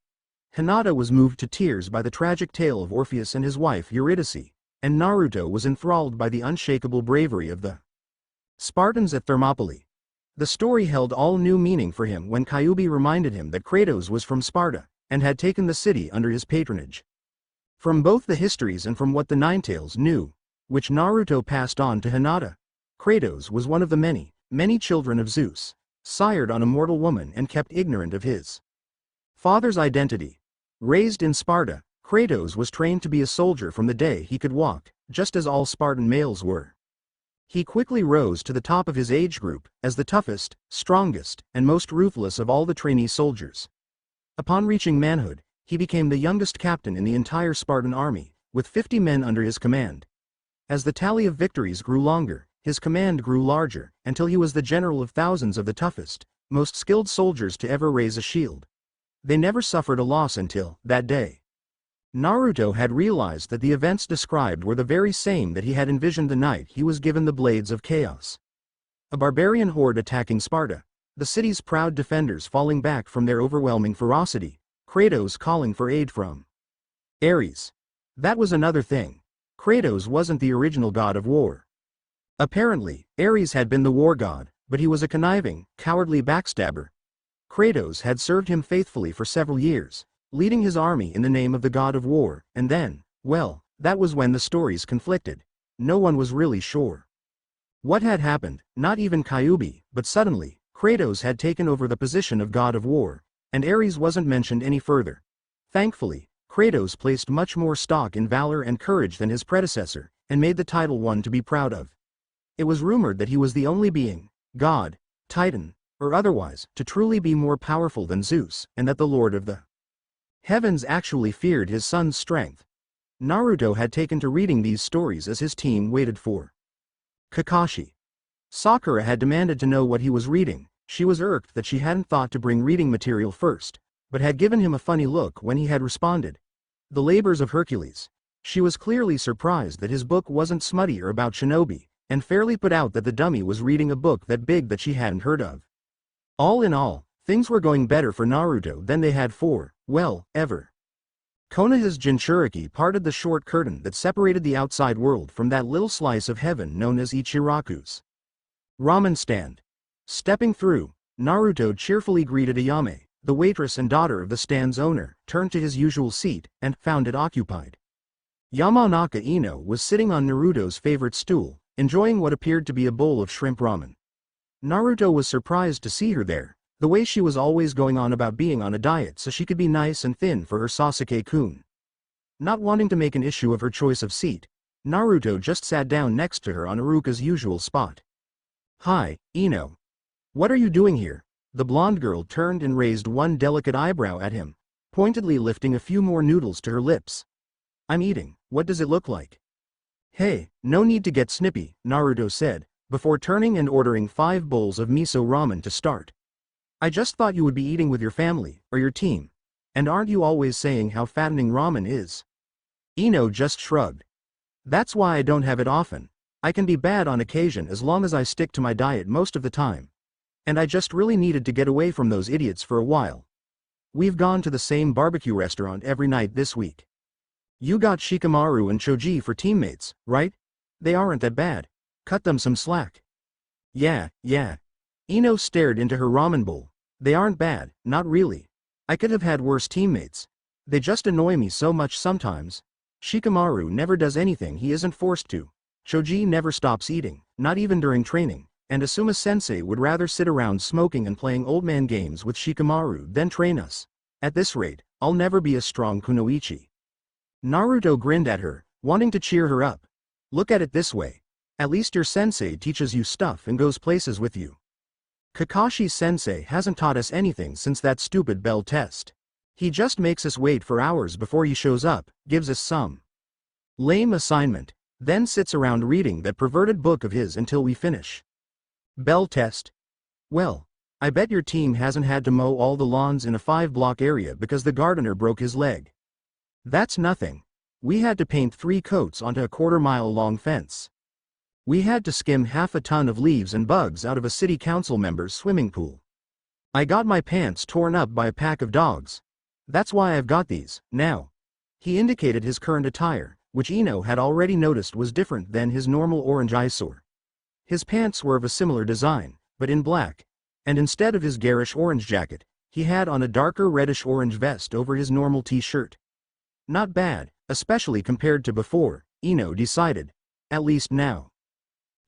Hinata was moved to tears by the tragic tale of Orpheus and his wife Eurydice, and Naruto was enthralled by the unshakable bravery of the Spartans at Thermopylae. The story held all new meaning for him when Kyuubi reminded him that Kratos was from Sparta, and had taken the city under his patronage. From both the histories and from what the Ninetales knew, which Naruto passed on to Hinata, Kratos was one of the many, many children of Zeus, sired on a mortal woman and kept ignorant of his father's identity. Raised in Sparta, Kratos was trained to be a soldier from the day he could walk, just as all Spartan males were. He quickly rose to the top of his age group, as the toughest, strongest, and most ruthless of all the trainee soldiers. Upon reaching manhood, he became the youngest captain in the entire Spartan army, with 50 men under his command. As the tally of victories grew longer, his command grew larger, until he was the general of thousands of the toughest, most skilled soldiers to ever raise a shield. They never suffered a loss until, that day, Naruto had realized that the events described were the very same that he had envisioned the night he was given the Blades of Chaos. A barbarian horde attacking Sparta, the city's proud defenders falling back from their overwhelming ferocity, Kratos calling for aid from Ares. That was another thing. Kratos wasn't the original god of war. Apparently, Ares had been the war god, but he was a conniving, cowardly backstabber. Kratos had served him faithfully for several years, leading his army in the name of the god of war, and then, well, that was when the stories conflicted. No one was really sure what had happened, not even Kyuubi, but suddenly, Kratos had taken over the position of god of war, and Ares wasn't mentioned any further. Thankfully, Kratos placed much more stock in valor and courage than his predecessor, and made the title one to be proud of. It was rumored that he was the only being, god, titan, or otherwise, to truly be more powerful than Zeus, and that the Lord of the heavens actually feared his son's strength. Naruto had taken to reading these stories as his team waited for Kakashi. Sakura had demanded to know what he was reading. She was irked that she hadn't thought to bring reading material first, but had given him a funny look when he had responded. The Labors of Hercules. She was clearly surprised that his book wasn't smutty or about shinobi, and fairly put out that the dummy was reading a book that big that she hadn't heard of. All in all, things were going better for Naruto than they had for, well, ever. Konoha's Jinchuriki parted the short curtain that separated the outside world from that little slice of heaven known as Ichiraku's ramen stand. Stepping through, Naruto cheerfully greeted Ayame, the waitress and daughter of the stand's owner, turned to his usual seat, and found it occupied. Yamanaka Ino was sitting on Naruto's favorite stool, enjoying what appeared to be a bowl of shrimp ramen. Naruto was surprised to see her there, the way she was always going on about being on a diet so she could be nice and thin for her Sasuke-kun. Not wanting to make an issue of her choice of seat, Naruto just sat down next to her on Iruka's usual spot. "Hi, Ino. What are you doing here?" The blonde girl turned and raised one delicate eyebrow at him, pointedly lifting a few more noodles to her lips. "I'm eating. What does it look like?" "Hey, no need to get snippy," Naruto said, before turning and ordering 5 bowls of miso ramen to start. "I just thought you would be eating with your family, or your team. And aren't you always saying how fattening ramen is?" Ino just shrugged. "That's why I don't have it often. I can be bad on occasion as long as I stick to my diet most of the time. And I just really needed to get away from those idiots for a while. We've gone to the same barbecue restaurant every night this week. You got Shikamaru and Choji for teammates, right? They aren't that bad. Cut them some slack." Yeah. Ino stared into her ramen bowl. "They aren't bad, not really. I could have had worse teammates. They just annoy me so much sometimes. Shikamaru never does anything he isn't forced to. Choji never stops eating, not even during training, and Asuma-sensei would rather sit around smoking and playing old man games with Shikamaru than train us. At this rate, I'll never be a strong kunoichi." Naruto grinned at her, wanting to cheer her up. "Look at it this way. At least your sensei teaches you stuff and goes places with you. Kakashi's sensei hasn't taught us anything since that stupid bell test. He just makes us wait for hours before he shows up, gives us some lame assignment, then sits around reading that perverted book of his until we finish. Bell test? Well, I bet your team hasn't had to mow all the lawns in a 5-block area because the gardener broke his leg. That's nothing. We had to paint 3 coats onto a 1/4-mile long fence. We had to skim half a ton of leaves and bugs out of a city council member's swimming pool. I got my pants torn up by a pack of dogs. That's why I've got these, now." He indicated his current attire, which Ino had already noticed was different than his normal orange eyesore. His pants were of a similar design, but in black, and instead of his garish orange jacket, he had on a darker reddish-orange vest over his normal t-shirt. Not bad, especially compared to before, Ino decided. At least now.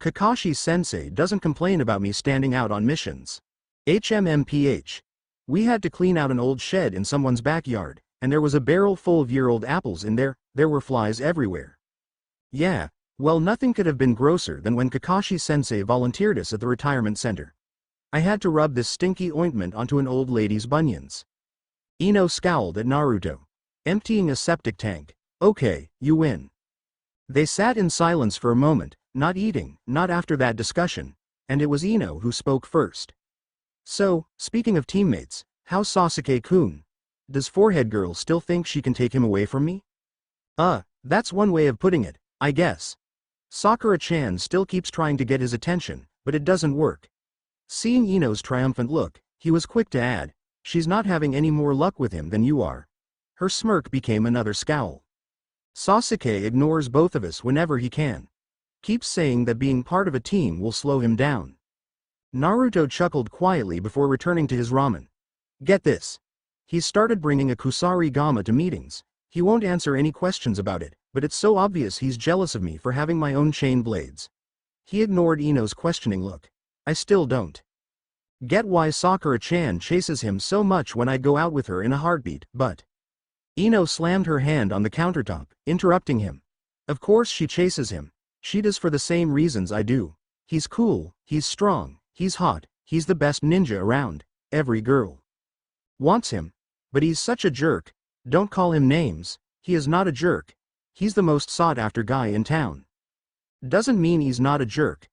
Kakashi's sensei doesn't complain about me standing out on missions. HMMPH. We had to clean out an old shed in someone's backyard, and there was a barrel full of year-old apples in there. There were flies everywhere. Yeah, well, nothing could have been grosser than when Kakashi's sensei volunteered us at the retirement center. I had to rub this stinky ointment onto an old lady's bunions. Ino scowled at Naruto. Emptying a septic tank. Okay, you win. They sat in silence for a moment, not eating, not after that discussion, and it was Ino who spoke first. "So, speaking of teammates, how's Sasuke-kun? Does Forehead Girl still think she can take him away from me?" That's one way of putting it, I guess. Sakura-chan still keeps trying to get his attention, but it doesn't work." Seeing Ino's triumphant look, he was quick to add, "She's not having any more luck with him than you are." Her smirk became another scowl. Sasuke ignores both of us whenever he can. Keeps saying that being part of a team will slow him down. Naruto chuckled quietly before returning to his ramen. Get this. He's started bringing a Kusari-gama to meetings. He won't answer any questions about it, but it's so obvious he's jealous of me for having my own chain blades. He ignored Ino's questioning look. I still don't get why Sakura-chan chases him so much when I go out with her in a heartbeat, but... Ino slammed her hand on the countertop, interrupting him. Of course she chases him. She does for the same reasons I do. He's cool, he's strong, he's hot, he's the best ninja around. Every girl wants him. But he's such a jerk. Don't call him names. He is not a jerk. He's the most sought-after guy in town. Doesn't mean he's not a jerk.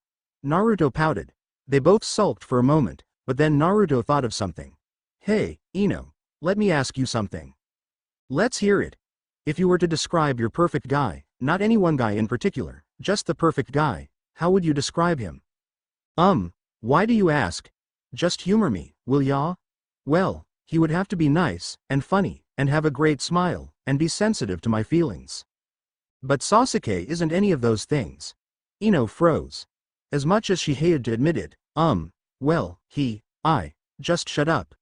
Naruto pouted. They both sulked for a moment, but then Naruto thought of something. Hey, Ino, let me ask you something. Let's hear it. If you were to describe your perfect guy, not any one guy in particular, just the perfect guy, how would you describe him? Why do you ask? Just humor me, will ya? Well, he would have to be nice, and funny, and have a great smile, and be sensitive to my feelings. But Sasuke isn't any of those things. Ino froze. As much as she hated to admit it, just shut up.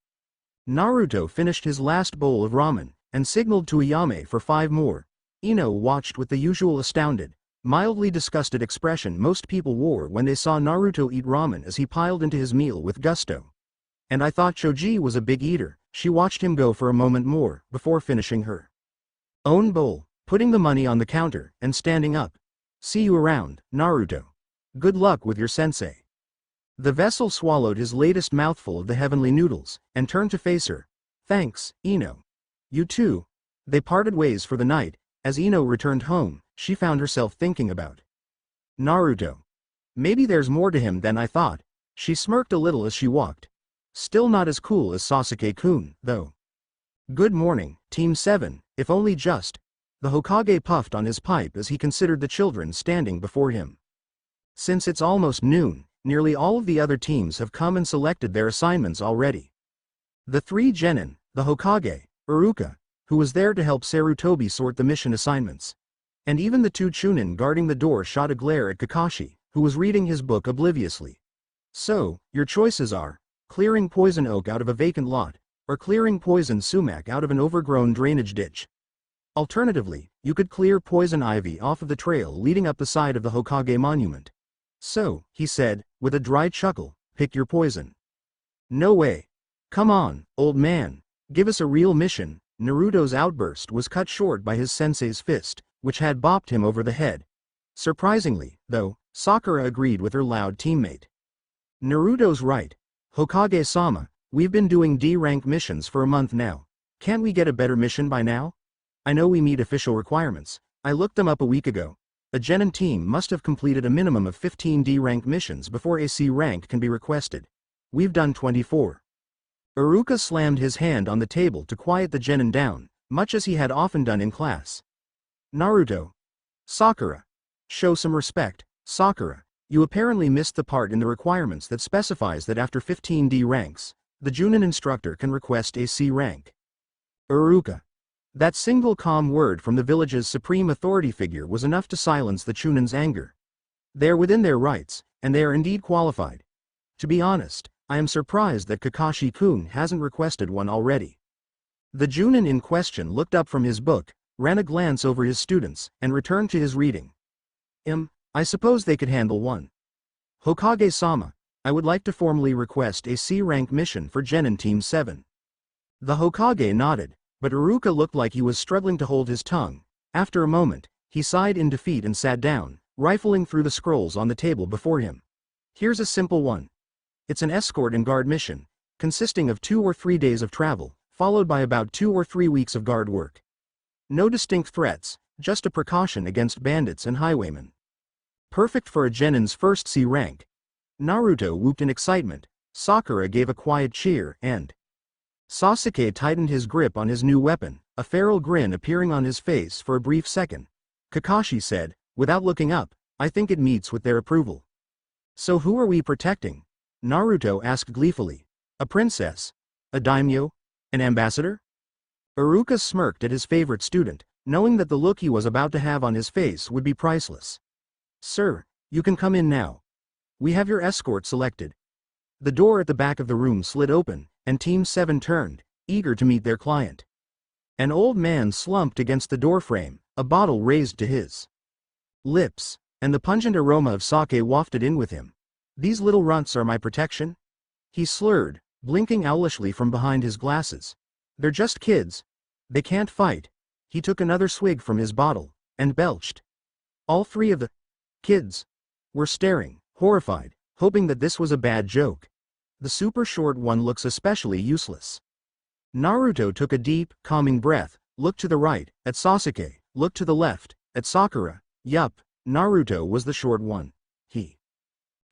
Naruto finished his last bowl of ramen, and signaled to Ayame for 5 more. Ino watched with the usual astounded, mildly disgusted expression most people wore when they saw Naruto eat ramen as he piled into his meal with gusto. And I thought Choji was a big eater. She watched him go for a moment more, before finishing her own bowl, putting the money on the counter, and standing up. See you around, Naruto. Good luck with your sensei. The vessel swallowed his latest mouthful of the heavenly noodles, and turned to face her. Thanks, Ino. You too. They parted ways for the night. As Ino returned home, she found herself thinking about Naruto. Maybe there's more to him than I thought. She smirked a little as she walked. Still not as cool as Sasuke-kun, though. Good morning, Team 7, if only just. The Hokage puffed on his pipe as he considered the children standing before him. Since it's almost noon, nearly all of the other teams have come and selected their assignments already. The 3 genin, the Hokage, Iruka, who was there to help Sarutobi sort the mission assignments. And even the 2 chunin guarding the door shot a glare at Kakashi, who was reading his book obliviously. So, your choices are, clearing poison oak out of a vacant lot, or clearing poison sumac out of an overgrown drainage ditch. Alternatively, you could clear poison ivy off of the trail leading up the side of the Hokage monument. So, he said, with a dry chuckle, pick your poison. No way. Come on, old man. Give us a real mission. Naruto's outburst was cut short by his sensei's fist, which had bopped him over the head. Surprisingly, though, Sakura agreed with her loud teammate. Naruto's right. Hokage-sama, we've been doing D-rank missions for a month now. Can't we get a better mission by now? I know we meet official requirements. I looked them up a week ago. A genin team must have completed a minimum of 15 D-rank missions before a C rank can be requested. We've done 24. Iruka slammed his hand on the table to quiet the genin down, much as he had often done in class. Naruto. Sakura. Show some respect, Sakura. You apparently missed the part in the requirements that specifies that after 15 D ranks, the Junin instructor can request a C rank. Iruka. That single calm word from the village's supreme authority figure was enough to silence the Chunin's anger. They are within their rights, and they are indeed qualified. To be honest, I am surprised that Kakashi-kun hasn't requested one already. The Junin in question looked up from his book, ran a glance over his students, and returned to his reading. I suppose they could handle one. Hokage-sama, I would like to formally request a C-rank mission for Genin Team 7. The Hokage nodded, but Iruka looked like he was struggling to hold his tongue. After a moment, he sighed in defeat and sat down, rifling through the scrolls on the table before him. Here's a simple one. It's an escort and guard mission, consisting of 2 or 3 days of travel, followed by about 2 or 3 weeks of guard work. No distinct threats, just a precaution against bandits and highwaymen. Perfect for a genin's first C rank. Naruto whooped in excitement, Sakura gave a quiet cheer, and Sasuke tightened his grip on his new weapon, a feral grin appearing on his face for a brief second. Kakashi said, without looking up, I think it meets with their approval. So who are we protecting? Naruto asked gleefully. A princess? A daimyo? An ambassador? Iruka smirked at his favorite student, knowing that the look he was about to have on his face would be priceless. "Sir, you can come in now. We have your escort selected." The door at the back of the room slid open, and Team 7 turned, eager to meet their client. An old man slumped against the doorframe, a bottle raised to his lips, and the pungent aroma of sake wafted in with him. "These little runts are my protection?" he slurred, blinking owlishly from behind his glasses. "They're just kids. They can't fight." He took another swig from his bottle, and belched. All three of the kids were staring, horrified, hoping that this was a bad joke. The super short one looks especially useless. Naruto took a deep, calming breath, looked to the right, at Sasuke, looked to the left, at Sakura. Yup, Naruto was the short one. He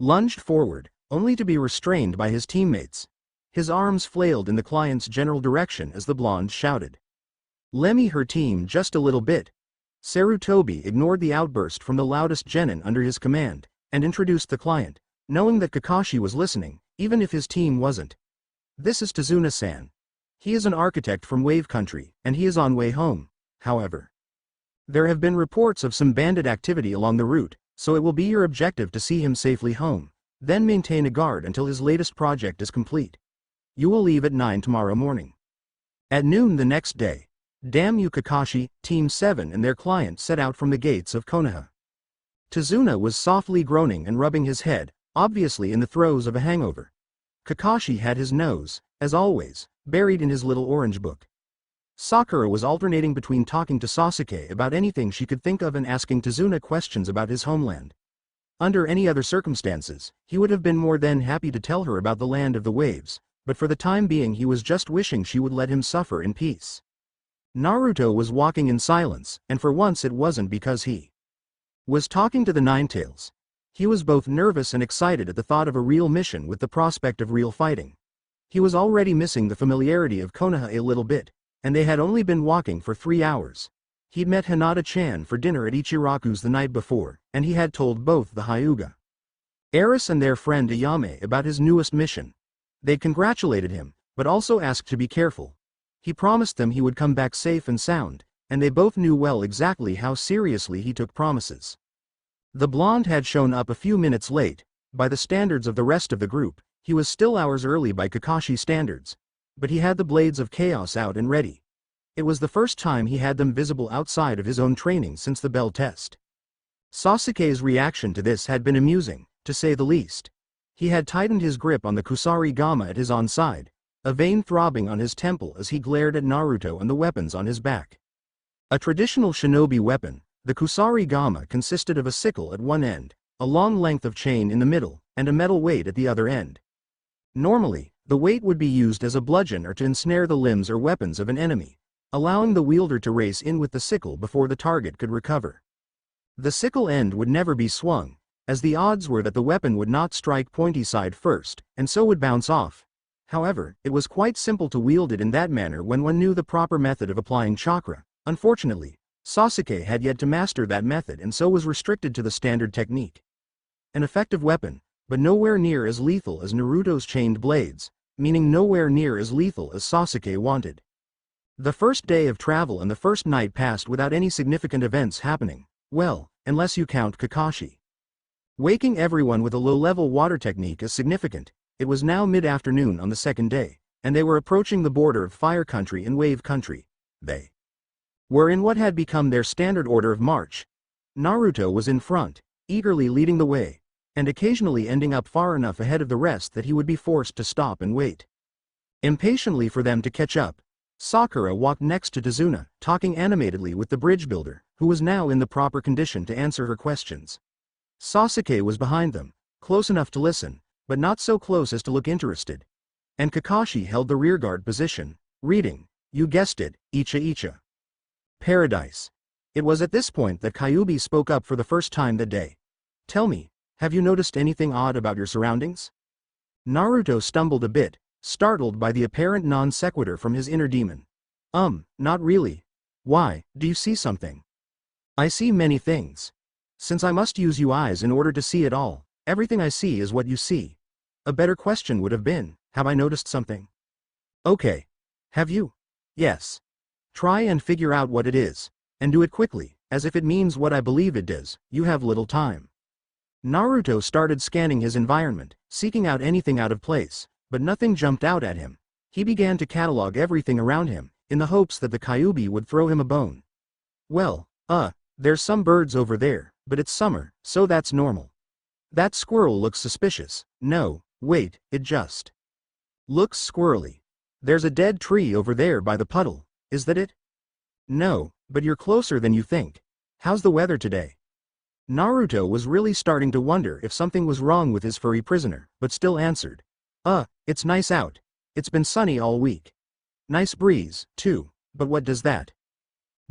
lunged forward, only to be restrained by his teammates. His arms flailed in the client's general direction as the blonde shouted, "Lemme her team just a little bit." Sarutobi ignored the outburst from the loudest genin under his command, and introduced the client, knowing that Kakashi was listening, even if his team wasn't. "This is Tazuna-san. He is an architect from Wave Country, and he is on way home. However, there have been reports of some bandit activity along the route, so it will be your objective to see him safely home, then maintain a guard until his latest project is complete. You will leave at 9 tomorrow morning." At noon the next day, Damn You Kakashi, Team 7 and their client set out from the gates of Konoha. Tazuna was softly groaning and rubbing his head, obviously in the throes of a hangover. Kakashi had his nose, as always, buried in his little orange book. Sakura was alternating between talking to Sasuke about anything she could think of and asking Tazuna questions about his homeland. Under any other circumstances, he would have been more than happy to tell her about the land of the waves, but for the time being he was just wishing she would let him suffer in peace. Naruto was walking in silence, and for once it wasn't because he was talking to the Ninetales. He was both nervous and excited at the thought of a real mission with the prospect of real fighting. He was already missing the familiarity of Konoha a little bit, and they had only been walking for 3 hours. He'd met Hinata-chan for dinner at Ichiraku's the night before, and he had told both the Hyuga Eris and their friend Ayame about his newest mission. They congratulated him, but also asked to be careful. He promised them he would come back safe and sound, and they both knew well exactly how seriously he took promises. The blonde had shown up a few minutes late. By the standards of the rest of the group, he was still hours early by Kakashi standards, but he had the blades of chaos out and ready. It was the first time he had them visible outside of his own training since the bell test. Sasuke's reaction to this had been amusing, to say the least. He had tightened his grip on the Kusarigama at his onside, a vein throbbing on his temple as he glared at Naruto and the weapons on his back. A traditional shinobi weapon, the Kusarigama consisted of a sickle at one end, a long length of chain in the middle, and a metal weight at the other end. Normally, the weight would be used as a bludgeon or to ensnare the limbs or weapons of an enemy, allowing the wielder to race in with the sickle before the target could recover. The sickle end would never be swung, as the odds were that the weapon would not strike pointy side first, and so would bounce off. However, it was quite simple to wield it in that manner when one knew the proper method of applying chakra. Unfortunately, Sasuke had yet to master that method and so was restricted to the standard technique. An effective weapon, but nowhere near as lethal as Naruto's chained blades, meaning nowhere near as lethal as Sasuke wanted. The first day of travel and the first night passed without any significant events happening, well, unless you count Kakashi waking everyone with a low-level water technique as significant. It was now mid-afternoon on the second day, and they were approaching the border of Fire Country and Wave Country. They were in what had become their standard order of march. Naruto was in front, eagerly leading the way, and occasionally ending up far enough ahead of the rest that he would be forced to stop and wait impatiently for them to catch up. Sakura walked next to Tazuna, talking animatedly with the bridge builder, who was now in the proper condition to answer her questions. Sasuke was behind them, close enough to listen, but not so close as to look interested. And Kakashi held the rearguard position, reading, you guessed it, Icha Icha. Paradise. It was at this point that Kyuubi spoke up for the first time that day. Tell me, have you noticed anything odd about your surroundings? Naruto stumbled a bit, startled by the apparent non sequitur from his inner demon. Not really. Why, do you see something? I see many things. Since I must use you eyes in order to see it all, everything I see is what you see. A better question would have been, have I noticed something? Okay. Have you? Yes. Try and figure out what it is. And do it quickly, as if it means what I believe it does, you have little time. Naruto started scanning his environment, seeking out anything out of place, but nothing jumped out at him. He began to catalog everything around him, in the hopes that the Kyuubi would throw him a bone. Well, there's some birds over there, but it's summer, so that's normal. That squirrel looks suspicious. No, wait, it just looks squirrely. There's a dead tree over there by the puddle, is that it? No, but you're closer than you think. How's the weather today? Naruto was really starting to wonder if something was wrong with his furry prisoner, but still answered. It's nice out. It's been sunny all week. Nice breeze, too, but what does that?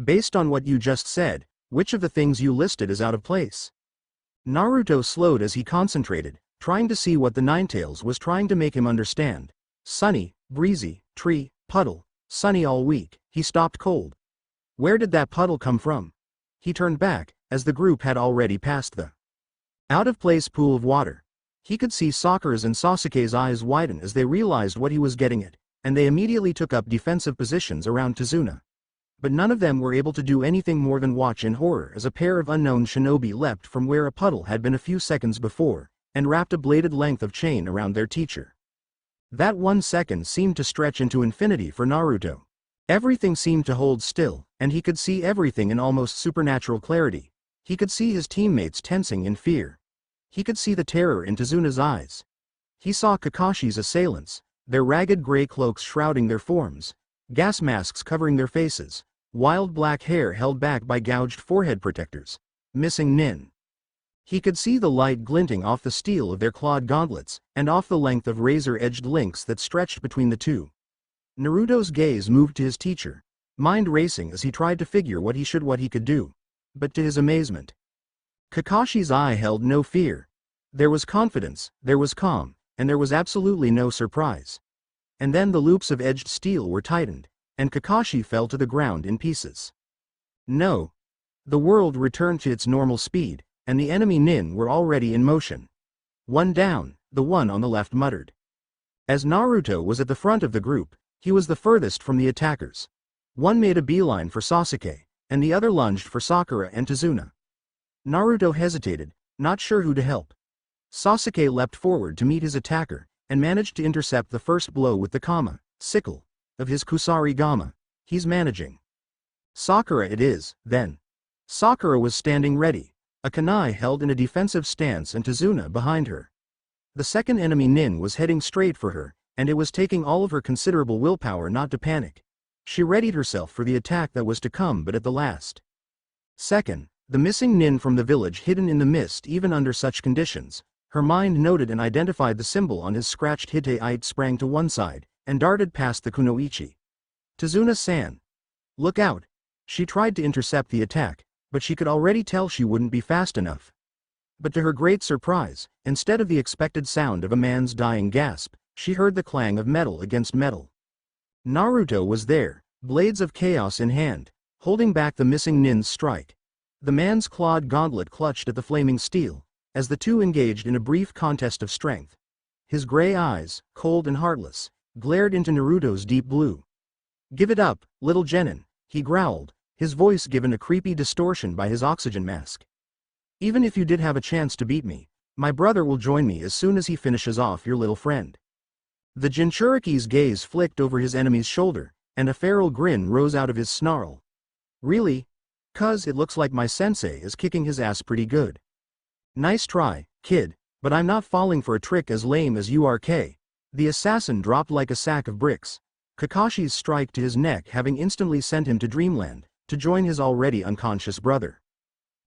Based on what you just said, which of the things you listed is out of place? Naruto slowed as he concentrated, trying to see what the Ninetales was trying to make him understand. Sunny, breezy, tree, puddle, sunny all week. He stopped cold. Where did that puddle come from? He turned back, as the group had already passed the out-of-place pool of water. He could see Sakura's and Sasuke's eyes widen as they realized what he was getting at, and they immediately took up defensive positions around Tazuna. But none of them were able to do anything more than watch in horror as a pair of unknown shinobi leapt from where a puddle had been a few seconds before, and wrapped a bladed length of chain around their teacher. That 1 second seemed to stretch into infinity for Naruto. Everything seemed to hold still, and he could see everything in almost supernatural clarity. He could see his teammates tensing in fear. He could see the terror in Tazuna's eyes. He saw Kakashi's assailants, their ragged gray cloaks shrouding their forms, gas masks covering their faces, wild black hair held back by gouged forehead protectors, missing Nin. He could see the light glinting off the steel of their clawed gauntlets, and off the length of razor-edged links that stretched between the two. Naruto's gaze moved to his teacher, mind racing as he tried to figure what he could do. But to his amazement, Kakashi's eye held no fear. There was confidence, there was calm, and there was absolutely no surprise. And then the loops of edged steel were tightened, and Kakashi fell to the ground in pieces. No. The world returned to its normal speed, and the enemy Nin were already in motion. One down, the one on the left muttered. As Naruto was at the front of the group, he was the furthest from the attackers. One made a beeline for Sasuke, and the other lunged for Sakura and Tazuna. Naruto hesitated, not sure who to help. Sasuke leapt forward to meet his attacker, and managed to intercept the first blow with the sickle of his Kusarigama. He's managing. Sakura it is, then. Sakura was standing ready, a kunai held in a defensive stance and Tazuna behind her. The second enemy Nin was heading straight for her, and it was taking all of her considerable willpower not to panic. She readied herself for the attack that was to come, but at the last second, the missing Nin from the village hidden in the mist. Even under such conditions, her mind noted and identified the symbol on his scratched Hittite sprang to one side, and darted past the kunoichi. Tazuna-san. Look out. She tried to intercept the attack, but she could already tell she wouldn't be fast enough. But to her great surprise, instead of the expected sound of a man's dying gasp, she heard the clang of metal against metal. Naruto was there, blades of chaos in hand, holding back the missing Nin's strike. The man's clawed gauntlet clutched at the flaming steel, as the two engaged in a brief contest of strength. His gray eyes, cold and heartless, glared into Naruto's deep blue. Give it up, little genin, he growled, his voice given a creepy distortion by his oxygen mask. Even if you did have a chance to beat me, my brother will join me as soon as he finishes off your little friend. The Jinchuriki's gaze flicked over his enemy's shoulder, and a feral grin rose out of his snarl. Really? 'Cause it looks like my sensei is kicking his ass pretty good. Nice try, kid, but I'm not falling for a trick as lame as you are. The assassin dropped like a sack of bricks, Kakashi's strike to his neck having instantly sent him to dreamland, to join his already unconscious brother.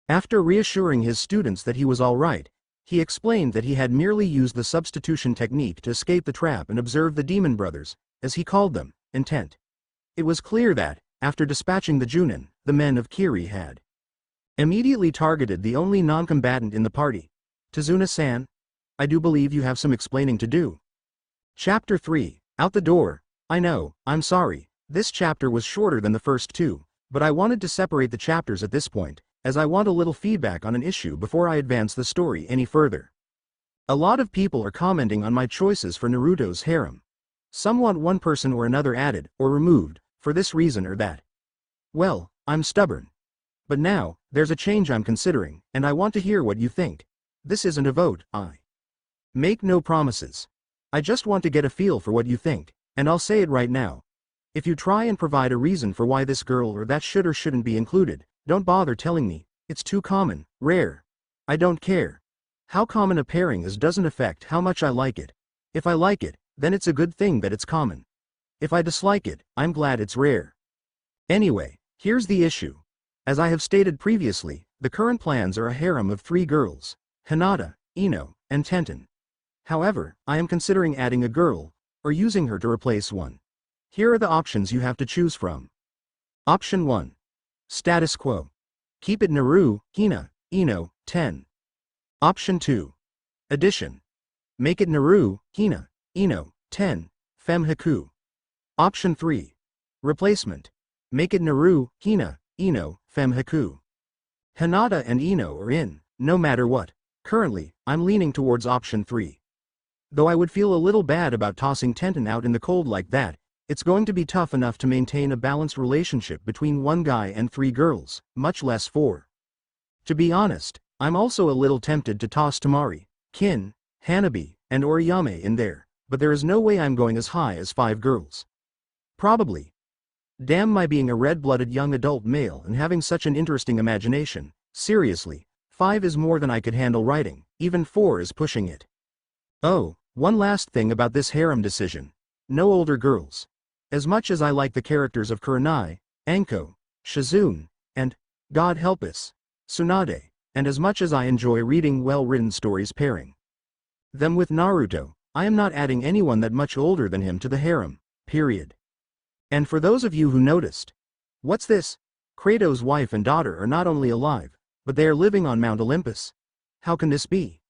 After reassuring his students that he was all right, he explained that he had merely used the substitution technique to escape the trap and observe the demon brothers, as he called them, intent. It was clear that, after dispatching the Junin, the men of Kiri had immediately targeted the only non-combatant in the party. Tazuna-san? I do believe you have some explaining to do. Chapter 3, Out the Door. I know, I'm sorry, this chapter was shorter than the first two, but I wanted to separate the chapters at this point, as I want a little feedback on an issue before I advance the story any further. A lot of people are commenting on my choices for Naruto's harem. Some want one person or another added, or removed, for this reason or that. Well, I'm stubborn. But now, there's a change I'm considering, and I want to hear what you think. This isn't a vote, I make no promises. I just want to get a feel for what you think, and I'll say it right now. If you try and provide a reason for why this girl or that should or shouldn't be included, don't bother telling me. It's too common, rare. I don't care. How common a pairing is doesn't affect how much I like it. If I like it, then it's a good thing that it's common. If I dislike it, I'm glad it's rare. Anyway, here's the issue. As I have stated previously, the current plans are a harem of 3 girls, Hinata, Ino, and Tenten. However, I am considering adding a girl, or using her to replace one. Here are the options you have to choose from. Option 1. Status quo. Keep it Naru, Hina, Ino, Ten. Option 2. Addition. Make it Naru, Hina, Ino, Ten, Fem Haku. Option 3. Replacement. Make it Naru, Hina, Ino, Fem Haku. Hinata and Ino are in, no matter what. Currently, I'm leaning towards option 3. Though I would feel a little bad about tossing Tenten out in the cold like that, it's going to be tough enough to maintain a balanced relationship between one guy and 3 girls, much less 4. To be honest, I'm also a little tempted to toss Tamari, Kin, Hanabi, and Oriyame in there, but there is no way I'm going as high as 5 girls. Probably. Damn my being a red-blooded young adult male and having such an interesting imagination. Seriously, 5 is more than I could handle writing, even 4 is pushing it. Oh, one last thing about this harem decision. No older girls. As much as I like the characters of Kurenai, Anko, Shizune, and, God help us, Tsunade, and as much as I enjoy reading well-written stories pairing them with Naruto, I am not adding anyone that much older than him to the harem, period. And for those of you who noticed, what's this? Kratos' wife and daughter are not only alive, but they are living on Mount Olympus. How can this be?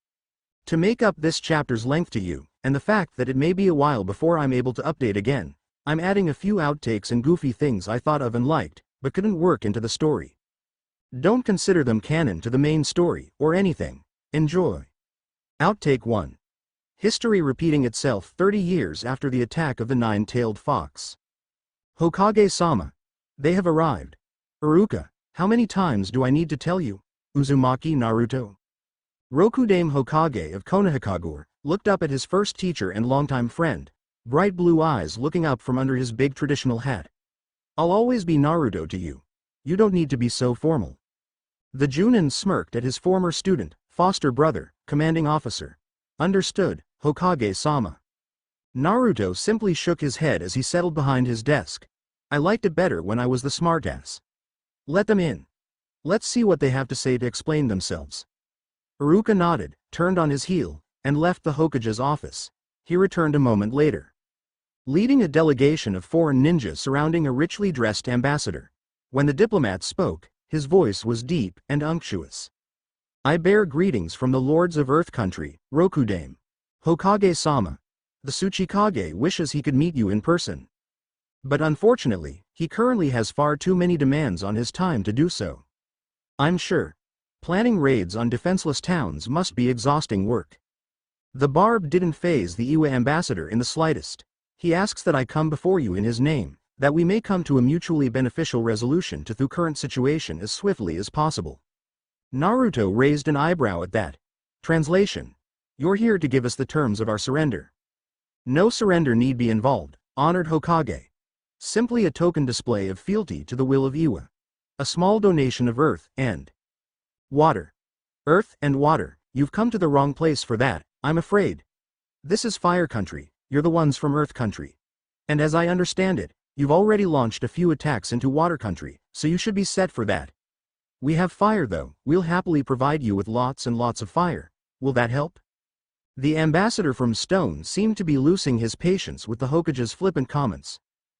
To make up this chapter's length to you, and the fact that it may be a while before I'm able to update again, I'm adding a few outtakes and goofy things I thought of and liked, but couldn't work into the story. Don't consider them canon to the main story, or anything. Enjoy. Outtake 1. History repeating itself 30 years after the attack of the 9-tailed fox. Hokage-sama. They have arrived. Iruka, how many times do I need to tell you? Uzumaki Naruto. Rokudame Hokage of Konohakagure looked up at his first teacher and longtime friend, bright blue eyes looking up from under his big traditional hat. I'll always be Naruto to you. You don't need to be so formal. The Junin smirked at his former student, foster brother, commanding officer. Understood, Hokage-sama. Naruto simply shook his head as he settled behind his desk. I liked it better when I was the smartass. Let them in. Let's see what they have to say to explain themselves. Iruka nodded, turned on his heel, and left the Hokage's office. He returned a moment later, leading a delegation of foreign ninjas surrounding a richly dressed ambassador. When the diplomat spoke, his voice was deep and unctuous. I bear greetings from the lords of Earth Country, Rokudame. Hokage-sama. The Tsuchikage wishes he could meet you in person. But unfortunately, he currently has far too many demands on his time to do so. I'm sure. Planning raids on defenseless towns must be exhausting work. The barb didn't faze the Iwa ambassador in the slightest. He asks that I come before you in his name, that we may come to a mutually beneficial resolution to the current situation as swiftly as possible. Naruto raised an eyebrow at that. Translation. You're here to give us the terms of our surrender. No surrender need be involved, honored Hokage. Simply a token display of fealty to the will of Iwa. A small donation of earth and water. Earth and water, you've come to the wrong place for that, I'm afraid. This is Fire Country, you're the ones from Earth Country. And as I understand it, you've already launched a few attacks into Water Country, so you should be set for that. We have fire though, we'll happily provide you with lots and lots of fire. Will that help? The ambassador from Stone seemed to be losing his patience with the Hokage's flippant comments.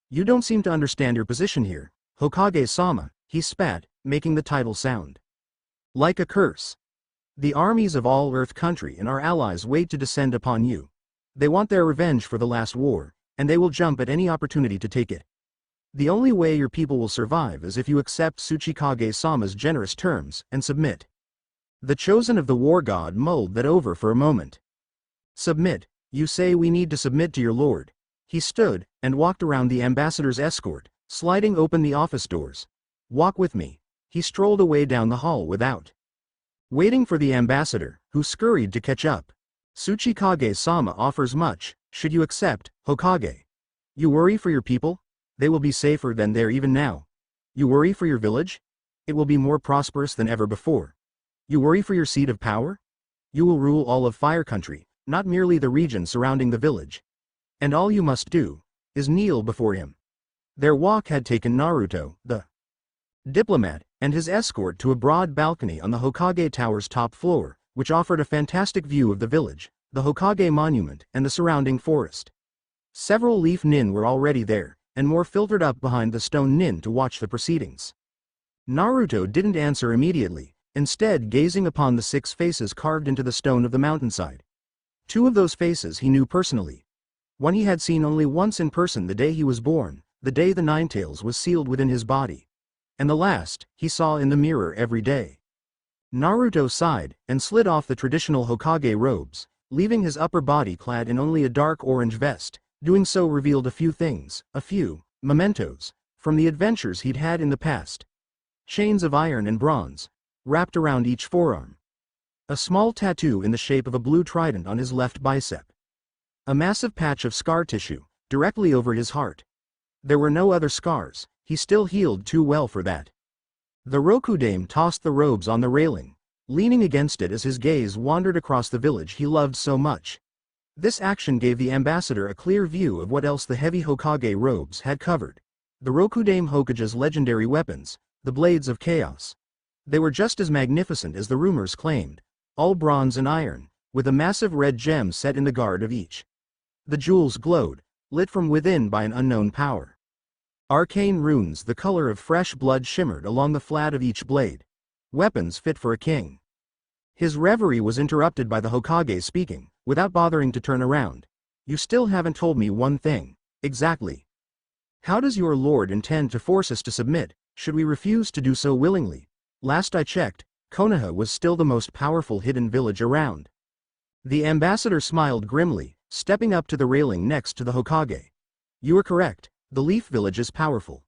You don't seem to understand your position here, Hokage-sama, he spat, making the title sound like a curse. The armies of all Earth Country and our allies wait to descend upon you. They want their revenge for the last war, and they will jump at any opportunity to take it. The only way your people will survive is if you accept Tsuchikage-sama's generous terms and submit. The chosen of the war god mulled that over for a moment. Submit, you say we need to submit to your lord. He stood and walked around the ambassador's escort, sliding open the office doors. Walk with me. he strolled away down the hall without waiting for the ambassador, who scurried to catch up. Tsuchikage-sama offers much, should you accept, Hokage? You worry for your people? They will be safer than they're even now. You worry for your village? It will be more prosperous than ever before. You worry for your seat of power? You will rule all of Fire Country, not merely the region surrounding the village. And all you must do is kneel before him. Their walk had taken Naruto, the diplomat, and his escort to a broad balcony on the Hokage Tower's top floor, which offered a fantastic view of the village, the Hokage monument, and the surrounding forest. Several leaf nin were already there, and more filtered up behind the stone nin to watch the proceedings. Naruto didn't answer immediately, instead gazing upon the 6 faces carved into the stone of the mountainside. 2 of those faces he knew personally. One he had seen only once in person the day he was born, the day the Ninetales was sealed within his body. And the last, he saw in the mirror every day. Naruto sighed, and slid off the traditional Hokage robes, leaving his upper body clad in only a dark orange vest. Doing so revealed a few things, a few mementos, from the adventures he'd had in the past. Chains of iron and bronze, wrapped around each forearm. A small tattoo in the shape of a blue trident on his left bicep. A massive patch of scar tissue, directly over his heart. There were no other scars, he still healed too well for that. The Rokudame tossed the robes on the railing, leaning against it as his gaze wandered across the village he loved so much. This action gave the ambassador a clear view of what else the heavy Hokage robes had covered. The Rokudame Hokage's legendary weapons, the Blades of Chaos. They were just as magnificent as the rumors claimed, all bronze and iron, with a massive red gem set in the guard of each. The jewels glowed, lit from within by an unknown power. Arcane runes the color of fresh blood shimmered along the flat of each blade. Weapons fit for a king. His reverie was interrupted by the Hokage speaking, without bothering to turn around. You still haven't told me one thing. Exactly. How does your lord intend to force us to submit, should we refuse to do so willingly? Last I checked, Konoha was still the most powerful hidden village around. The ambassador smiled grimly, stepping up to the railing next to the Hokage. You are correct, the Leaf Village is powerful.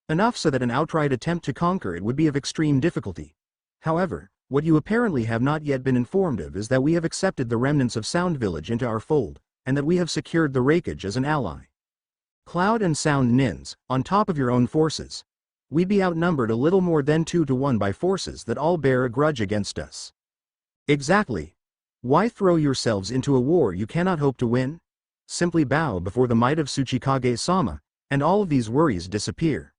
Enough so that an outright attempt to conquer it would be of extreme difficulty. However, what you apparently have not yet been informed of is that we have accepted the remnants of Sound Village into our fold, and that we have secured the Raikage as an ally. Cloud and Sound Nins, on top of your own forces. We'd be outnumbered a little more than 2 to 1 by forces that all bear a grudge against us. Exactly. Why throw yourselves into a war you cannot hope to win? Simply bow before the might of Tsuchikage-sama, and all of these worries disappear.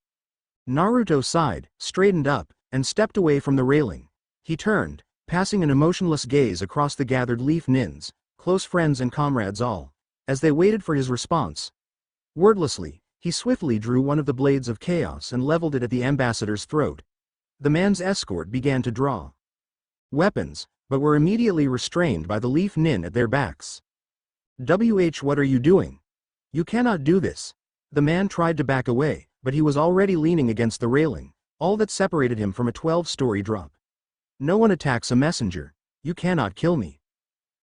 Naruto sighed, straightened up, and stepped away from the railing. He turned, passing an emotionless gaze across the gathered Leaf Nins, close friends and comrades all, as they waited for his response. Wordlessly, he swiftly drew one of the Blades of Chaos and leveled it at the ambassador's throat. The man's escort began to draw weapons, but were immediately restrained by the Leaf Nin at their backs. What are you doing? You cannot do this. The man tried to back away, but he was already leaning against the railing, all that separated him from a 12-story drop. No one attacks a messenger. You cannot kill me.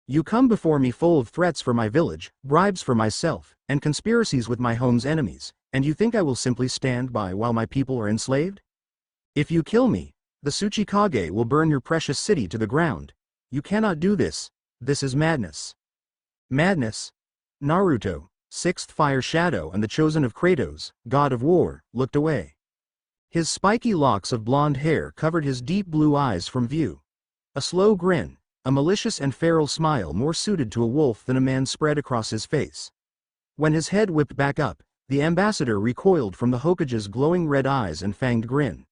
You come before me full of threats for my village, bribes for myself, and conspiracies with my home's enemies, and you think I will simply stand by while my people are enslaved? If you kill me, the Tsuchikage will burn your precious city to the ground. You cannot do this. This is madness. Madness? Naruto, 6th Fire Shadow and the chosen of Kratos, god of war, looked away. His spiky locks of blonde hair covered his deep blue eyes from view. A slow grin, a malicious and feral smile more suited to a wolf than a man spread across his face. When his head whipped back up, the ambassador recoiled from the Hokage's glowing red eyes and fanged grin.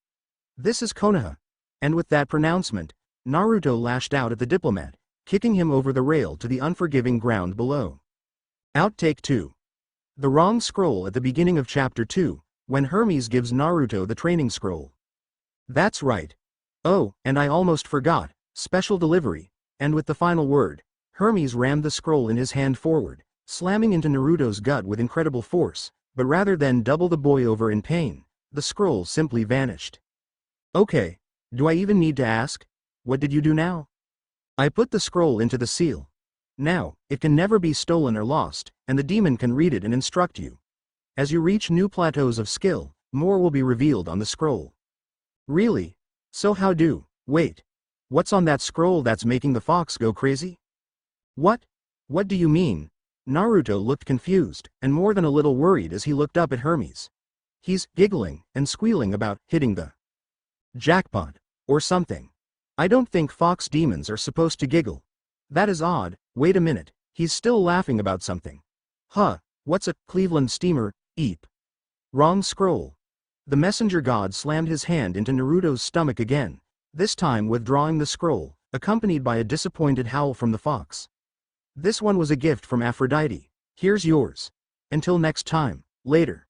This is Konoha. And with that pronouncement, Naruto lashed out at the diplomat, kicking him over the rail to the unforgiving ground below. Outtake 2. The wrong scroll at the beginning of Chapter 2, when Hermes gives Naruto the training scroll. That's right. Oh, and I almost forgot, special delivery, and with the final word, Hermes rammed the scroll in his hand forward, slamming into Naruto's gut with incredible force, but rather than double the boy over in pain, the scroll simply vanished. Okay, do I even need to ask? What did you do now? I put the scroll into the seal. Now, it can never be stolen or lost, and the demon can read it and instruct you. As you reach new plateaus of skill, more will be revealed on the scroll. Really? So how do? Wait. What's on that scroll that's making the fox go crazy? What? What do you mean? Naruto looked confused, and more than a little worried as he looked up at Hermes. He's giggling and squealing about hitting the jackpot or something. I don't think fox demons are supposed to giggle. That is odd. Wait a minute, he's still laughing about something. Huh, what's a Cleveland steamer, eep? Wrong scroll. The messenger god slammed his hand into Naruto's stomach again, this time withdrawing the scroll, accompanied by a disappointed howl from the fox. This one was a gift from Aphrodite. Here's yours. Until next time, later.